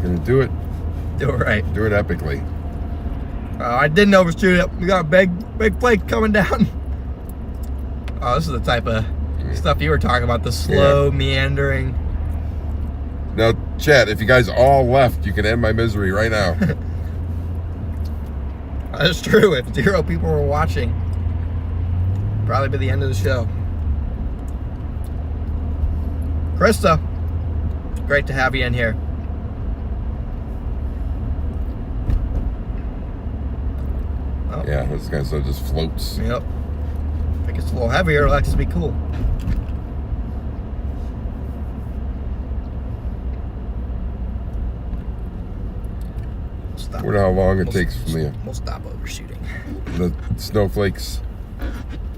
You're gonna do it. Do it right. Do it epically. I didn't overshoot it. We got a big flake coming down. Oh, this is the type of stuff you were talking about. The slow meandering. Now, chat, if you guys all left, you can end my misery right now. That's true. If 0 people were watching, probably be the end of the show. Krista, great to have you in here. Oh. Yeah, this guy so just floats. Yep. If it gets a little heavier, it'll actually be cool. I wonder how long it takes from We'll stop overshooting. the snowflake's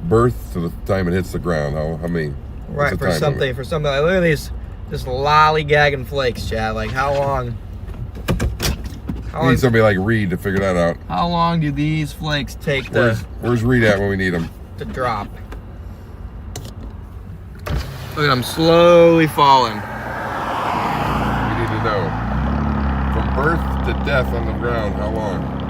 birth to the time it hits the ground. How many? Right, for something. Like, look at these just lollygagging flakes, Chad. Like, how long? We need somebody like Reed to figure that out. How long do these flakes take Where's Reed at when we need him? To drop? Look at them slowly falling. We need to know. From birth to death on the ground, how long?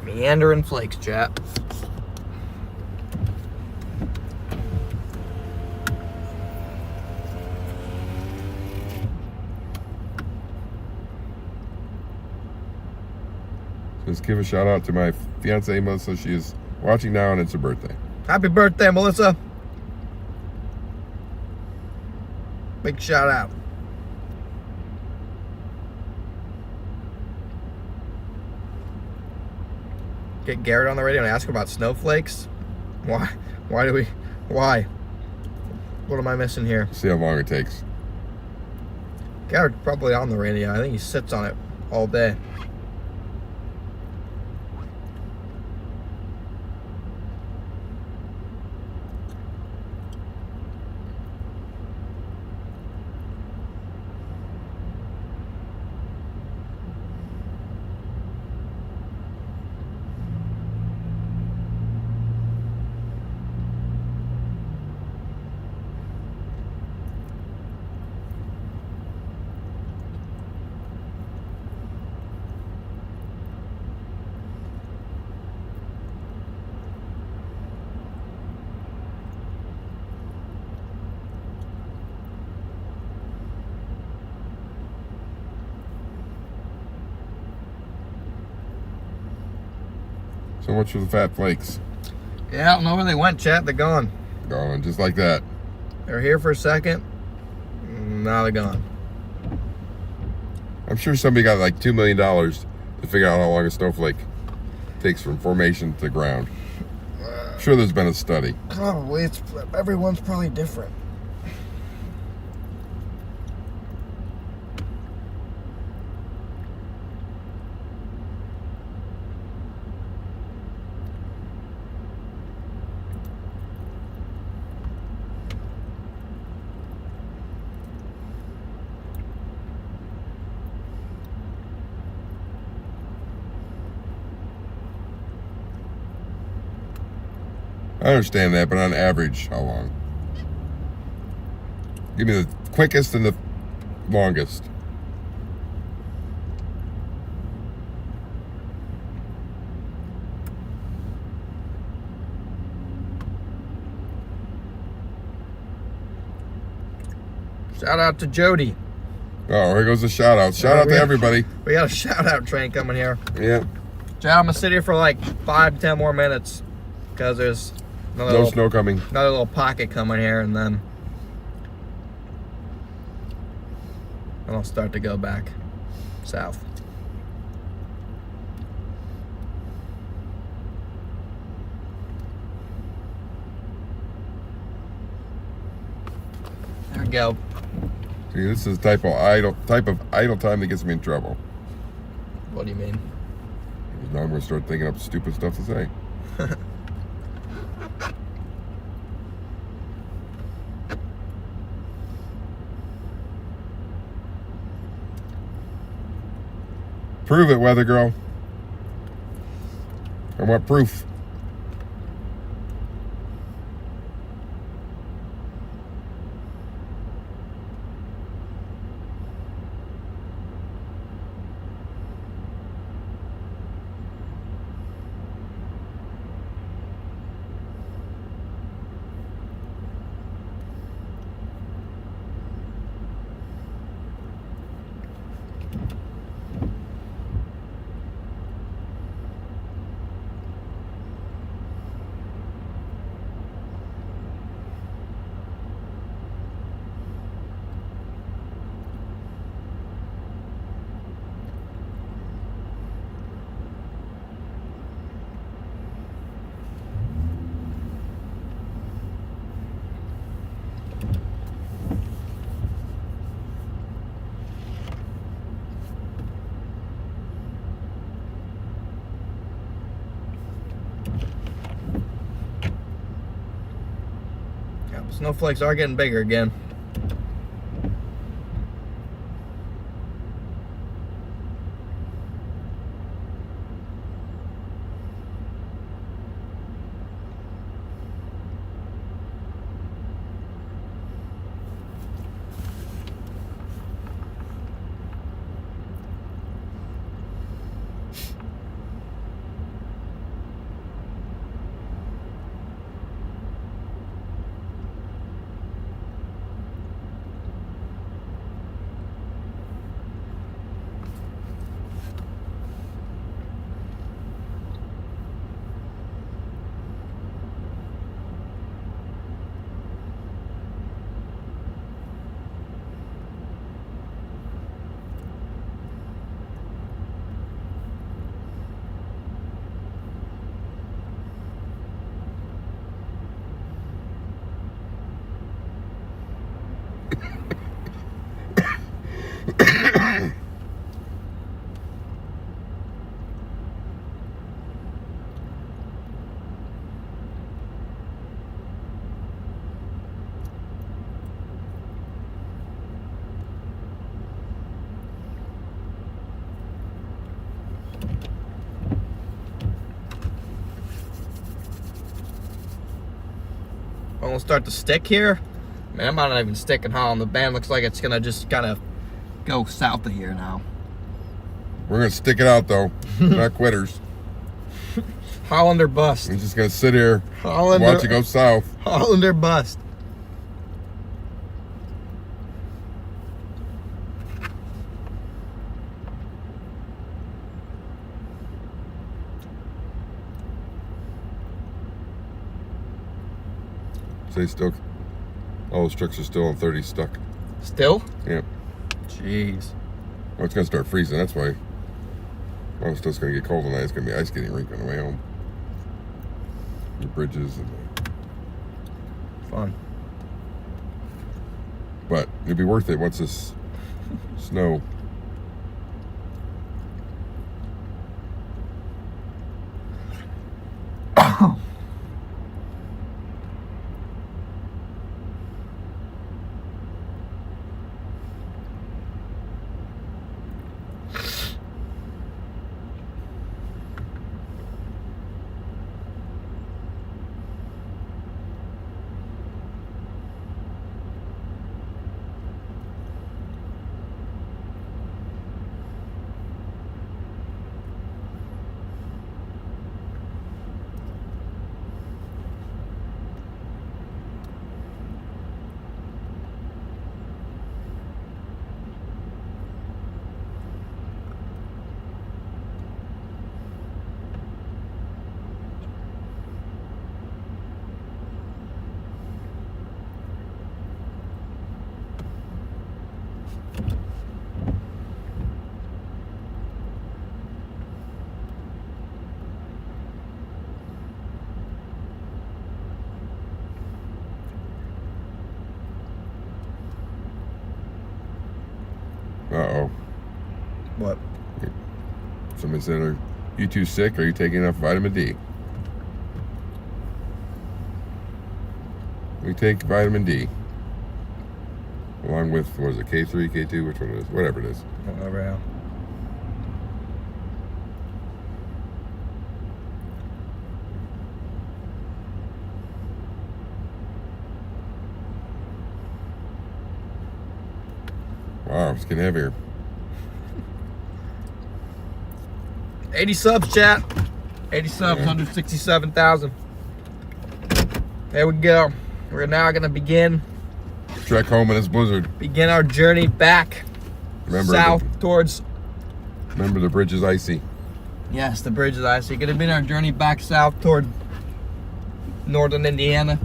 Meandering flakes, chat. Just give a shout out to my fiance Melissa. She is watching now, and it's her birthday. Happy birthday, Melissa. Big shout out. Get Garrett on the radio and ask him about snowflakes? Why? Why? What am I missing here? See how long it takes. Garrett's probably on the radio. I think he sits on it all day. So much for the fat flakes. Yeah, I don't know where they went, chat. They're gone. Gone, just like that. They're here for a second. Now they're gone. I'm sure somebody got like $2 million to figure out how long a snowflake takes from formation to ground. I'm sure there's been a study. Probably. Everyone's probably different. I understand that, but on average, how long? Give me the quickest and the longest. Shout out to Jody. Oh, here goes the shout out. Shout out to everybody. We got a shout out train coming here. Yeah. I'm gonna sit here for like 5 to 10 more minutes because there's No snow coming. another little pocket coming here, and then I'll start to go back south. There we go. See, this is the type of idle time that gets me in trouble. What do you mean? Now I'm gonna start thinking up stupid stuff to say. Prove it, weather girl. I want proof. Snowflakes are getting bigger again. Almost start to stick here. Man, I'm not even sticking home. The band looks like it's gonna just kind of go south of here now. We're gonna stick it out though. We're not quitters. Hollander bust. We're just gonna sit here, Hollander, watch it go south. Hollander bust. Say still. All those trucks are still on 30 stuck. Still? Yep. Jeez. Oh, it's gonna start freezing. That's why. Oh, it's still gonna get cold tonight. It's gonna be ice skating rink on the way home. The bridges and. Fun. But it'd be worth it once this snow. Uh-oh. What? Somebody said, are you too sick? Are you taking enough vitamin D? We take vitamin D. Along with, what is it, K3, K2, which one it is? Whatever it is. Whatever now. Wow, it's getting heavier. 80 subs, chat. 80 subs, 167,000. There we go. We're now gonna begin Trek home in this blizzard. our journey back south towards. Remember the bridge is icy. Yes, the bridge is icy. Gonna begin our journey back south toward northern Indiana.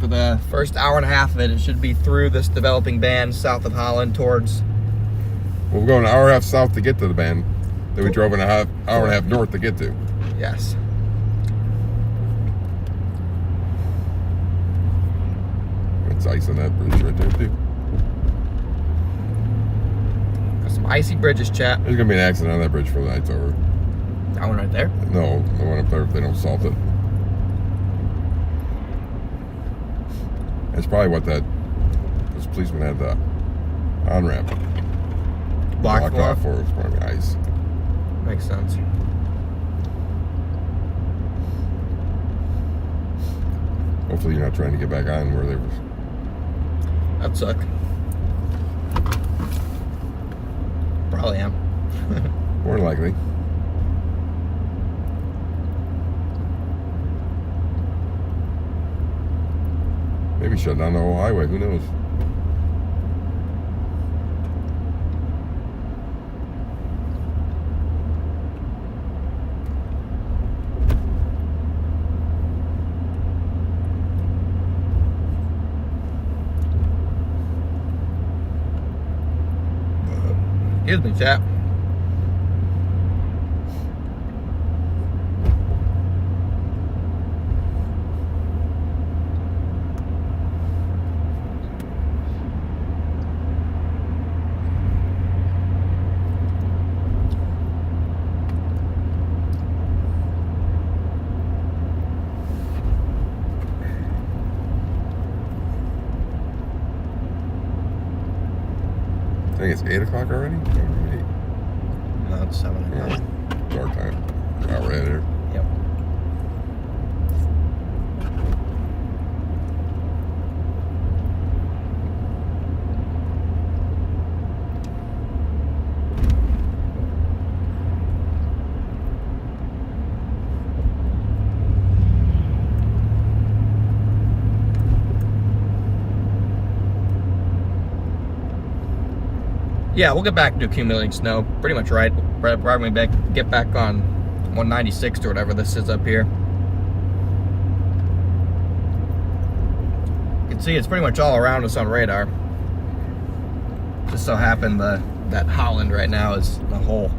For the first hour and a half of it, it should be through this developing band south of Holland towards. Well, we're going an hour and a half south to get to the band. Then we drove an hour and a half north to get to. Yes. It's ice on that bridge right there, too. Got some icy bridges, chat. There's going to be an accident on that bridge before the night's over. That one right there. No, the one up there if they don't salt it. That's probably what this policeman had the on-ramp Blocked off for. It's probably ice. Makes sense. Hopefully you're not trying to get back on where they were. That'd suck. Probably am. More than likely. Maybe shut down the whole highway. Who knows? Excuse me, chap. I think it's 8 o'clock already? No, it's 7 o'clock. Dark time. Hour ahead here. Yep. Yeah, we'll get back to accumulating snow. Pretty much right when we get back on 196 or whatever this is up here. You can see it's pretty much all around us on radar. Just so happened that Holland right now is the hole.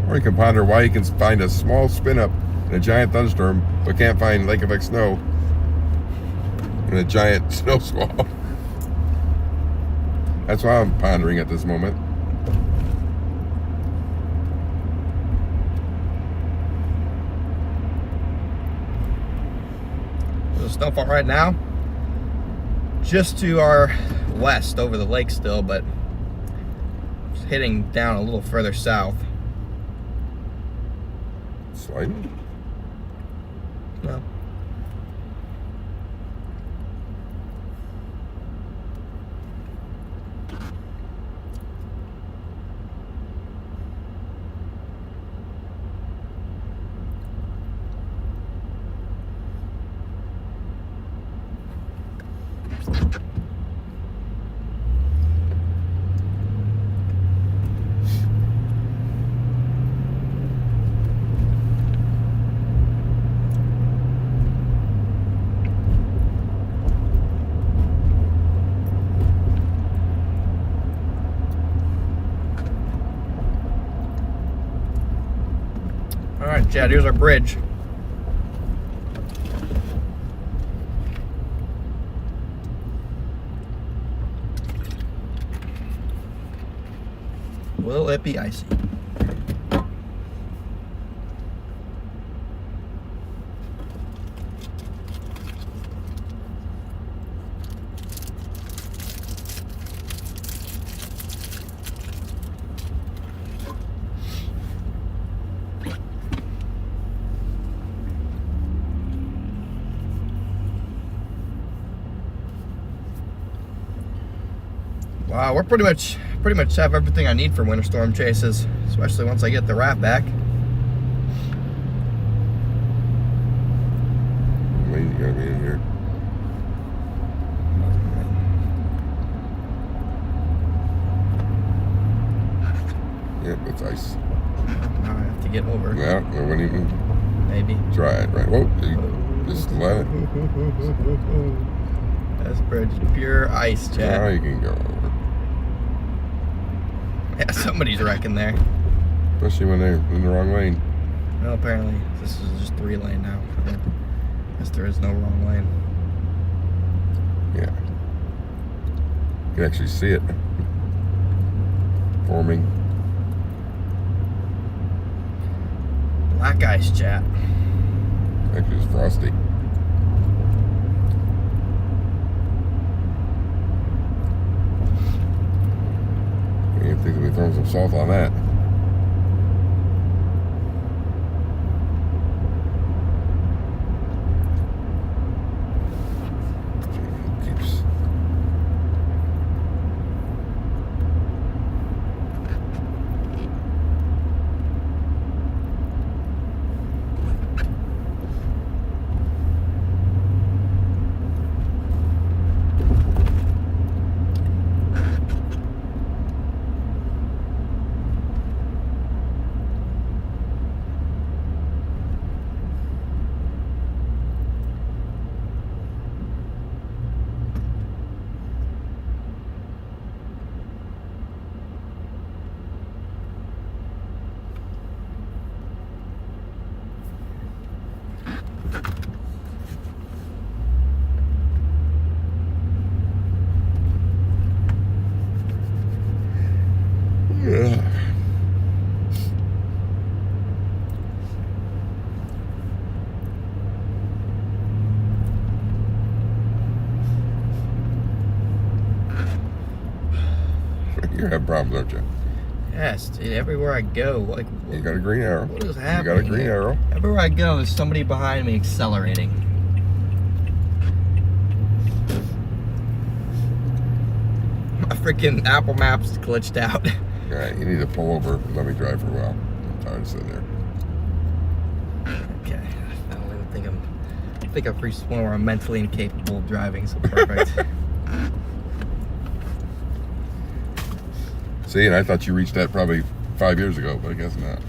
Or you can ponder why you can find a small spin up in a giant thunderstorm, but can't find lake effect snow in a giant snow squall. That's why I'm pondering at this moment. There's a snowfall right now, just to our west over the lake still, but it's hitting down a little further south. Sliding? No. Alright, Chad, here's our bridge. Will it be icy? Wow, we're pretty much have everything I need for winter storm chases, especially once I get the wrap back. Lane's gotta be in here. Yep, it's ice. Now I have to get over. Yeah, no one even Maybe. try it, right? Whoa, just let it. This bridge is pure ice, Chad. Now you can go over. Yeah, somebody's wrecking there. Especially when they're in the wrong lane. Well, apparently this is just 3-lane now. I guess there is no wrong lane. Yeah. You can actually see it forming. Black ice, Chad. Actually, it's frosty. You think we throw some salt on that? Keeps. You have problems, don't you? Yes, dude, everywhere I go, like, You got a green arrow. what is You happening? got a green arrow. Everywhere I go, there's somebody behind me accelerating. My freaking Apple Maps glitched out. All right, you need to pull over and let me drive for a while. I'm tired of sitting there. Okay, I don't even think I think I've reached one where I'm mentally incapable of driving, so perfect. See, and I thought you reached that probably 5 years ago, but I guess not.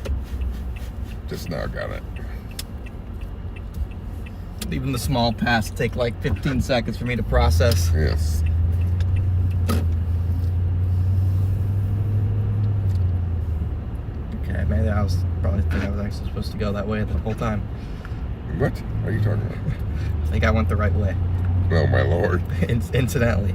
Just now got it. Even the small pass take like 15 seconds for me to process. Yes. Okay, maybe I was probably thinking I was actually supposed to go that way the whole time. What are you talking about? I think I went the right way, Oh, my Lord. incidentally.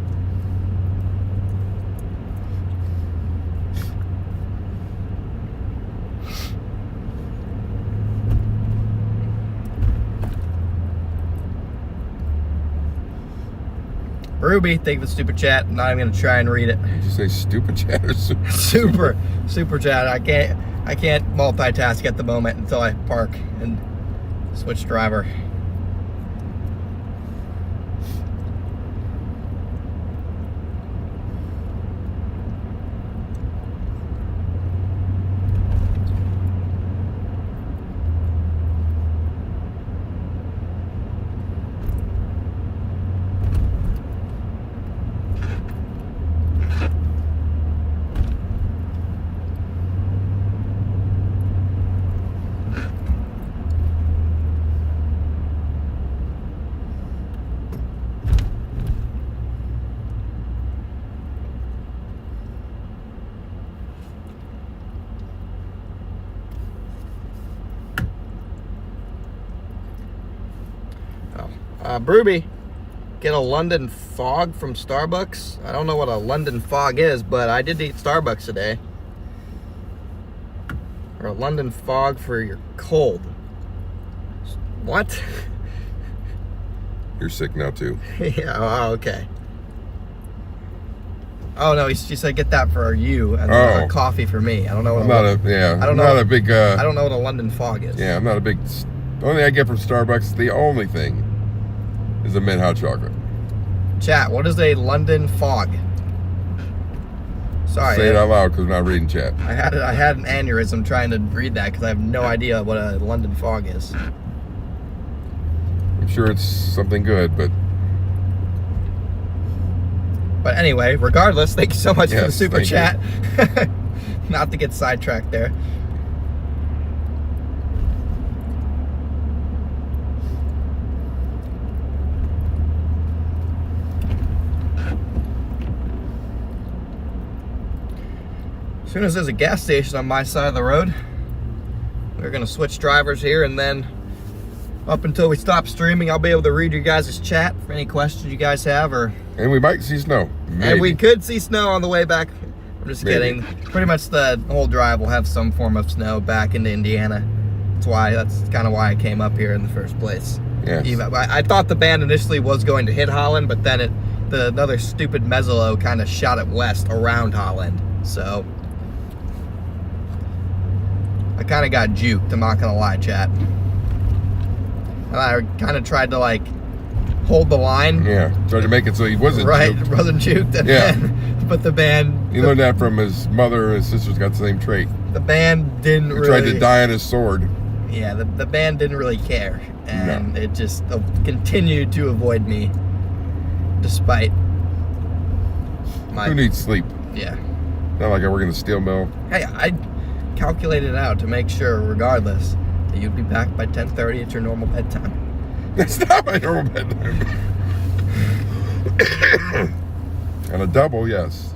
Ruby, thank you for the stupid chat. I'm not even gonna try and read it. Did you say stupid chat or Super chat. I can't multitask at the moment until I park and switch driver. Brooby, get a London Fog from Starbucks. I don't know what a London Fog is, but I did eat Starbucks today. Or a London Fog for your cold. What? You're sick now too. Yeah, oh, okay. Oh no, she said get that for you and a coffee for me. I don't know what I don't know. Not a big. I don't know what a London Fog is. Yeah, I'm not a big. The only thing I get from Starbucks, the only thing, is a mint hot chocolate. Chat, what is a London Fog? Sorry. Say it out loud because we're not reading chat. I had an aneurysm trying to read that because I have no idea what a London Fog is. I'm sure it's something good, but anyway, regardless, thank you so much for the super thank chat. Not to get sidetracked there. As soon as there's a gas station on my side of the road, we're gonna switch drivers here, and then up until we stop streaming, I'll be able to read your guys' chat for any questions you guys have, and we might see snow. Maybe. And we could see snow on the way back. I'm just kidding. Pretty much the whole drive will have some form of snow back into Indiana. That's kind of why I came up here in the first place. Yes. I thought the band initially was going to hit Holland, but then another stupid Mezzolo kind of shot it west around Holland. So I kind of got juked, I'm not gonna lie, chat. And I kind of tried to like hold the line. Yeah, tried to make it so he wasn't juked. Wasn't juked. And then, but the band... He learned that from his mother, and his sister's got the same trait. The band didn't really... He tried to die on his sword. Yeah, the band didn't really care. And it just continued to avoid me. Despite my... Who needs sleep? Yeah. Not like I work in the steel mill. Hey, I calculated it out to make sure, regardless, that you'd be back by 10:30 at your normal bedtime. That's not my normal bedtime. On a double, yes.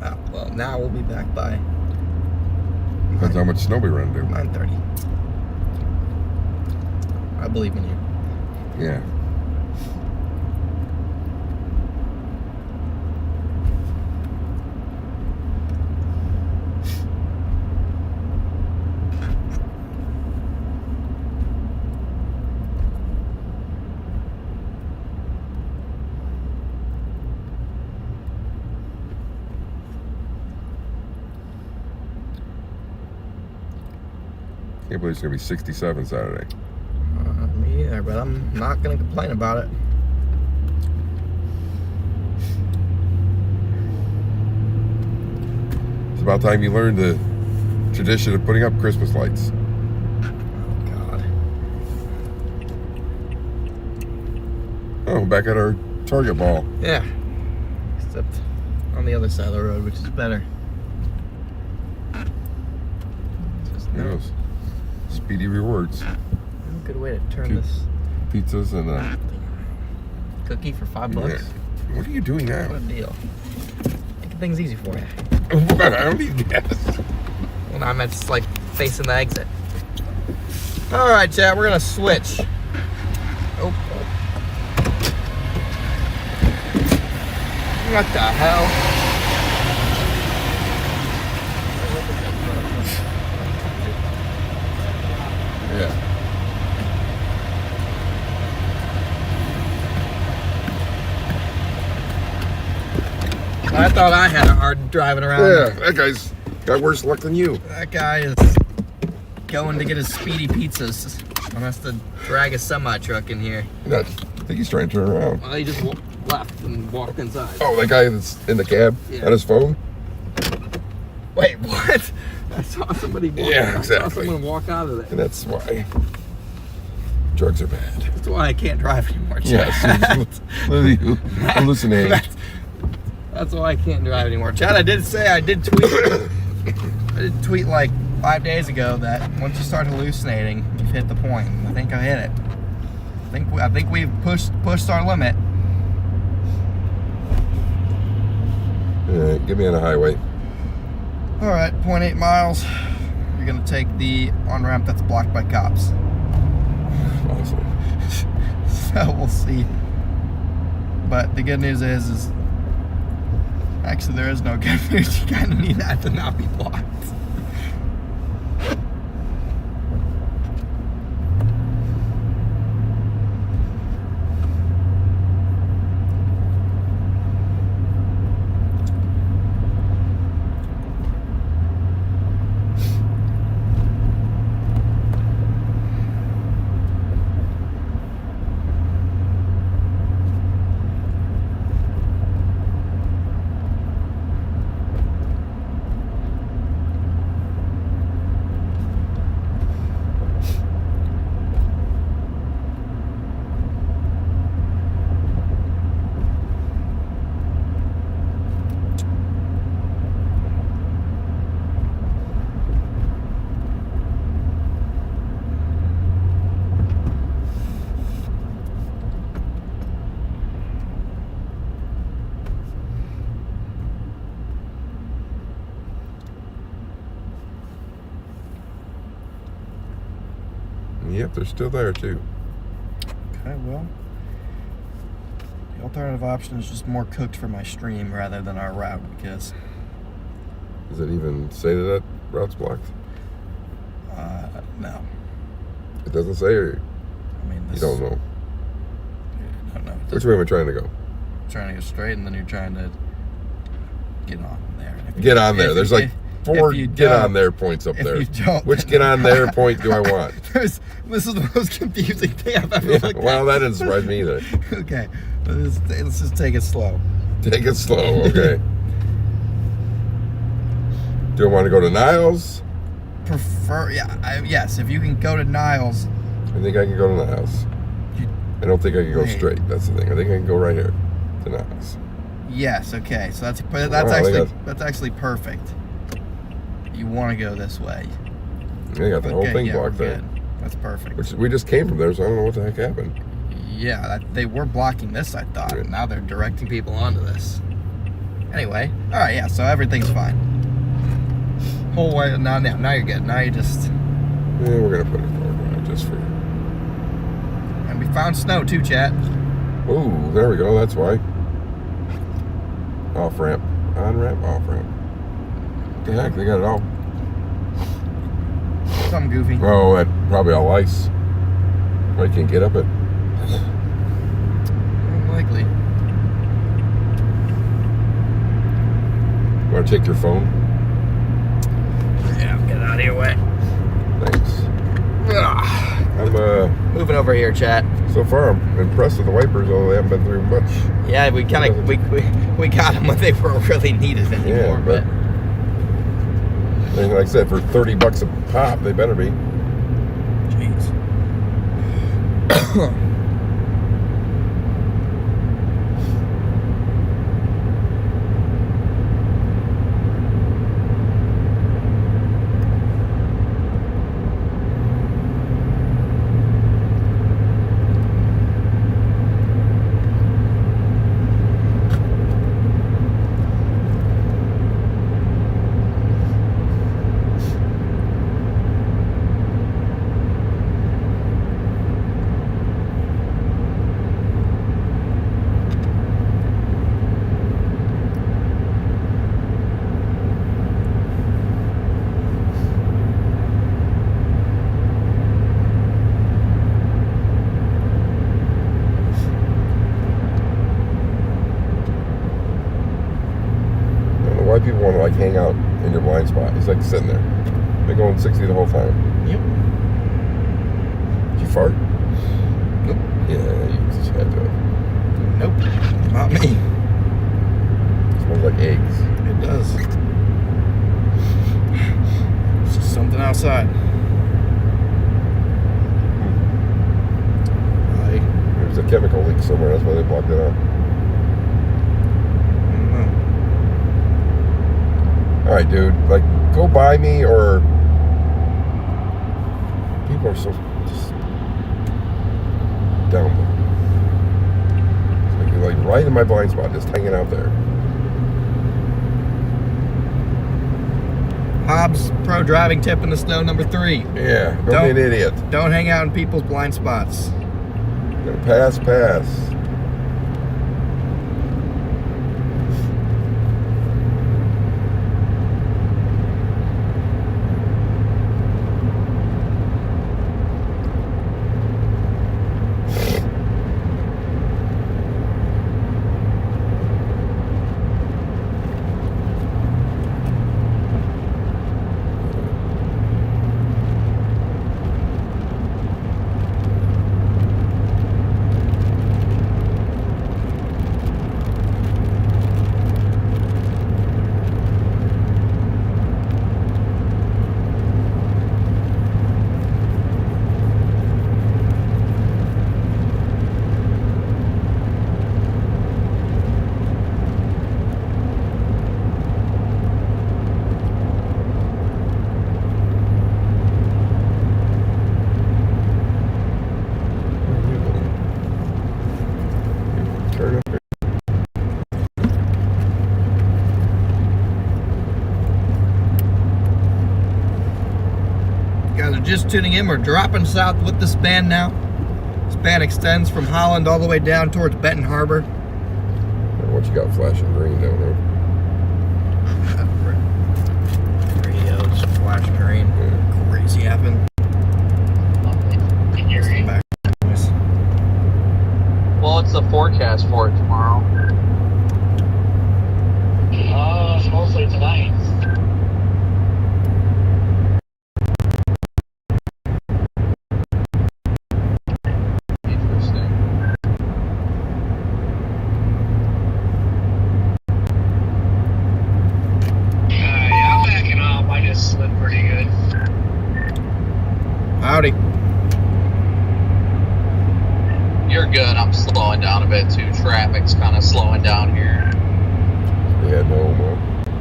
Oh, well, now we'll be back by... Depends how much snow we run into. 9:30. I believe in you. Yeah. Can't believe it's gonna be 67 Saturday. Me either, but I'm not gonna complain about it. It's about time you learned the tradition of putting up Christmas lights. Oh God. Oh, back at our Target ball. Yeah. Except on the other side of the road, which is better. Just Yes. Speedy rewards. good way to turn 2 this pizzas and a cookie for $5. Yeah. What are you doing now? What a deal. Making things easy for you. I don't need gas. Well, I meant it's like facing the exit. All right, chat, we're gonna switch. Oh. What the hell? Yeah. I thought I had a hard driving around. Yeah, that guy's got worse luck than you. That guy is going to get his speedy pizzas and has to drag a semi-truck in here. I think he's trying to turn around. Well, he just left and walked inside. Oh, that guy that's in the cab Yeah. on his phone? Wait, what? I saw somebody walk. Yeah, exactly. I saw someone walk out of there. And that's why drugs are bad. That's why I can't drive anymore. Yes. Hallucinating. That's why I can't drive anymore. Chad, I did tweet. I did tweet like 5 days ago that once you start hallucinating, you've hit the point. And I think I hit it. I think we've pushed our limit. All right, get me on the highway. All right, 0.8 miles. You're gonna take the on-ramp that's blocked by cops. Awesome. So we'll see. But the good news is actually there is no good news. You kind of need that to not be blocked. Yep, they're still there too. Okay, well, the alternative option is just more cooked for my stream rather than our route, because Does it even say that route's blocked? no. It doesn't say, or I mean, you don't know? I don't know. Which way am I trying to go? You're trying to go straight, and then you're trying to get on there. And if you- Get on there. There's like four if you get on don't- there points up if there. you don't, Which get on there point do I want? This is the most confusing thing I've ever Yeah, looked well, at. that didn't surprise me either. Okay, let's just take it slow. Take it slow, okay. Do I want to go to Niles? Yes, if you can go to Niles. I think I can go to Niles. I don't think I can go Wait. straight. That's the thing. I think I can go right here to Niles. Yes, okay, so that's Wow, that's actually perfect. You want to go this way. They got the whole Okay, thing yeah, blocked we're there. good. That's perfect. Which we just came from there, so I don't know what the heck happened. Yeah, they were blocking this, I thought. Yeah. And now they're directing people onto this. Anyway, all right, yeah, so everything's fine. Whole way, now you're good. Now you just, Yeah, we're gonna put it forward just for. and we found snow too, chat. Oh, there we go. That's why. Off ramp, on ramp, off ramp. What the heck? They got it all. Something goofy. Oh, that probably all ice. I can't get up it. Unlikely. Want to take your phone? Yeah, get out of your way. Thanks. I'm Moving over here, chat. so far I'm impressed with the wipers, although they haven't been through much. Yeah, we kind of we got them when they weren't really needed anymore. Yeah, but like I said, for $30 a pop, they better be. Jeez. Why people want to like hang out in your blind spot? It's like sitting there. They're going 60 the whole time. Yep. Did you fart? Nope. Yeah, you just had to. Nope. Not me. It smells like eggs. It does. It's just something outside. There's a chemical leak somewhere. That's why they blocked it out. All right, dude. Like, go by me, or people are so just down there. It's like, you're like right in my blind spot, just hanging out there. Hobbs pro driving tip in the snow number 3. Yeah, don't be an idiot. Don't hang out in people's blind spots. Pass. Turn up here. You guys are just tuning in. We're dropping south with the span now. Span extends from Holland all the way down towards Benton Harbor. What you got flashing green down there? Radios flashing green. Yeah. Crazy happened. Well, what's the forecast for it tomorrow? It's mostly tonight. Interesting. Yeah, I'm backing up. I just slid pretty good. Howdy. You're good. I'm slowing down a bit too. Traffic's kind of slowing down here. Yeah, no.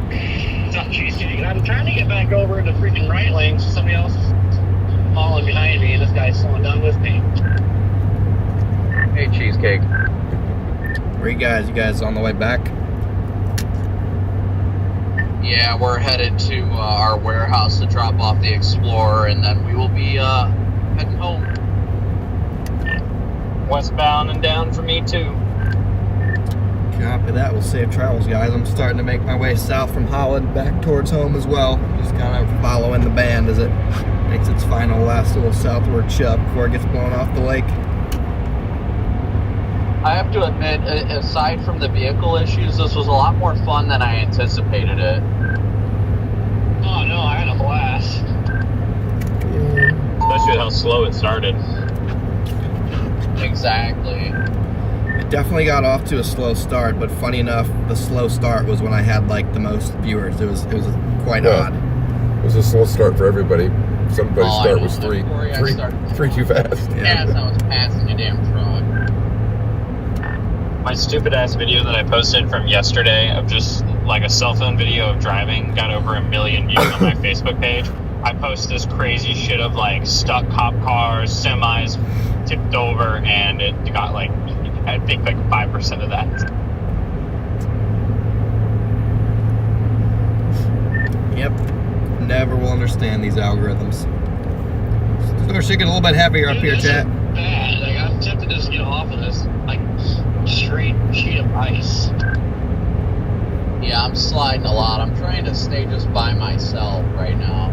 It's not cheesecake. I'm trying to get back over to freaking right lane so somebody else is following behind me and this guy's slowing down with me. Hey, Cheesecake. Where you guys? You guys on the way back? Yeah, we're headed to our warehouse to drop off the Explorer, and then we will be heading home. Westbound and down for me too. Copy that. We'll save travels, guys. I'm starting to make my way south from Holland back towards home as well. Just kind of following the band as it makes its final last little southward shove before it gets blown off the lake. I have to admit, aside from the vehicle issues, this was a lot more fun than I anticipated it. Oh no, I had a blast. Especially how slow it started. Exactly. It definitely got off to a slow start, but funny enough, the slow start was when I had like the most viewers. It was quite odd. It was a slow start for everybody. Somebody's Oh, I start know. was three too fast. As I was passing the damn truck. My stupid ass video that I posted from yesterday of just like a cell phone video of driving got over 1 million views on my Facebook page. I post this crazy shit of like stuck cop cars, semis tipped over, and it got like, I think like 5% of that. Yep. Never will understand these algorithms. So should get a little bit heavier up here, This chat. is bad. Like, I'm tempted to just get off of this like straight sheet of ice. Yeah, I'm sliding a lot. I'm trying to stay just by myself right now.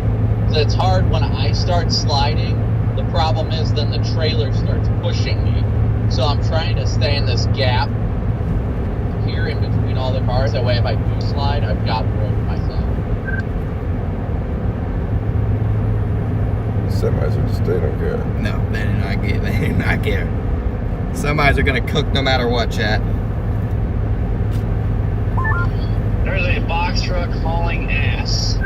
So it's hard when I start sliding. The problem is then the trailer starts pushing me. So I'm trying to stay in this gap here in between all the cars. That way if I do slide, I've got the road to myself. Semis are just, they don't care. No, they do not care. Semis are gonna cook no matter what, chat. There's a box truck hauling ass.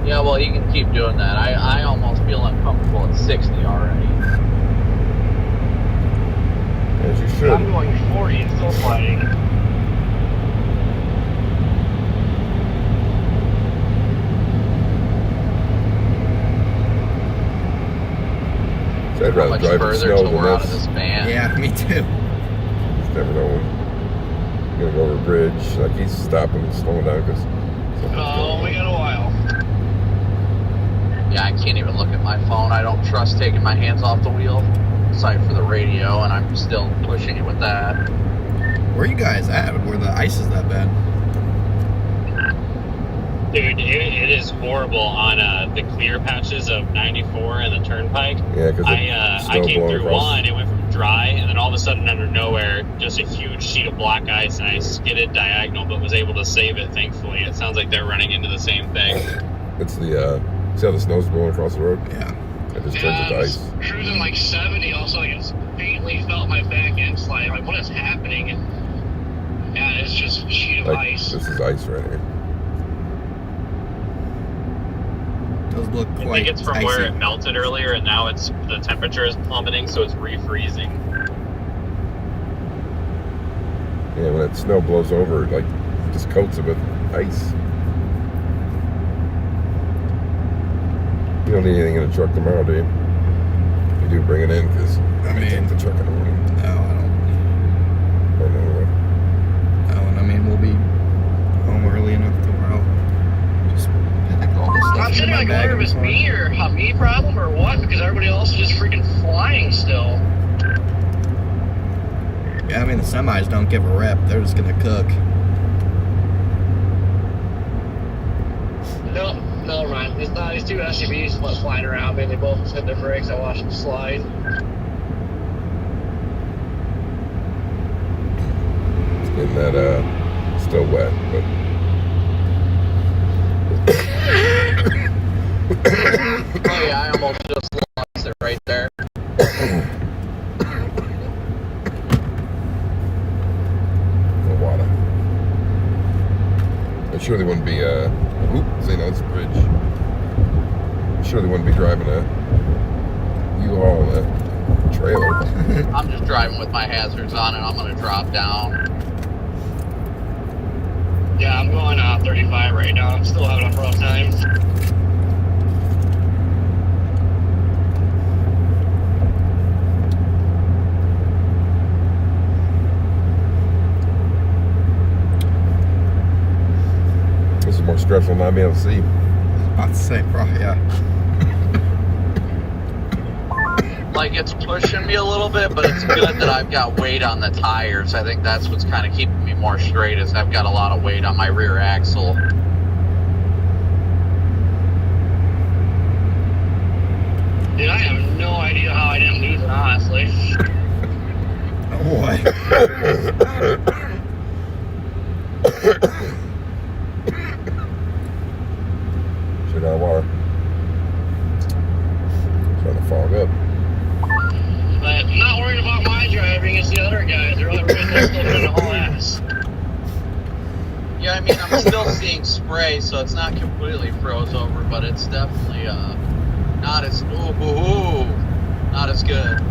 Yeah, well, you can keep doing that. I almost feel uncomfortable at 60 already. As you should. I'm going 40 and still sliding. So I'd How rather much drive in further snow till than we're out of this. this van? Yeah, me too. Just never know when you're gonna go over a bridge. Like he's stopping and slowing down because. Oh, we got a while. Yeah, I can't even look at my phone. I don't trust taking my hands off the wheel. outside for the radio, and I'm still pushing it with that. Where are you guys at? Where the ice is that bad? Dude, it is horrible on the clear patches of 94 and the Turnpike. Yeah, because I came through one, it went from dry, and then all of a sudden, out of nowhere, just a huge sheet of black ice, and I skidded diagonal, but was able to save it, thankfully. It sounds like they're running into the same thing. It's the, see how the snow's blowing across the road? Yeah. It just turns it to ice. Cruising like 70, also I just faintly felt my back end slide. Like, what is happening? And yeah, it's just a sheet of Like, ice. this is ice right here. Does look I quite think it's from icy. where it melted earlier, and now the temperature is plummeting, so it's refreezing. Yeah, when that snow blows over, it like just coats it with ice. You don't need anything in the truck tomorrow, do you? You do bring it in, because I may take the truck in the morning. No, I don't. Or no, No, and I mean, we'll be home early enough tomorrow. Just pack all this stuff I'm sitting in my like, bag. whether it's me or a me problem or what, because everybody else is just freaking flying still. Yeah, I mean, the semis don't give a rep. They're just going to cook. No, never mind. It's not these two SUVs flying around me. They both hit their brakes. I watched them slide. It's getting that, still wet, but. Oh yeah, I almost just lost it right there. The water. I surely wouldn't be, see, no, it's a bridge. I surely wouldn't be driving a U-Haul, trailer. I'm just driving with my hazards on, and I'm gonna drop down. Yeah, I'm going 35 right now. I'm still having a rough time. This is more stressful than not being able to see. I was about to say, probably, yeah. Like, it's pushing me a little bit, but it's good that I've got weight on the tires. I think that's what's kind of keeping me more straight, is I've got a lot of weight on my rear axle. Dude, I have no idea how I didn't lose it, honestly. Oh, boy. Shit out of water. Trying to fog up. But I'm not worried about my driving. It's the other guys. They're still doing the whole ass. Yeah, I mean, I'm still seeing spray, so it's not completely froze over, but it's definitely not as not as good.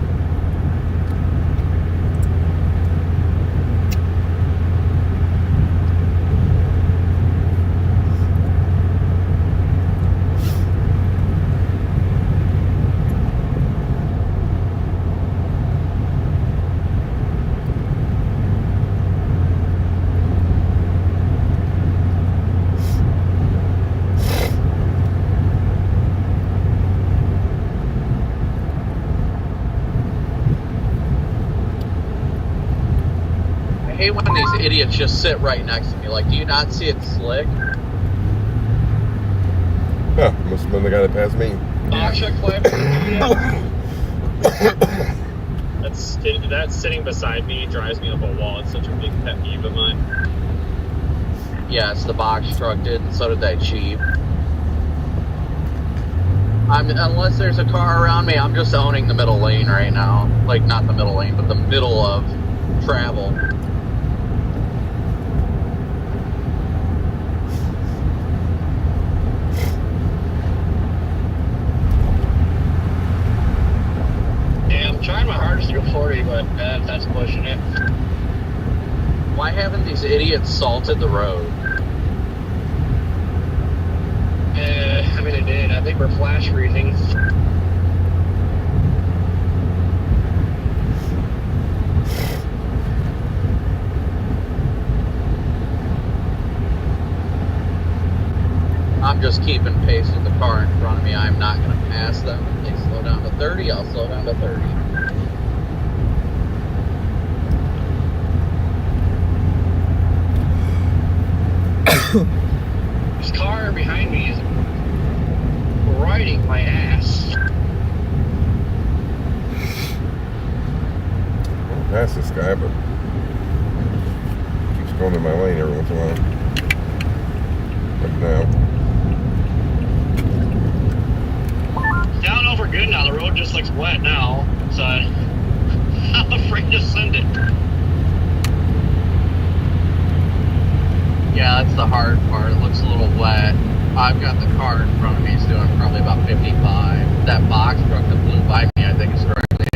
I hate when these idiots just sit right next to me. Like, do you not see it slick? Huh, must have been the guy that passed me. Box check flight. That sitting beside me drives me up a wall. It's such a big pet peeve of mine. Yes, the box truck did, and so did that Jeep. Unless there's a car around me, I'm just owning the middle lane right now. Like, not the middle lane, but the middle of travel. Yeah, I'm trying my hardest to go 40, but that's pushing it. Why haven't these idiots salted the road? I mean, it did. I think we're flash freezing. I'm just keeping pace with the car in front of me. I'm not going to pass them. If they slow down to 30, I'll slow down to 30. This car behind me is riding my ass. I'll pass this guy, but keeps going in my lane every once in a while. Like now. Down over good now. The road just looks wet now, so I'm afraid to send it. Yeah, that's the hard part. It looks a little wet. I've got the car in front of me. He's doing probably about 55. That box truck that blew by me, I think, is directly.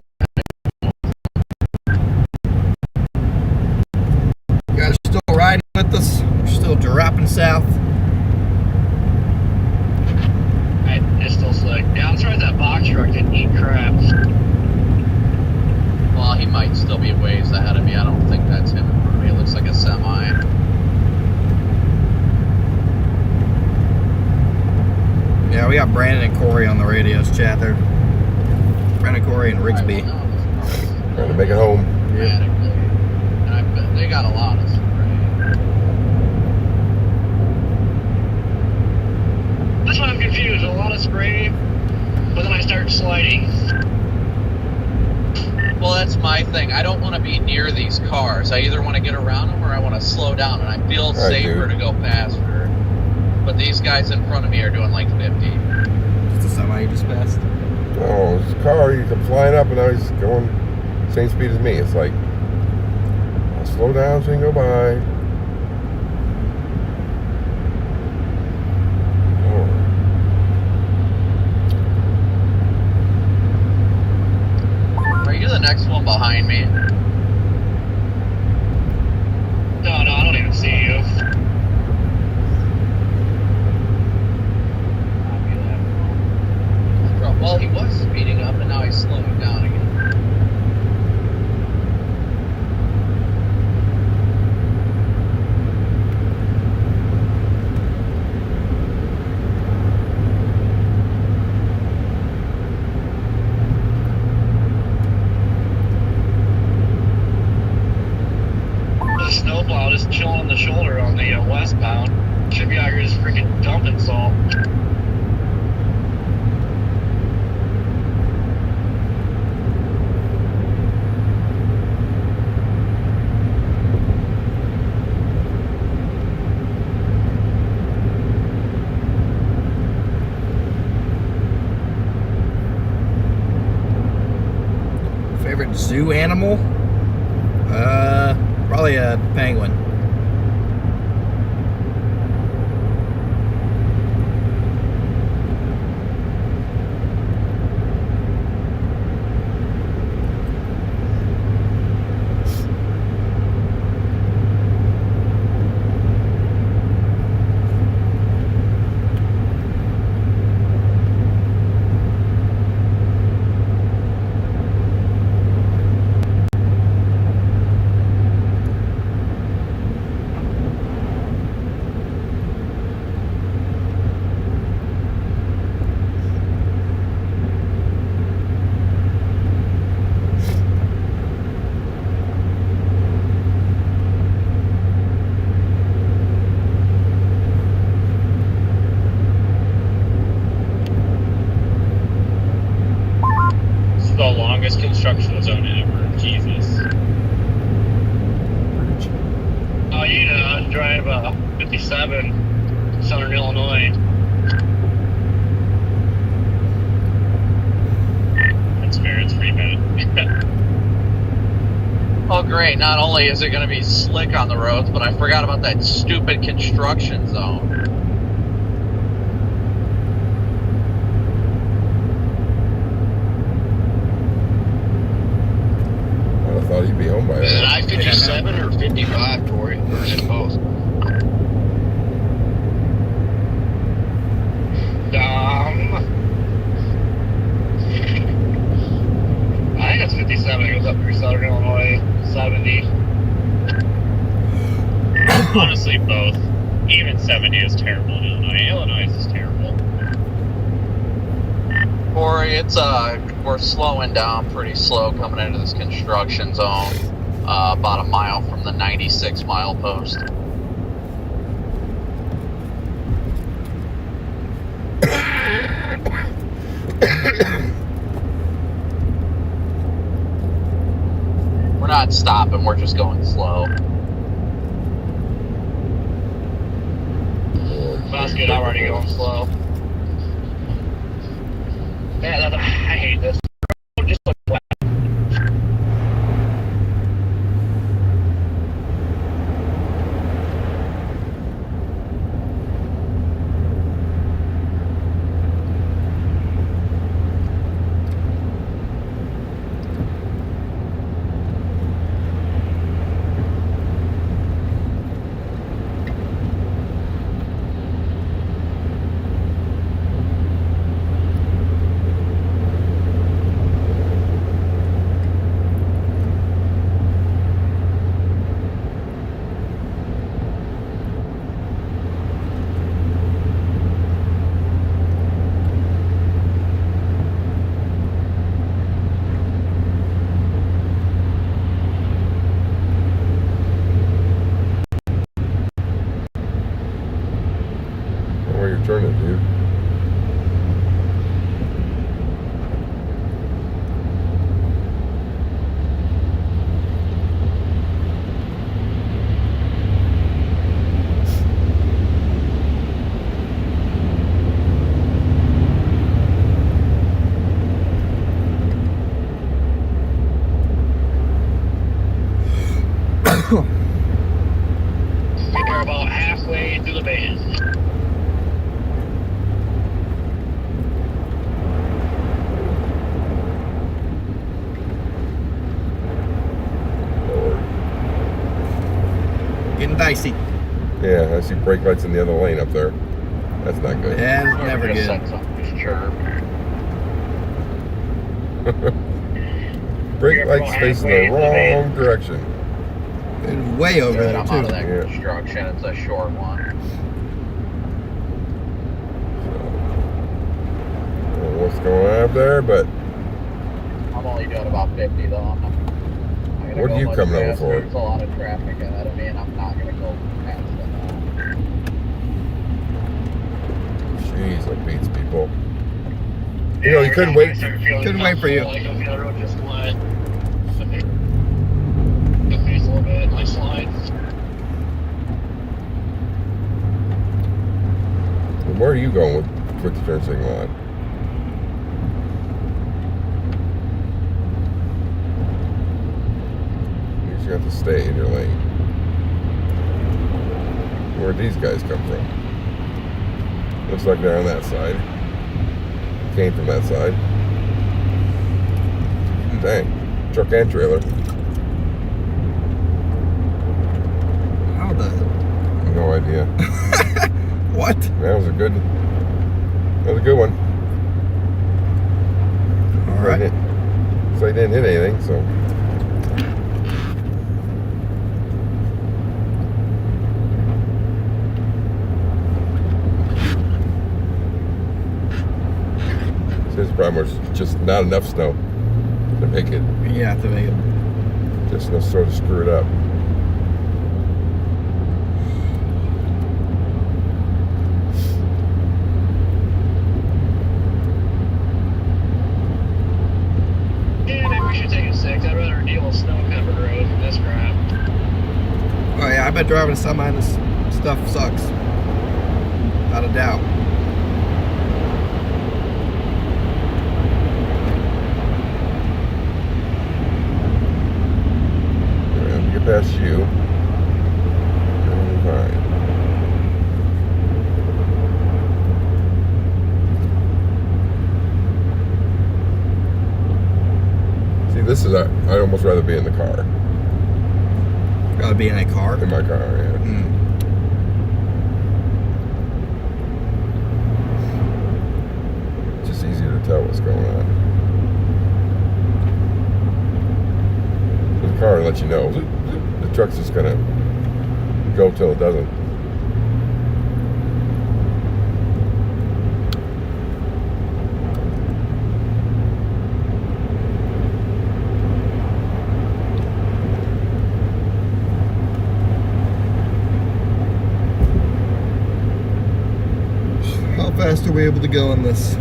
You guys are still riding with us? We're still dropping south. It's still slick. Yeah, I'm sorry that box truck didn't eat crap. Well, he might still be ways ahead of me. I don't think that's him in front of me. It looks like a semi. Yeah, we got Brandon and Corey on the radios chat there. Brandon, Corey, and Rigsby. Trying to make it home. Dramatically. And I bet they got a lot of spray. That's why I'm confused. A lot of spray, but then I start sliding. Well, that's my thing. I don't want to be near these cars. I either want to get around them or I want to slow down, and I feel safer to go faster. But these guys in front of me are doing like 50. Just a semi you just passed? Oh, this car, you come flying up and now he's going same speed as me. It's like, I'll slow down so you can go by. Are you the next one behind me? No, I don't even see you. Well, he was speeding up and now he's slowing down again. The snowplow just chilling on the shoulder on the westbound. Should be out here just freaking dumping salt. Favorite zoo animal? Probably a penguin. The longest construction zone ever. Jesus. Oh, you know, drive 57, Southern Illinois. That's fair. It's pretty bad. Oh, great. Not only is it going to be slick on the roads, but I forgot about that stupid construction zone. I thought he'd be home by Is it now. I-57 or 55, Corey? Or is it both? I think it's 57. It goes up through Southern Illinois, 70. Honestly, both. Even 70 is terrible in Illinois. Illinois is terrible. Corey, it's we're slowing down pretty slow coming into this construction zone. About a mile from the 96 mile post. We're not stopping, we're just going slow. That's good, I'm already going slow. Man, I hate this. Just look wet. Where you're turning, dude. We're about halfway through the band. Getting dicey. Yeah, I see brake lights in the other lane up there. That's not good. Yeah, it's never Just good. said something, just chirp. Brake lights facing the wrong direction. It's way over Good, there I'm out of too. that Yeah. construction, it's a short one. I don't know what's going on up there, but I'm only doing about 50 though. I'm not gonna What go are you much coming over faster. for? There's a lot of traffic ahead of me and I'm not gonna go faster than that. jeez, that beats people. You know, you couldn't wait. Couldn't wait for you. Like, the road just wet. The face a little bit, my slide. Where are you going with the turn signal on? You just have to stay in your lane. Where'd these guys come from? Looks like they're on that side. Came from that side. Dang. Truck and trailer. How the? No idea. What? That was a good one. All right. So I didn't hit anything, so. His problem was just not enough snow to make it. Yeah, to make it. Just enough snow to screw it up. Yeah, maybe we should take a 6. I'd rather deal with snow-covered roads than this crap. Oh yeah, I bet driving a semi and this stuff sucks. Without a doubt. Get past you. Fine. See, this is I'd almost rather be in the car. Gotta be in a car. In my car, yeah. It's just easier to tell what's going on. The car will let you know. The truck's just gonna go till it doesn't. How fast are we able to go in this?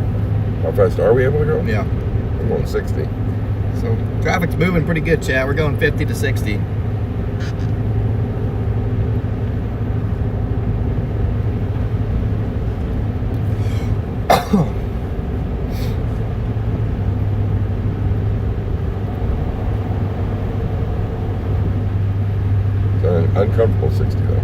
How fast are we able to go? Yeah. I'm going 60. So traffic's moving pretty good, Chad. We're going 50 to 60. It's an uncomfortable 60 though.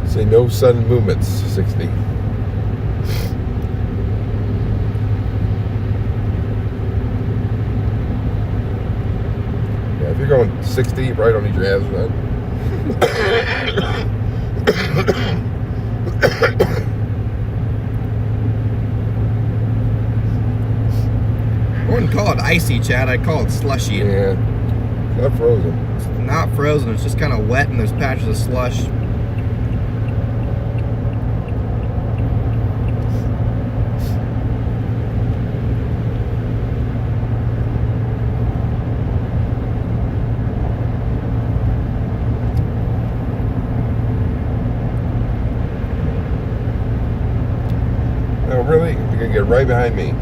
Say no sudden movements, 60. Yeah, if you're going 60, you probably don't need your hazard on. I wouldn't call it icy, Chad. I'd call it slushy. Yeah, not frozen. It's not frozen. It's just kind of wet and there's patches of slush. No, really? You're gonna get right behind me.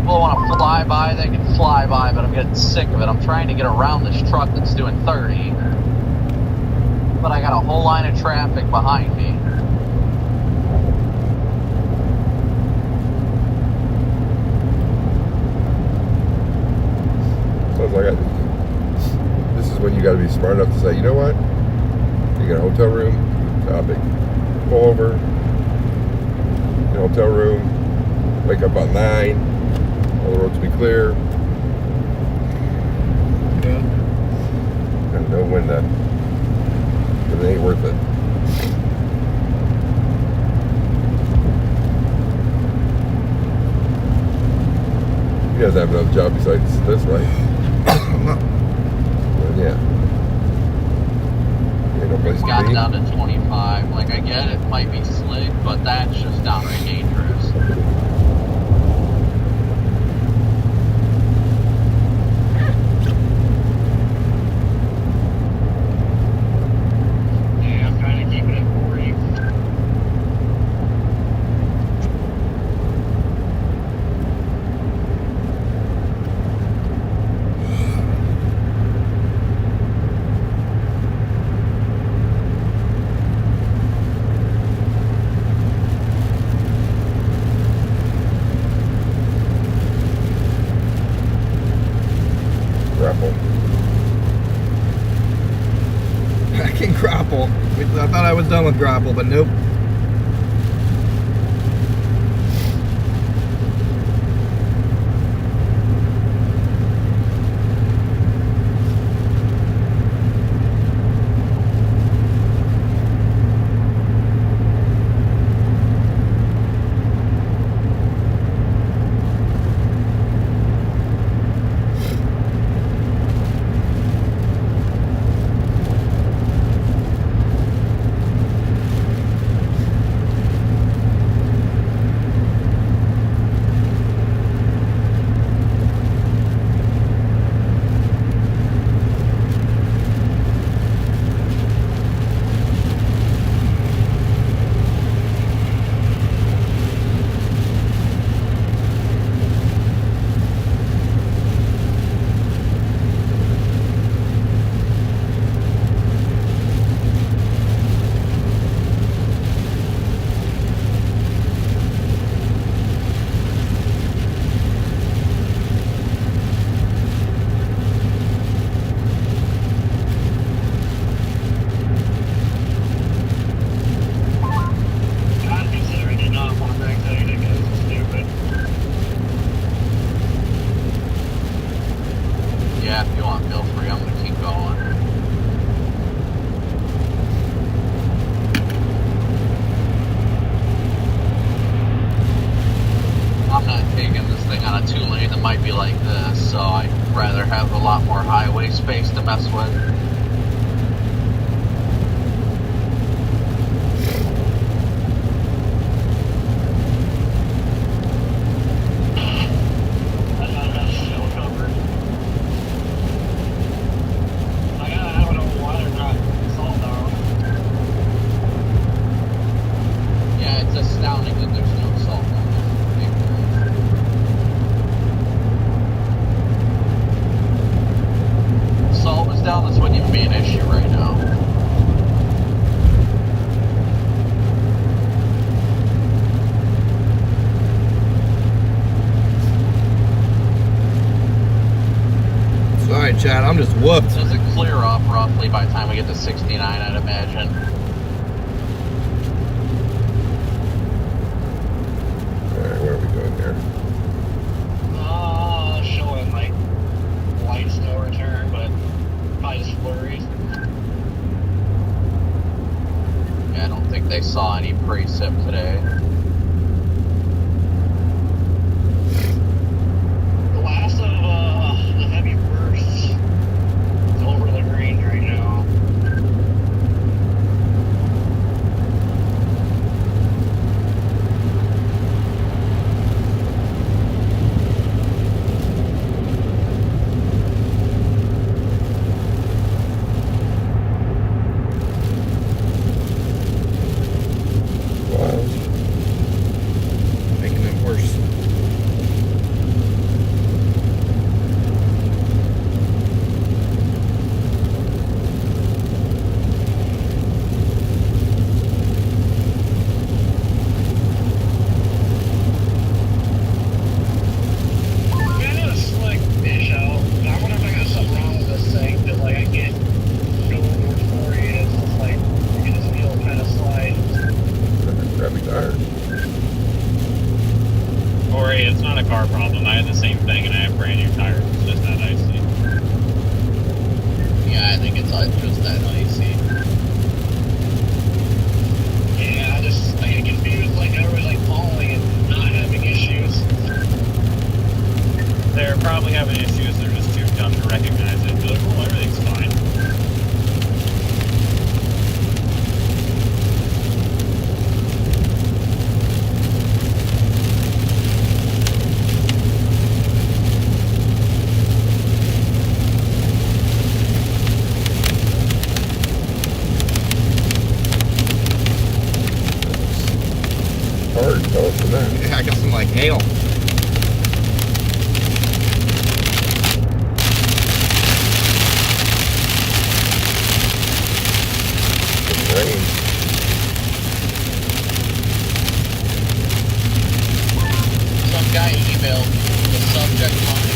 People want to fly by, they can fly by, but I'm getting sick of it. I'm trying to get around this truck that's doing 30, but I got a whole line of traffic behind me. Sounds like this is when you got to be smart enough to say, you know what? You got a hotel room, topic. Pull over, get a hotel room, wake up about 9, all the roads will be clear. Yeah. And know when that, because it ain't worth it. You guys have another job besides this, right? Well, yeah. Ain't no place to Got be. down to 25. Like, I get it might be slick, but that's just downright dangerous. Yeah, I'm trying to keep it at 40. Grapple. I can grapple. I thought I was done with grapple, but nope. might be like this, so I'd rather have a lot more highway space to mess with. Chad, I'm just whooped. Does it clear up roughly by the time we get to 69, I'd imagine? Alright, what are we doing here? Showing like light snow return, but probably just flurries. Yeah, I don't think they saw any precip today. The last of the heavy bursts is over the range right now. Making it worse. Man, it was slick fish out. I wonder if I got something wrong with this thing that like I can't go over 40 and it's just like you can just feel it kind of slide. Crappy tire. Corey, it's not a car problem. I had the same thing and I have brand new tires. It's just that icy. Yeah, I think it's just that icy. Yeah, I get confused like everybody's like falling and not having issues. They're probably having issues. They're just too dumb to recognize it. They're like, oh, everything's fine. Hard, tell us from that. Yeah, I got some like hail. Rain. Some guy emailed the subject line.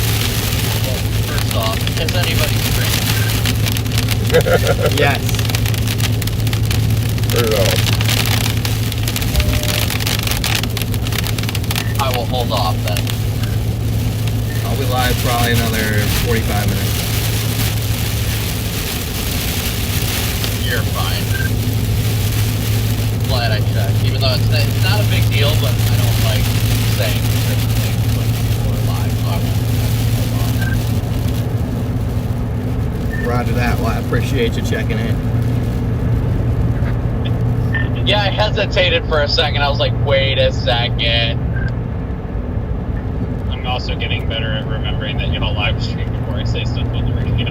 Well, first off, is anybody streaming? Yes. Turn it off. I will hold off then. I'll be live probably another 45 minutes. You're fine. Glad I checked, even though it's not a big deal, but I don't like saying certain things when people are live, so I won't. Roger that. Well, I appreciate you checking in. Yeah, I hesitated for a second. I was like, wait a second. I'm also getting better at remembering that you have a live stream before I say stuff on the radio.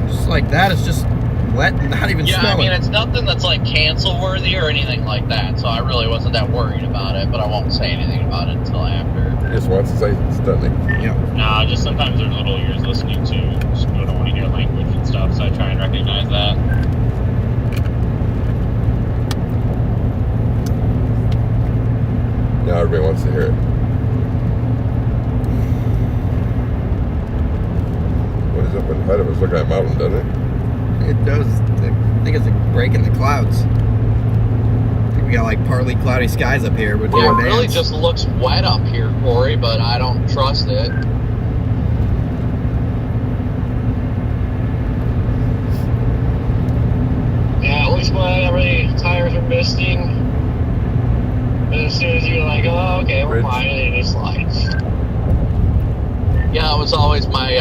Just like that, it's just wet and not even Yeah, snowing. I mean, it's nothing that's like cancel worthy or anything like that, so I really wasn't that worried about it, but I won't say anything about it until after. He just wants to say Stanley. Yep. Nah, just sometimes there's little ears listening to just don't want to hear language and stuff, so I try and recognize that. Now everybody wants to hear it. What is up ahead of us? Look at that mountain, doesn't it? It does. I think it's a break in the clouds. I think we got like partly cloudy skies up here. With Yeah, it really just looks wet up here, Corey, but I don't trust it. Yeah, at least my tires are misting. And as soon as you're like, oh, okay, we're Bridge. fine, and it just slides. Yeah, it was always my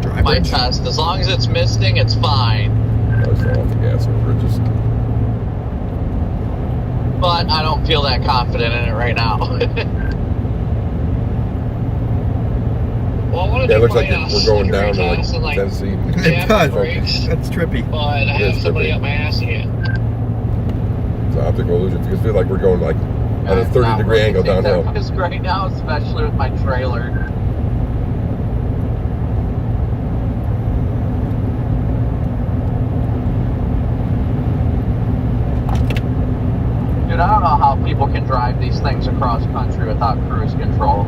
Dry my bridge? test. As long as it's misting, it's fine. I always fall off the gas over bridges. But I don't feel that confident in it right now. Well, I want to Yeah, it do looks my like we're going down to like test and, Tennessee. It jam my does. brakes, That's trippy. but I It is have somebody trippy. up my ass again. It's an optical illusion. You feel like we're going like at a It's 30 not degree working angle downhill. that risk right now, especially with my trailer. Dude, I don't know how people can drive these things across country without cruise control.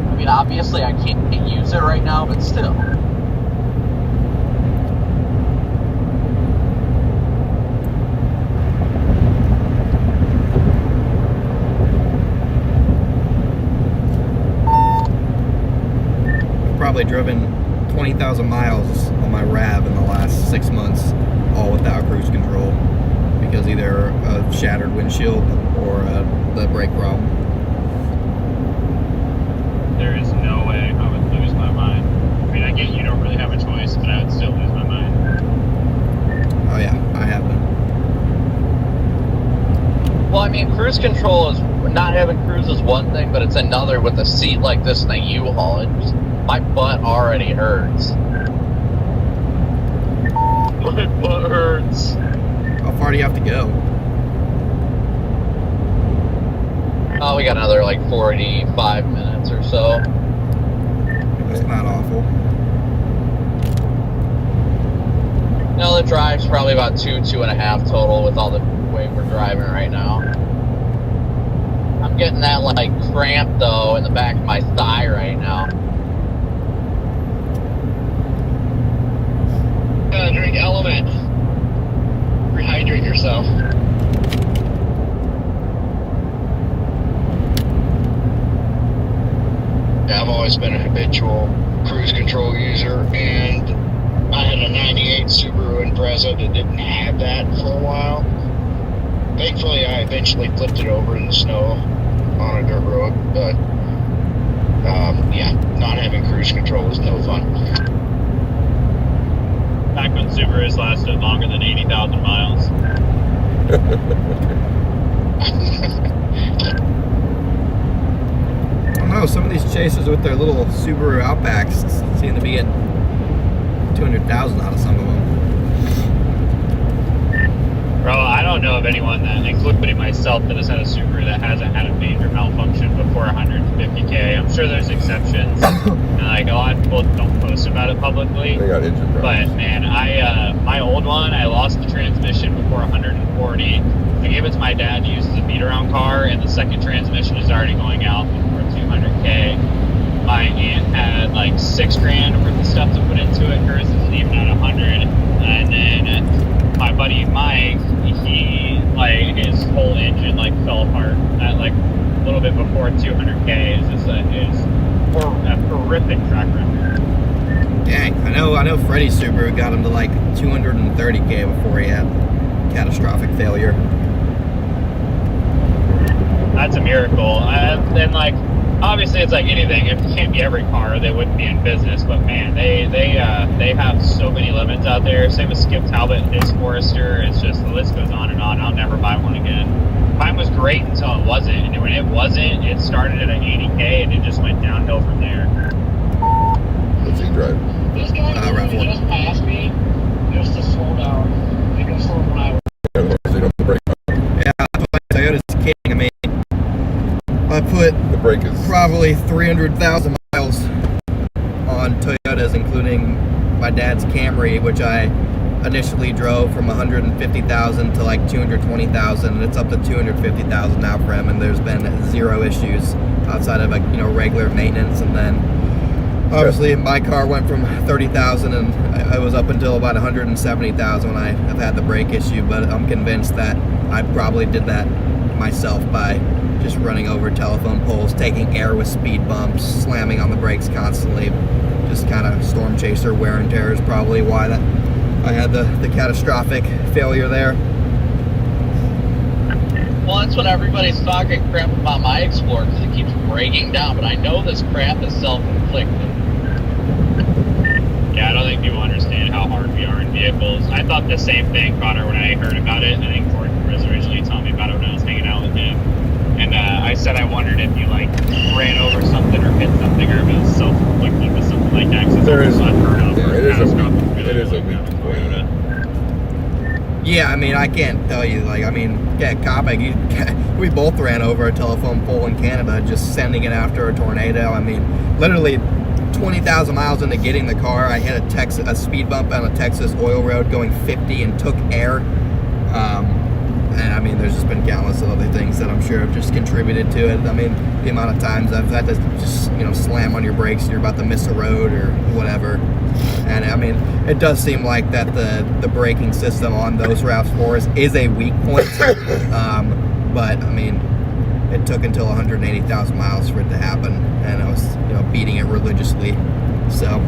I mean, obviously I can't use it right now, but still. Probably driven 20,000 miles on my RAV in the last 6 months, all without cruise control, because either a shattered windshield or the brake problem. There is no way I would lose my mind. I mean, I get you don't really have a choice, but I would still lose my mind. Oh yeah, I have been. Well, I mean, cruise control is, not having cruise is one thing, but it's another with a seat like this in a U-Haul. My butt already hurts. My butt hurts. How far do you have to go? Oh, we got another like 45 minutes or so. That's not awful. No, the drive's probably about 2.5 total with all the way we're driving right now. I'm getting that like cramp though in the back of my thigh right now. Drink Element. Rehydrate yourself. Yeah, I've always been a habitual cruise control user, and I had a 98 Subaru Impreza that didn't have that for a while. Thankfully, I eventually flipped it over in the snow on a dirt road, but yeah, not having cruise control was no fun. Back when Subarus lasted longer than 80,000 miles. I don't know, some of these Chasers with their little Subaru Outbacks seem to be getting 200,000 out of some of them. Bro, I don't know of anyone that, including myself, that has had a Subaru that hasn't had a major malfunction before 150K. I'm sure there's exceptions. And like a lot of people don't post about it publicly. They got injured, bro. But man, my old one, I lost the transmission before 140. I gave it to my dad to use as a beat-around car, and the second transmission is already going out before 200K. My aunt had like $6,000 worth of stuff to put into it. Hers isn't even at 100. And then my buddy Mike, he like his whole engine like fell apart at like a little bit before 200K. Is a horrific track record. Dang, I know Freddie's Subaru got him to like 230K before he had catastrophic failure. That's a miracle. And like, obviously, it's like anything. If it can't be every car, they wouldn't be in business. But man, they have so many limits out there. Same with Skip Talbot and his Forester. It's just the list goes on and on. I'll never buy one again. Mine was great until it wasn't, and when it wasn't, it started at an 80K and it just went downhill from there. What's he driving? This guy Rav4. just passed me just to slow down. Make him slow when I was. Yeah, so you don't have to brake. Yeah, that's why Toyota's king. I mean, I put The brake is probably 300,000 miles on Toyotas, including my dad's Camry, which I initially drove from 150,000 to like 220,000, and it's up to 250,000 now for him. And there's been zero issues outside of like regular maintenance. And then obviously my car went from 30,000, and I was up until about 170,000 when I have had the brake issue. But I'm convinced that I probably did that myself by just running over telephone poles, taking air with speed bumps, slamming on the brakes constantly. Just kind of storm chaser wear and tear is probably why that I had the catastrophic failure there. Well, that's what everybody's talking crap about my Explorer because it keeps breaking down. But I know this crap is self-inflicted. Yeah, I don't think people understand how hard we are in vehicles. I thought the same thing, Connor, when I heard about it. I think Gordon was originally telling me about it when I was hanging out with him. And I said I wondered if you, like, ran over something or hit something, or if it was self-inflicted with something like that. Because There is- unheard of. yeah, for it is a catastrophic weak- failure it is a like weak that with point. Toyota. Yeah, I mean, I can't tell you. Like, I mean, yeah, Copic, we both ran over a telephone pole in Canada, just sending it after a tornado. I mean, literally 20,000 miles into getting the car, I hit a speed bump on a Texas oil road going 50 and took air. And I mean, there's just been countless of other things that I'm sure have just contributed to it. I mean, the amount of times I've had to just, slam on your brakes and you're about to miss a road or whatever. And I mean, it does seem like that the braking system on those RAV4s is a weak point. But I mean, it took until 180,000 miles for it to happen, and I was, beating it religiously. So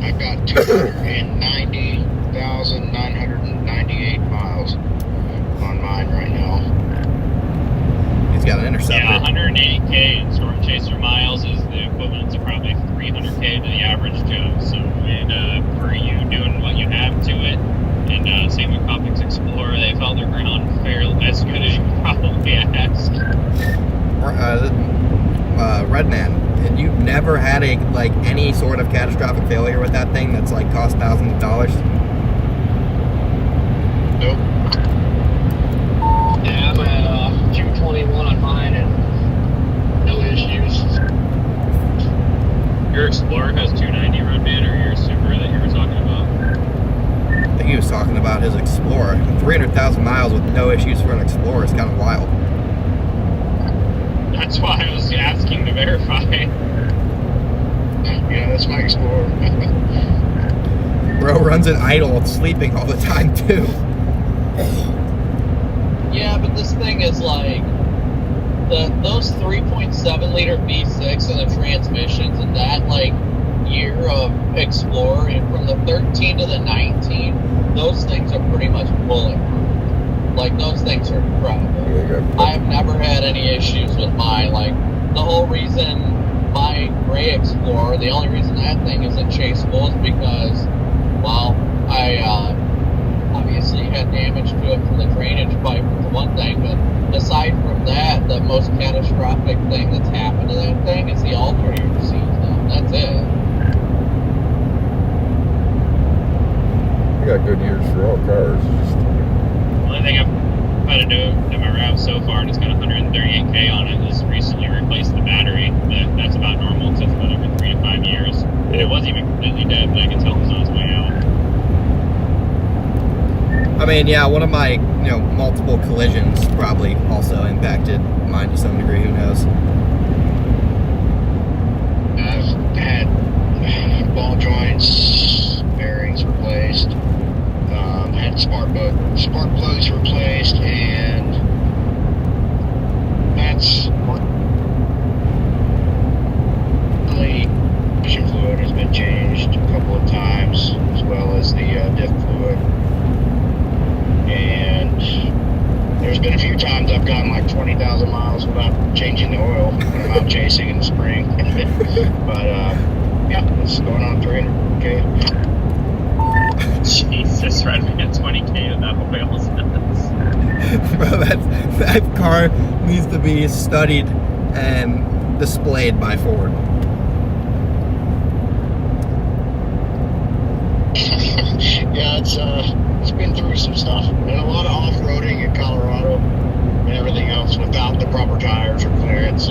I've got 290,998 miles on mine right now. he's got an Interceptor. Yeah, 180K in Storm Chaser miles is the equivalent to probably 300K to the average Joe. So, and for you doing what you have to it, and same with Copic's Explorer, they've held their ground fairly as good as you could probably ask. Redman, and you've never had any sort of catastrophic failure with that thing that's cost thousands of dollars? Nope. Yeah, I'm at 221 on mine and no issues. Your Explorer has 290 Roadman, or your Subaru that you were talking about? I think he was talking about his Explorer. 300,000 miles with no issues for an Explorer is kind of wild. That's why I was asking to verify. Yeah, that's my Explorer. Bro runs it idle, sleeping all the time too. Yeah, but this thing is those 3.7 liter V6 and the transmissions and that year of Explorer, and from the 13 to the 19, those things are pretty much bulletproof. Those things are incredible. I've never had any issues with mine. The whole reason my gray Explorer, the only reason that thing isn't chaseable is because, well, I obviously had damage to it from the drainage pipe, for one thing, but aside from that, the most catastrophic thing that's happened to that thing is the alternator seized up. That's it. You got good years for all cars. The only thing I've had to do in my RAV so far, and it's got 138K on it, is recently replaced the battery. That's about normal. So it's about every 3 to 5 years. And it wasn't even completely dead, but I could tell it was on its way out. I mean, yeah, one of my, multiple collisions probably also impacted mine to some degree. Who knows? I've had ball joints, bearings replaced, had spark plugs replaced, and that's really ignition fluid has been changed a couple of times, as well as the diff fluid. And there's been a few times I've gotten 20,000 miles without changing the oil when I'm out chasing in the spring. But yeah, it's going on 300K. Jesus, right, we got 20K of that oil. Bro, that car needs to be studied and displayed by Ford. Yeah, it's been through some stuff and a lot of off-roading in Colorado and everything else without the proper tires or clearance.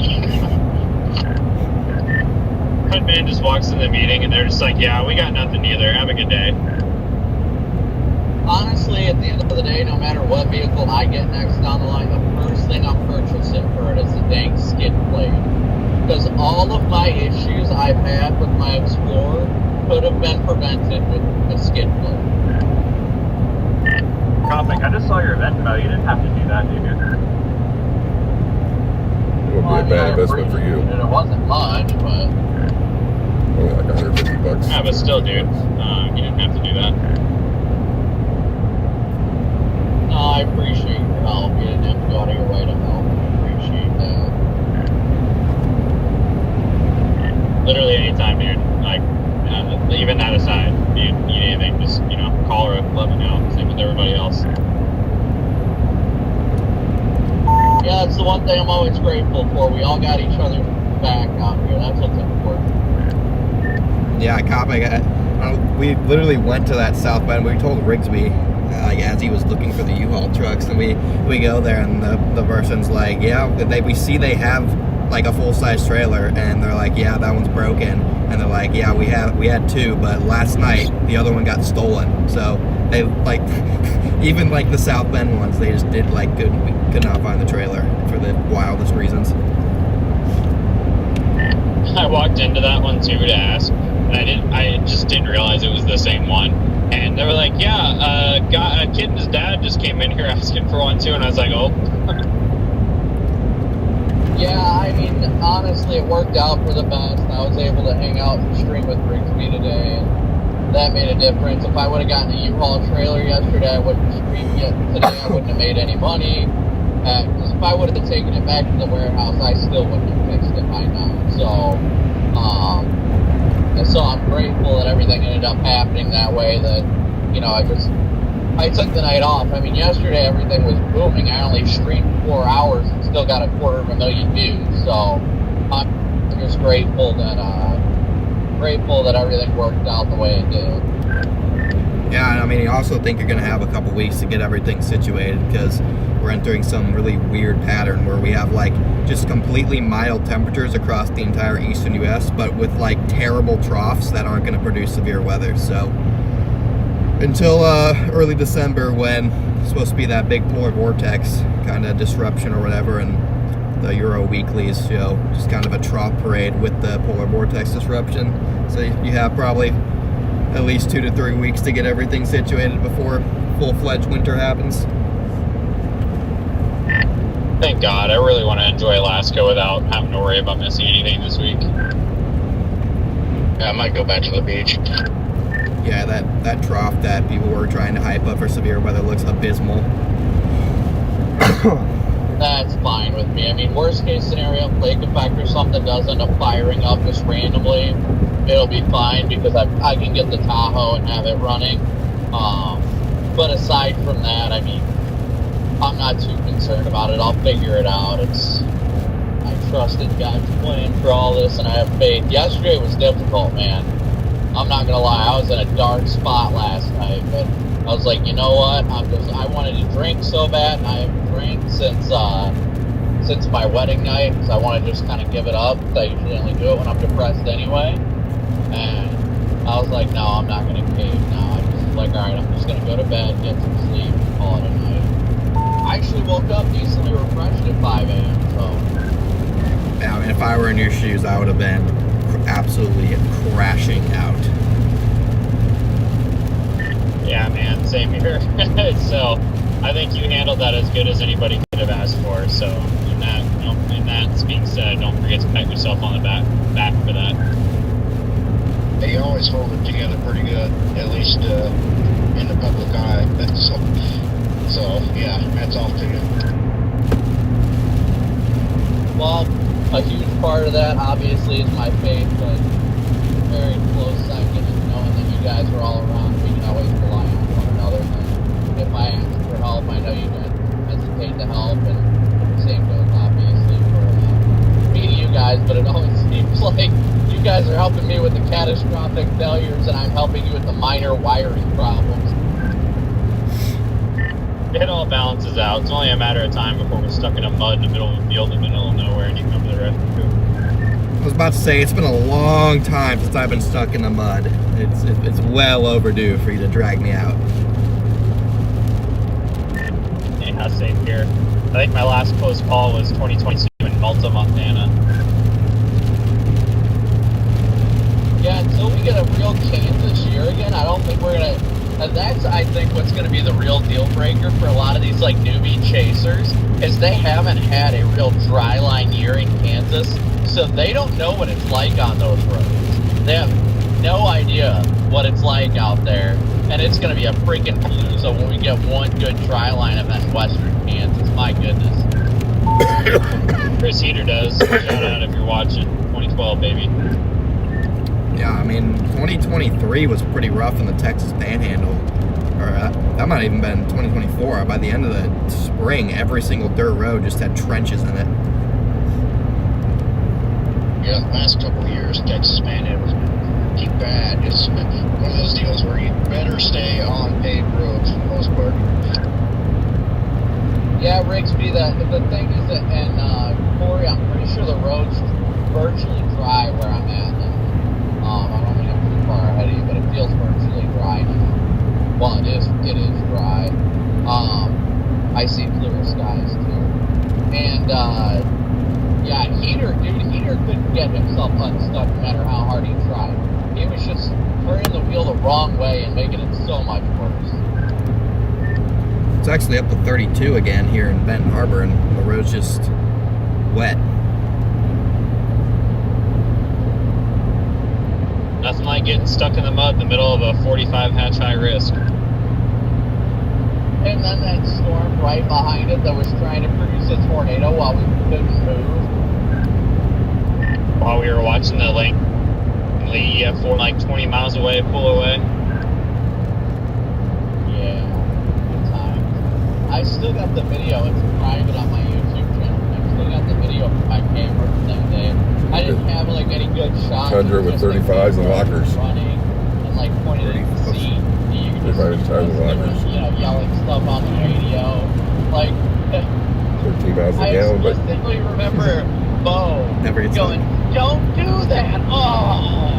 Red man just walks in the meeting and they're just like, yeah, we got nothing either. Have a good day. Honestly, at the end of the day, no matter what vehicle I get next down the line, the first thing I'm purchasing for it is the dang skid plate. Because all of my issues I've had with my Explorer could have been prevented with a skid plate. Copic, I just saw your event about. You didn't have to do that, did you? It would be a bad investment for you. It wasn't much, but Only $150. Yeah, but still, dude, you didn't have to do that. no, I appreciate your help. You didn't have to go out of your way to help. I appreciate that. Literally anytime, dude. Like, even that aside, if you need anything, just, call or let me know. Same with everybody else. Yeah, that's the one thing I'm always grateful for. We all got each other's back out here. That's what's important. Yeah, we literally went to that South Bend. We told Rigsby, as he was looking for the U-Haul trucks, and we go there, and the person's like, yeah, we see they have like a full-size trailer, and they're like, yeah, that one's broken, and they're like, yeah, we had two, but last night the other one got stolen. So they like even like the South Bend ones, they just could not find the trailer for the wildest reasons. I walked into that one too to ask, and I just didn't realize it was the same one. And they were like, yeah, a kid and his dad just came in here asking for one too, and I was like, oh. Yeah, I mean, honestly, it worked out for the best. I was able to hang out and stream with Rigsby today, and that made a difference. If I would have gotten a U-Haul trailer yesterday, I wouldn't stream yet today. I wouldn't have made any money. Because if I would have taken it back to the warehouse, I still wouldn't have fixed it by now. So I'm grateful that everything ended up happening that way. That I took the night off. I mean, yesterday everything was booming. I only streamed 4 hours and still got 250,000 views. So I'm just grateful that everything worked out the way it did. Yeah, and I mean, I also think you're going to have a couple weeks to get everything situated, because we're entering some really weird pattern where we have like just completely mild temperatures across the entire eastern U.S., but with like terrible troughs that aren't going to produce severe weather. So until early December, when it's supposed to be that big polar vortex kind of disruption or whatever, and the Euro Weeklies show just kind of a trough parade with the polar vortex disruption. So you have probably at least 2 to 3 weeks to get everything situated before full-fledged winter happens. Thank God. I really want to enjoy Alaska without having to worry about missing anything this week. Yeah, I might go back to the beach. Yeah, that trough that people were trying to hype up for severe weather looks abysmal. That's fine with me. I mean, worst case scenario, flake effect or something does end up firing up just randomly, it'll be fine, because I can get the Tahoe and have it running. But aside from that, I mean, I'm not too concerned about it. I'll figure it out. I trusted God's plan for all this, and I have faith. Yesterday was difficult, man. I'm not gonna lie. I was in a dark spot last night, but I was like, you know what? I wanted to drink so bad, and I haven't drank since my wedding night, because I want to just kind of give it up. I usually only do it when I'm depressed anyway. And I was like, no, I'm not gonna cave now. I was like, all right, I'm just gonna go to bed, get some sleep, and call it a night. I actually woke up decently refreshed at 5 a.m. So yeah, I mean, if I were in your shoes, I would have been absolutely crashing out. Yeah, man, same here. So I think you handled that as good as anybody could have asked for. So in that being said, don't forget to pat yourself on the back for that. They always hold it together pretty good, at least in the public eye. So yeah, hats off to you. Well, a huge part of that obviously is my faith, but very close second is knowing that you guys are all around. We can always rely on one another. And if I ask for help, I know you don't hesitate to help, and the same goes obviously for me to you guys, but it always seems like you guys are helping me with the catastrophic failures, and I'm helping you with the minor wiring problems. It all balances out. It's only a matter of time before we're stuck in a mud in the middle of a field in the middle of nowhere and you come to the rescue. I was about to say, it's been a long time since I've been stuck in the mud. It's well overdue for you to drag me out. Yeah, same here. I think my last close call was 2022 in Malta, Montana. Yeah, until we get a real Kansas year again, I don't think we're going to... And that's, I think, what's going to be the real deal breaker for a lot of these, like, newbie chasers, is they haven't had a real dry line year in Kansas, so they don't know what it's like on those roads. They have no idea what it's like out there. And it's going to be a freaking palooza when we get one good dry line event in western Kansas. My goodness. Chris Heater does. Shout out if you're watching. 2012, baby. Yeah, I mean, 2023 was pretty rough in the Texas Panhandle. Or that might have even been 2024. By the end of the spring, every single dirt road just had trenches in it. Yeah, last couple of years, Texas Panhandle was pretty bad. It's one of those deals where you better stay on paved roads for the most part. Yeah, Rigsby, the thing is that, and Corey, I'm pretty sure the road's virtually dry where I'm at now. I don't think I'm too far ahead of you, but it feels virtually dry now. Well, it is dry. I see clear skies too. And yeah, Heater couldn't get himself unstuck no matter how hard he tried. He was just turning the wheel the wrong way and making it so much worse. It's actually up to 32 again here in Benton Harbor, and the road's just wet. Nothing like getting stuck in the mud in the middle of a 45 hatch high risk. And then that storm right behind it that was trying to produce a tornado while we couldn't move. While we were watching the Langley EF4 like 20 miles away pull away. Yeah, good times. I still got the video. It's private on my YouTube channel. I still got the video from my camera from that day. I didn't have like any good shots. Tundra with 35s and lockers. Running and like pointing at the seat. You could just 35 tires and lockers. Yelling stuff on the radio. Like 13 miles a I gallon, but distinctly remember Bo Never gets going, "Don't do that!" Oh.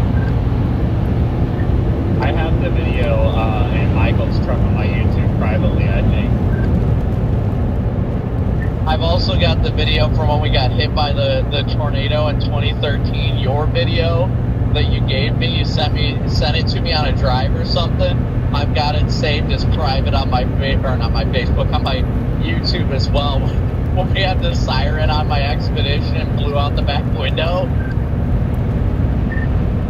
I have the video in Michael's truck on my YouTube privately, I think. I've also got the video from when we got hit by the tornado in 2013. Your video that you gave me, you sent it to me on a drive or something. I've got it saved as private on my not my Facebook, on my YouTube as well. When we had the siren on my Expedition and blew out the back window.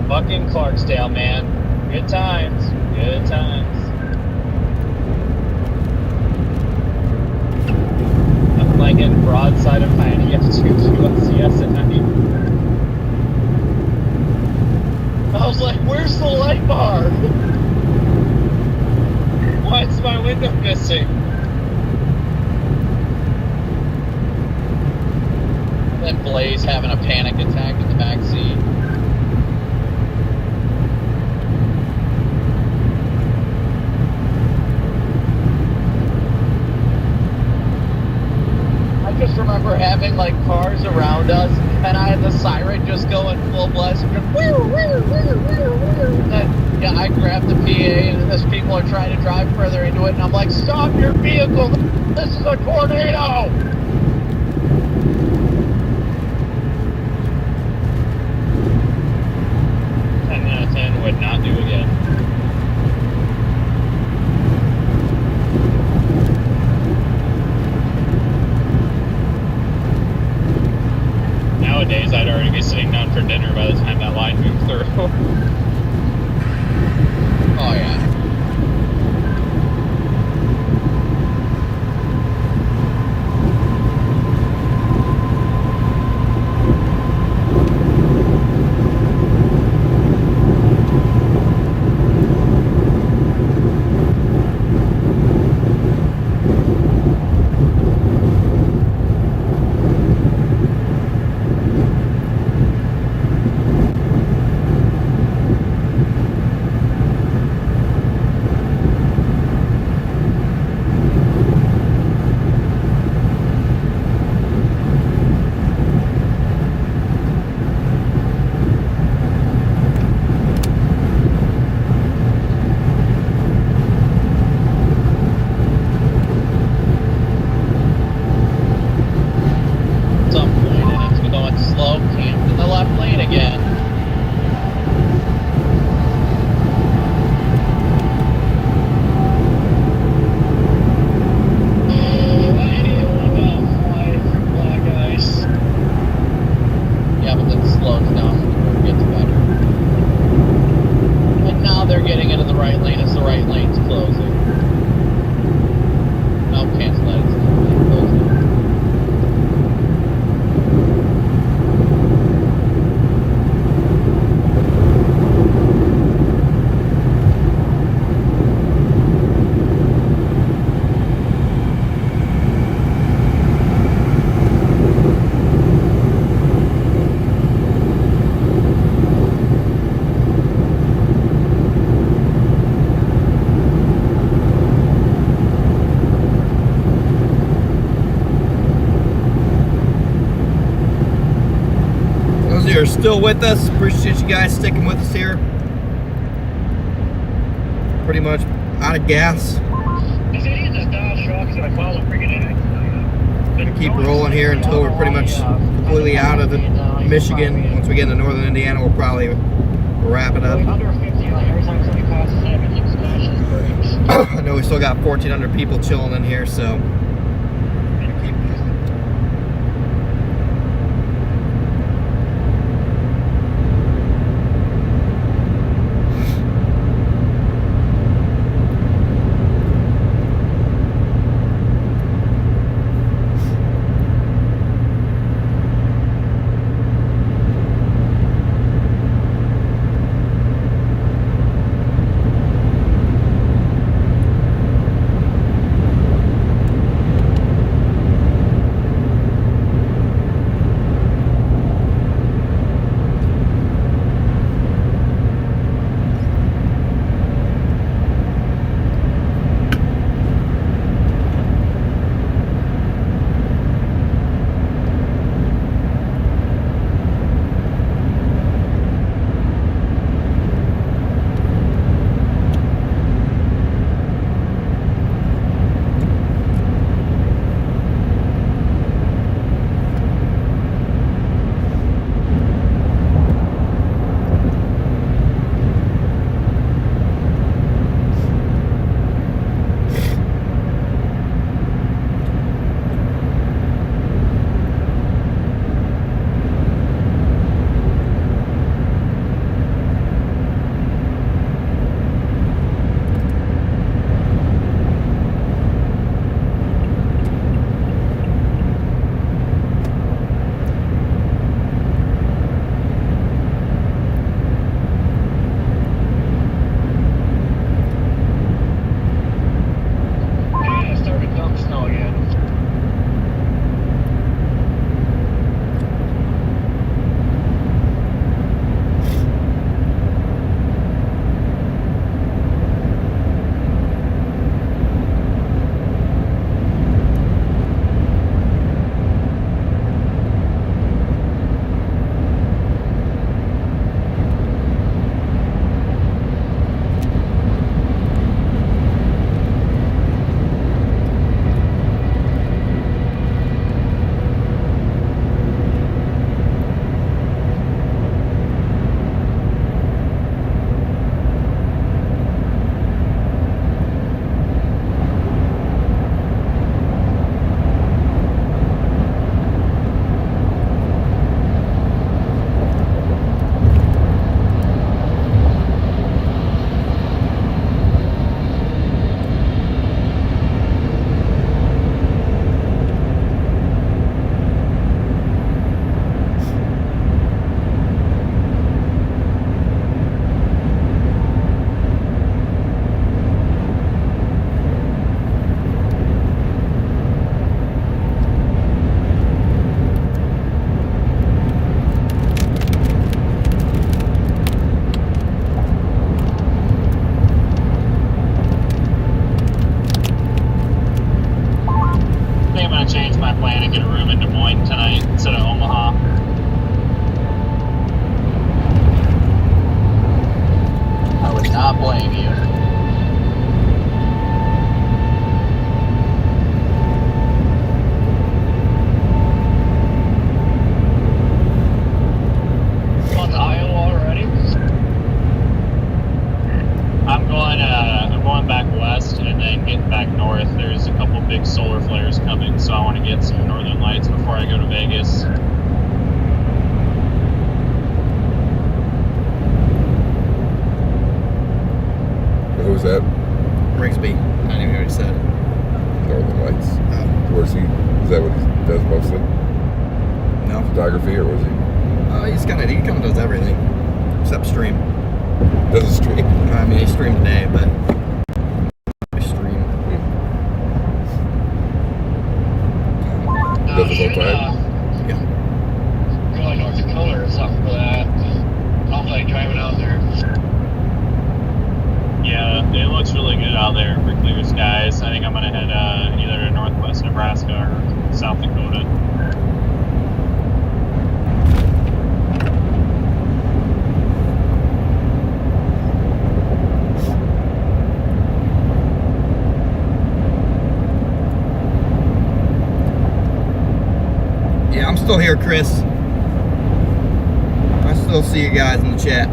Fucking Clarksdale, man. Good times. Good times. I'm like getting broadside of my EF2 QSCS at night. I was like, where's the light bar? Why's my window missing? And Blaze having a panic attack in the back seat. I just remember having like cars around us, and I had the siren just going full blast. And then, yeah, I grabbed the PA, and as people are trying to drive further into it, and I'm like, "Stop your vehicle! This is a tornado!" 10 out of 10 would not do again. Nowadays, I'd already be sitting down for dinner by the time that line moved through. Oh yeah. closing. No, cancel that. It's closing. Those of you who are still with us, appreciate you guys sticking with us here. Pretty much out of gas. This idiot just dialed shocks and I called him freaking idiot. Gonna keep rolling here until we're pretty much completely out of Michigan. Once we get into northern Indiana, we'll probably wrap it up. Under 50, like every time somebody passes him, he smashes brakes. I know we still got 1,400 people chilling in here, so Who's that? Rigsby. I didn't even know what he said. Northern Lights. Oh. Where's he? Is that what he does mostly? No. Photography, or was he? He kind of does everything except stream. Does a stream? I mean, he streamed today, but he stream. Does it full time? Yeah. Go to North Dakota or something for that. I'll like driving out there. Yeah, it looks really good out there for clear skies. I think I'm gonna head either to northwest Nebraska or South Dakota. Yeah, I'm still here, Chris. I still see you guys in the chat.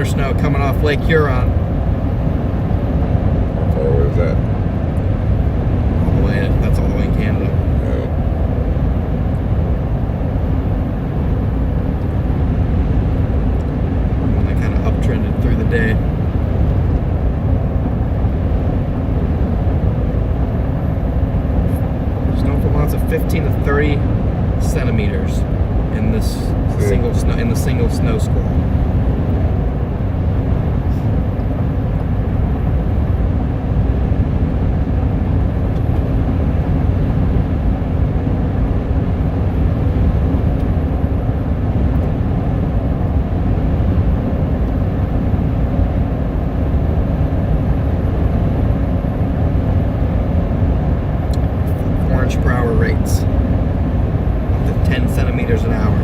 Snow coming off Lake Huron. How far away is that? All the way, that's all the way in Canada. No. And they kind of uptrended through the day. Snowfall amounts of 15 to 30 centimeters in this single snow squall. Per hour rates up to 10 centimeters an hour.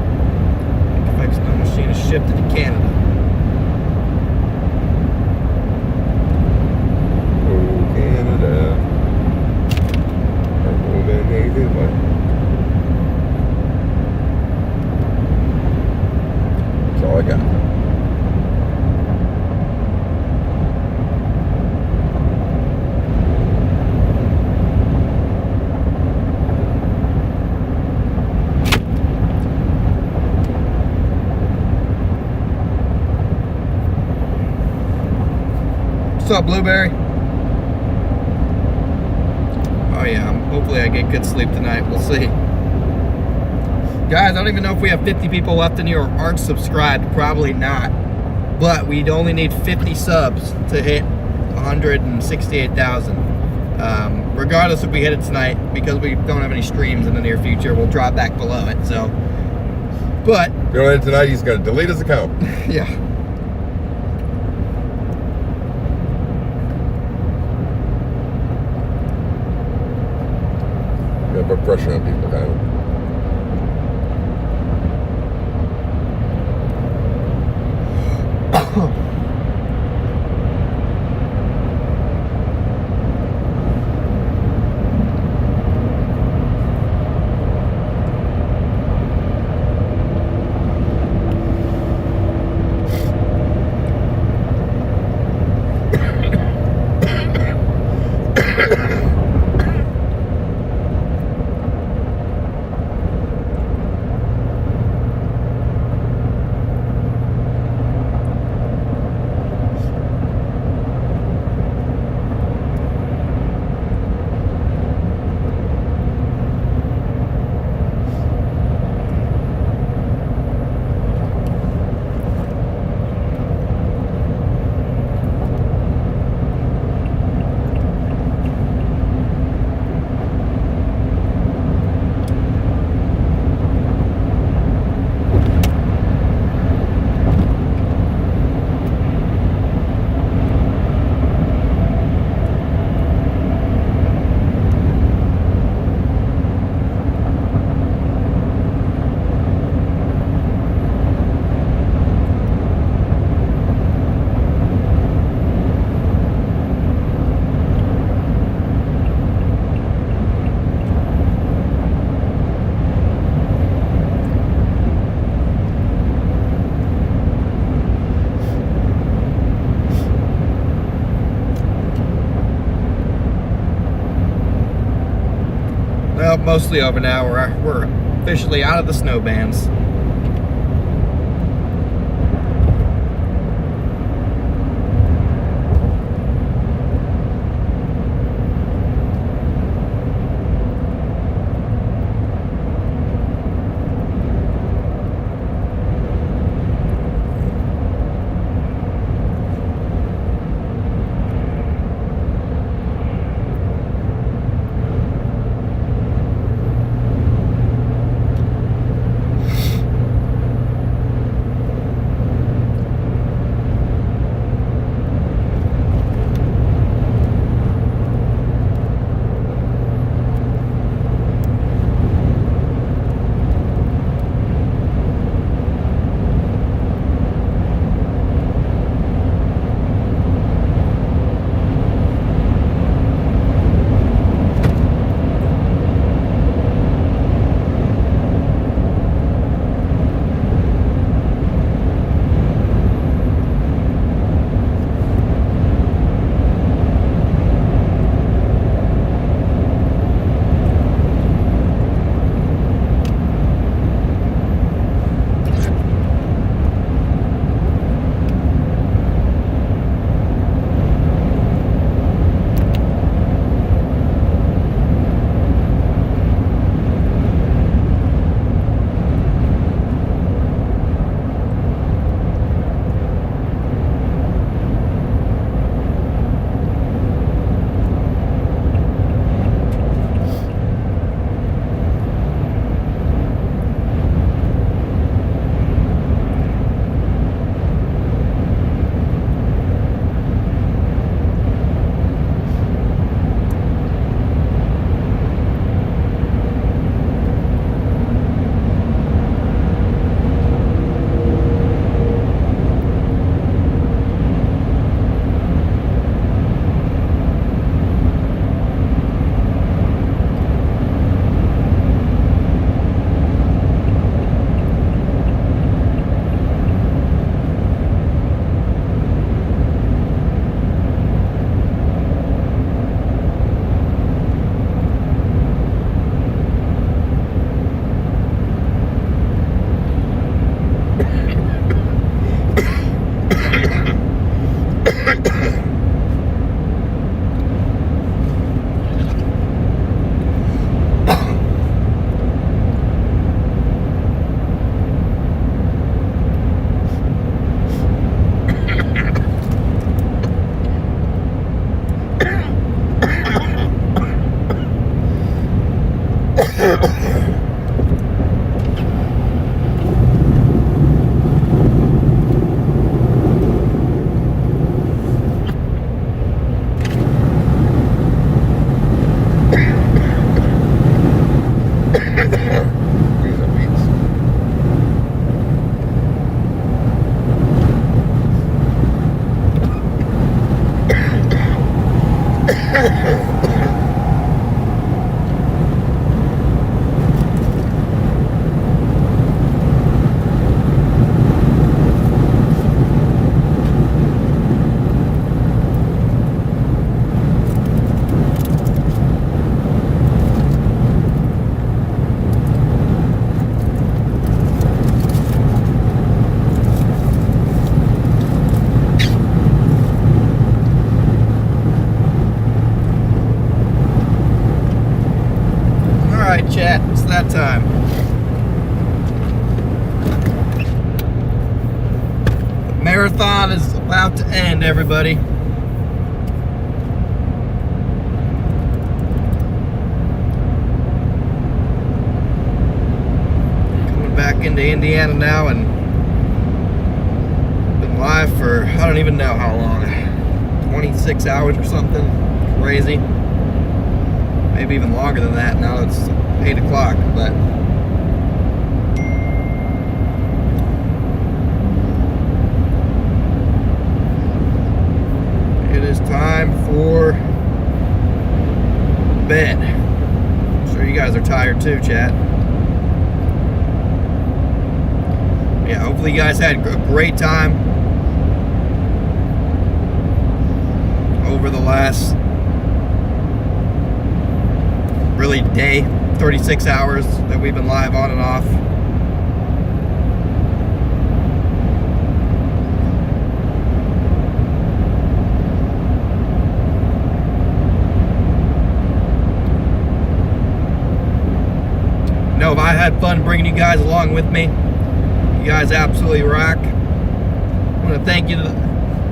Effects snow machine is shifted to Canada. Oh, Canada. Our home and native land. That's all I got. What's up, Blueberry? Oh yeah, hopefully I get good sleep tonight. We'll see. Guys, I don't even know if we have 50 people left in here who aren't subscribed. Probably not. But we'd only need 50 subs to hit 168,000. Regardless if we hit it tonight, because we don't have any streams in the near future, we'll drop back below it. So, but If you don't hit it tonight, he's got to delete his account. yeah. Yeah, put pressure on people, kind of. Well, mostly over now. We're officially out of the snow bands. Chat, it's that time. The marathon is about to end, everybody. Coming back into Indiana now and been live for I don't even know how long. 26 hours or something. Crazy. Maybe even longer than that. Now it's 8 o'clock, but it is time for bed. I'm sure you guys are tired too, chat. Yeah, hopefully you guys had a great time over the last really day, 36 hours that we've been live on and off. No, I had fun bringing you guys along with me. You guys absolutely rock. I want to thank you,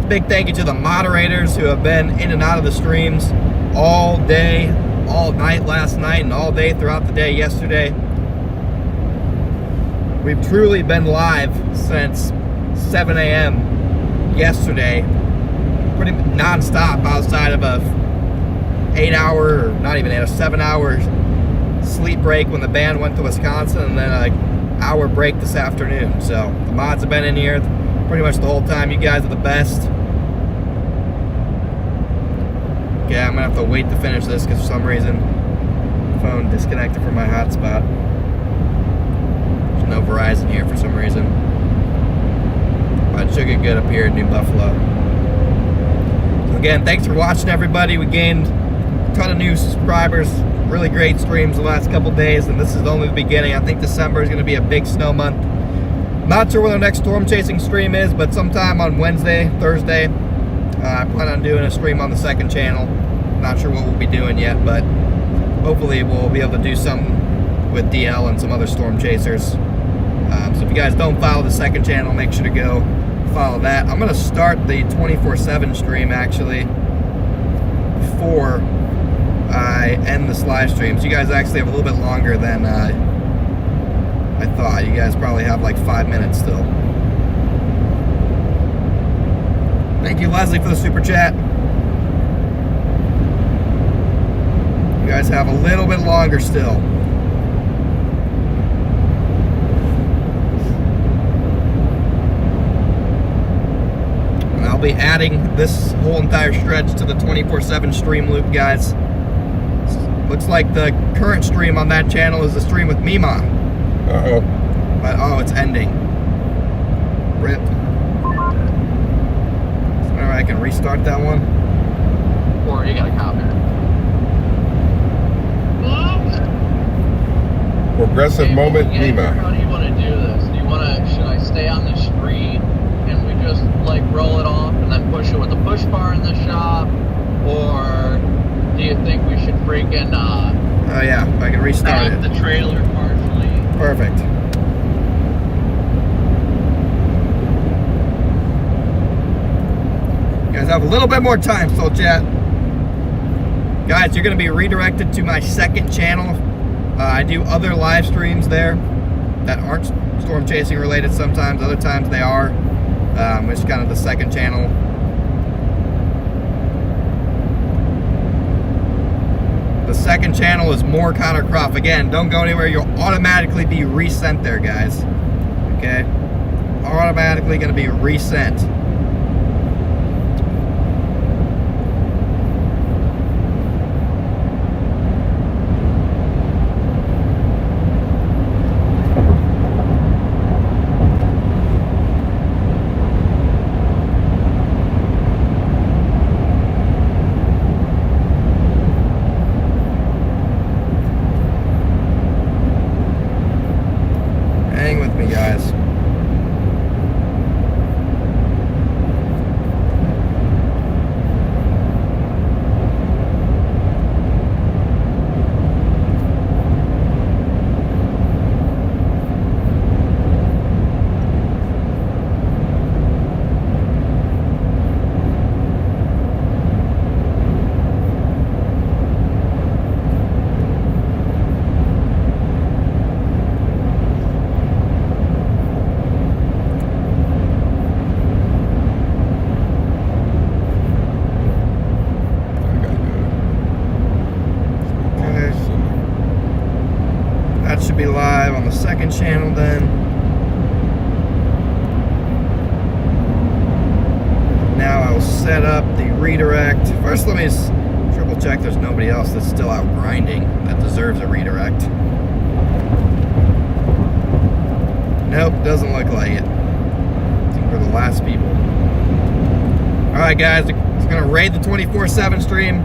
big thank you to the moderators who have been in and out of the streams all day, all night last night, and all day throughout the day yesterday. We've truly been live since 7 a.m. yesterday, pretty non-stop outside of a 8-hour, or not even a 7-hour sleep break when the band went to Wisconsin, and then an hour break this afternoon. So the mods have been in here pretty much the whole time. You guys are the best. Okay, I'm gonna have to wait to finish this because for some reason the phone disconnected from my hotspot. There's no Verizon here for some reason. But it should get good up here in New Buffalo. So again, thanks for watching, everybody. We gained a ton of new subscribers. Really great streams the last couple days, and this is only the beginning. I think December is going to be a big snow month. Not sure when our next storm chasing stream is, but sometime on Wednesday, Thursday, I plan on doing a stream on the second channel. Not sure what we'll be doing yet, but hopefully we'll be able to do something with DL and some other storm chasers. So if you guys don't follow the second channel, make sure to go follow that. I'm going to start the 24/7 stream actually before I end this live stream. So you guys actually have a little bit longer than I thought. You guys probably have like 5 minutes still. Thank you, Leslie, for the super chat. You guys have a little bit longer still. And I'll be adding this whole entire stretch to the 24/7 stream loop, guys. Looks like the current stream on that channel is the stream with Mima. Uh-oh. But, oh, it's ending. RIP. So I can restart that one. Or you got a copy. Progressive moment, Mima. How do you want to do this? Do you want to, should I stay on the screen and we just like roll it off and then push it with a push bar in the shop? Or do you think we should freaking Oh yeah, I can restart it. the trailer partially? Perfect. You guys have a little bit more time, so chat. Guys, you're going to be redirected to my second channel. I do other live streams there that aren't storm chasing related sometimes. Other times they are. It's kind of the second channel. The second channel is more Connor Croft. Again, don't go anywhere. You'll automatically be resent there, guys. Okay? Automatically going to be resent. Be live on the second channel then. Now I will set up the redirect. First, let me just triple check there's nobody else that's still out grinding that deserves a redirect. Nope, doesn't look like it. I think we're the last people. Alright guys, it's gonna raid the 24/7 stream.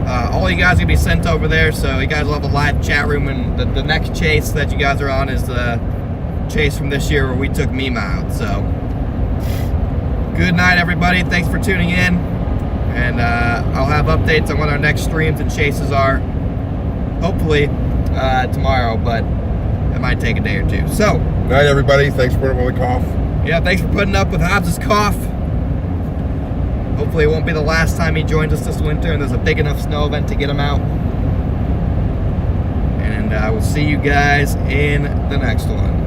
all you guys are gonna be sent over there, so you guys will have a live chat room, and the next chase that you guys are on is the chase from this year where we took Mima out. So good night, everybody. Thanks for tuning in, and I'll have updates on what our next streams and chases are, hopefully tomorrow, but it might take a day or two. So Night, everybody. Thanks for putting up with the cough. yeah, thanks for putting up with Hobbs' cough. Hopefully it won't be the last time he joins us this winter, and there's a big enough snow event to get him out. And we'll see you guys in the next one.